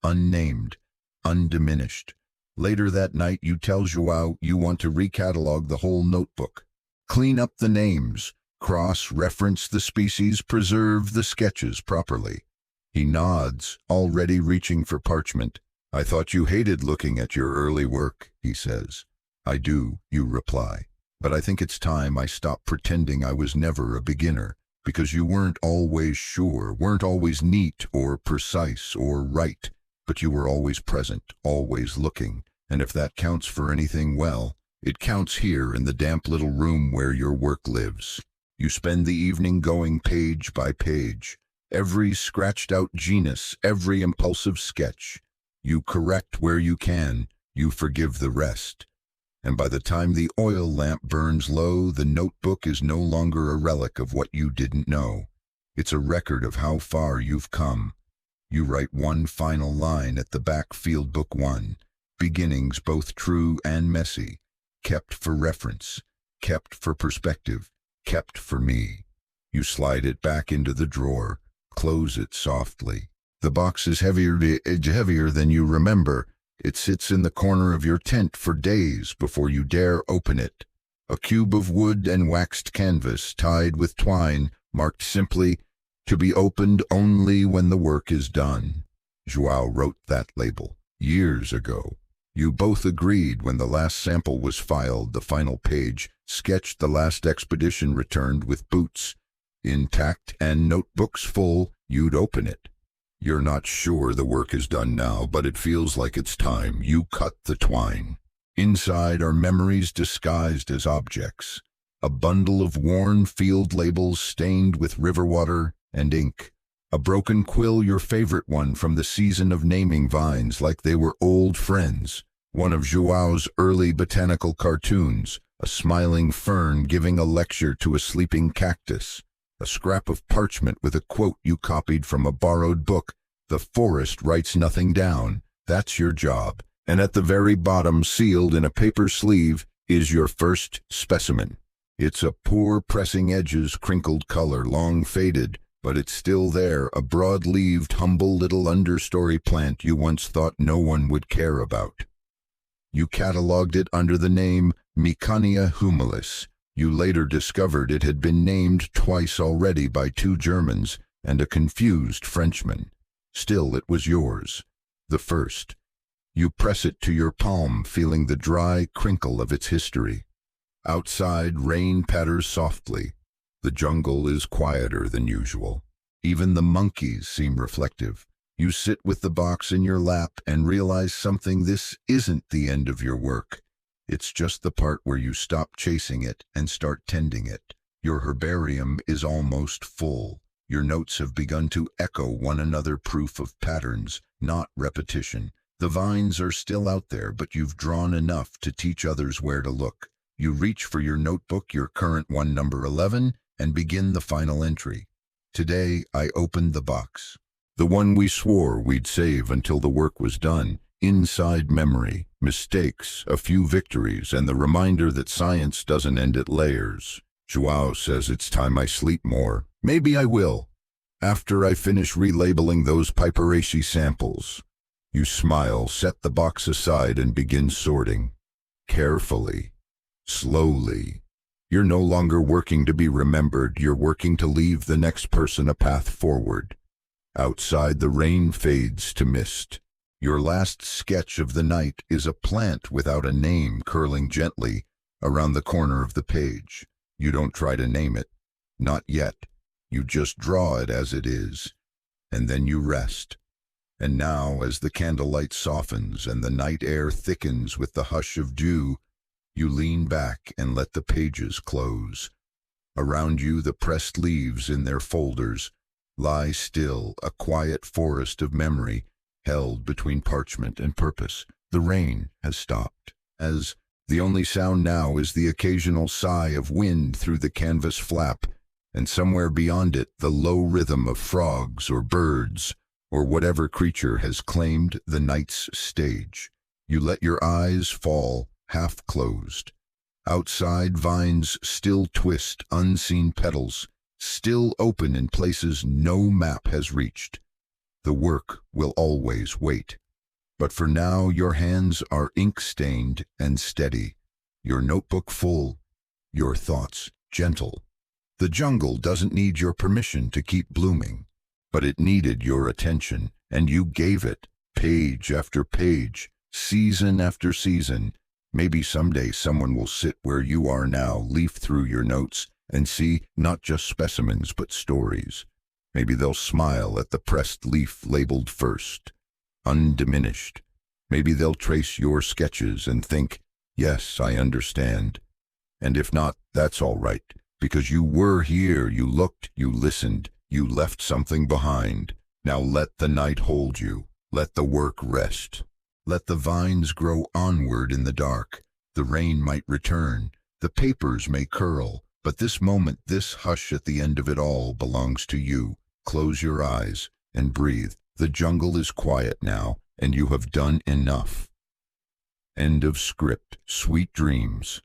unnamed, undiminished. Later that night, you tell João you want to recatalogue the whole notebook. Clean up the names, cross-reference the species, preserve the sketches properly. He nods, already reaching for parchment. "I thought you hated looking at your early work," he says. "I do," you reply. "But I think it's time I stopped pretending I was never a beginner, because you weren't always sure, weren't always neat or precise or right. But you were always present, always looking, and if that counts for anything, well, it counts here in the damp little room where your work lives. You spend the evening going page by page, every scratched-out genus, every impulsive sketch. You correct where you can, you forgive the rest. And by the time the oil lamp burns low, the notebook is no longer a relic of what you didn't know. It's a record of how far you've come. You write one final line at the back, field book 1. beginnings, both true and messy, kept for reference, kept for perspective, kept for me. You slide it back into the drawer, close it softly. The box is heavier than you remember. It sits in the corner of your tent for days before you dare open it. A cube of wood and waxed canvas tied with twine, marked simply, "To be opened only when the work is done." João wrote that label years ago. You both agreed when the last sample was filed, the final page sketched the last expedition returned with boots intact and notebooks full. You'd open it. You're not sure the work is done now, but it feels like it's time. You cut the twine. Inside are memories disguised as objects. A bundle of worn field labels stained with river water and ink. A broken quill, your favorite one from the season of naming vines like they were old friends. One of João's early botanical cartoons, a smiling fern giving a lecture to a sleeping cactus. A scrap of parchment with a quote you copied from a borrowed book. "The forest writes nothing down. That's your job." And at the very bottom, sealed in a paper sleeve, is your first specimen. It's a poor pressing edges, crinkled color, long faded, but it's still there, a broad-leaved, humble little understory plant you once thought no one would care about. You catalogued it under the name Micania humilis. You later discovered it had been named twice already by 2 Germans and a confused Frenchman. Still, it was yours, the first. You press it to your palm, feeling the dry crinkle of its history. Outside, rain patters softly. The jungle is quieter than usual. Even the monkeys seem reflective. You sit with the box in your lap and realize something: this isn't the end of your work. It's just the part where you stop chasing it and start tending it. Your herbarium is almost full. Your notes have begun to echo one another, proof of patterns, not repetition. The vines are still out there, but you've drawn enough to teach others where to look. You reach for your notebook, your current one, number 11, and begin the final entry. "Today I opened the box. The one we swore we'd save until the work was done. Inside memory, mistakes, a few victories, and the reminder that science doesn't end at layers. João says it's time I sleep more. Maybe I will, after I finish relabeling those Piperaceae samples." You smile, set the box aside, and begin sorting. Carefully, slowly. You're no longer working to be remembered, you're working to leave the next person a path forward. Outside, the rain fades to mist. Your last sketch of the night is a plant without a name curling gently around the corner of the page. You don't try to name it. Not yet. You just draw it as it is. And then you rest. And now, as the candlelight softens and the night air thickens with the hush of dew, you lean back and let the pages close. Around you, the pressed leaves in their folders lie still, a quiet forest of memory held between parchment and purpose. The rain has stopped, as the only sound now is the occasional sigh of wind through the canvas flap, and somewhere beyond it the low rhythm of frogs or birds or whatever creature has claimed the night's stage. You let your eyes fall, half closed. Outside, vines still twist, unseen petals still open in places no map has reached. The work will always wait. But for now, your hands are ink-stained and steady, your notebook full, your thoughts gentle. The jungle doesn't need your permission to keep blooming, but it needed your attention, and you gave it, page after page, season after season. Maybe someday someone will sit where you are now, leaf through your notes, and see not just specimens but stories. Maybe they'll smile at the pressed leaf labeled first, undiminished. Maybe they'll trace your sketches and think, "Yes, I understand." And if not, that's all right, because you were here, you looked, you listened, you left something behind. Now let the night hold you. Let the work rest. Let the vines grow onward in the dark. The rain might return. The papers may curl. But this moment, this hush at the end of it all, belongs to you. Close your eyes and breathe. The jungle is quiet now, and you have done enough. End of script. Sweet dreams.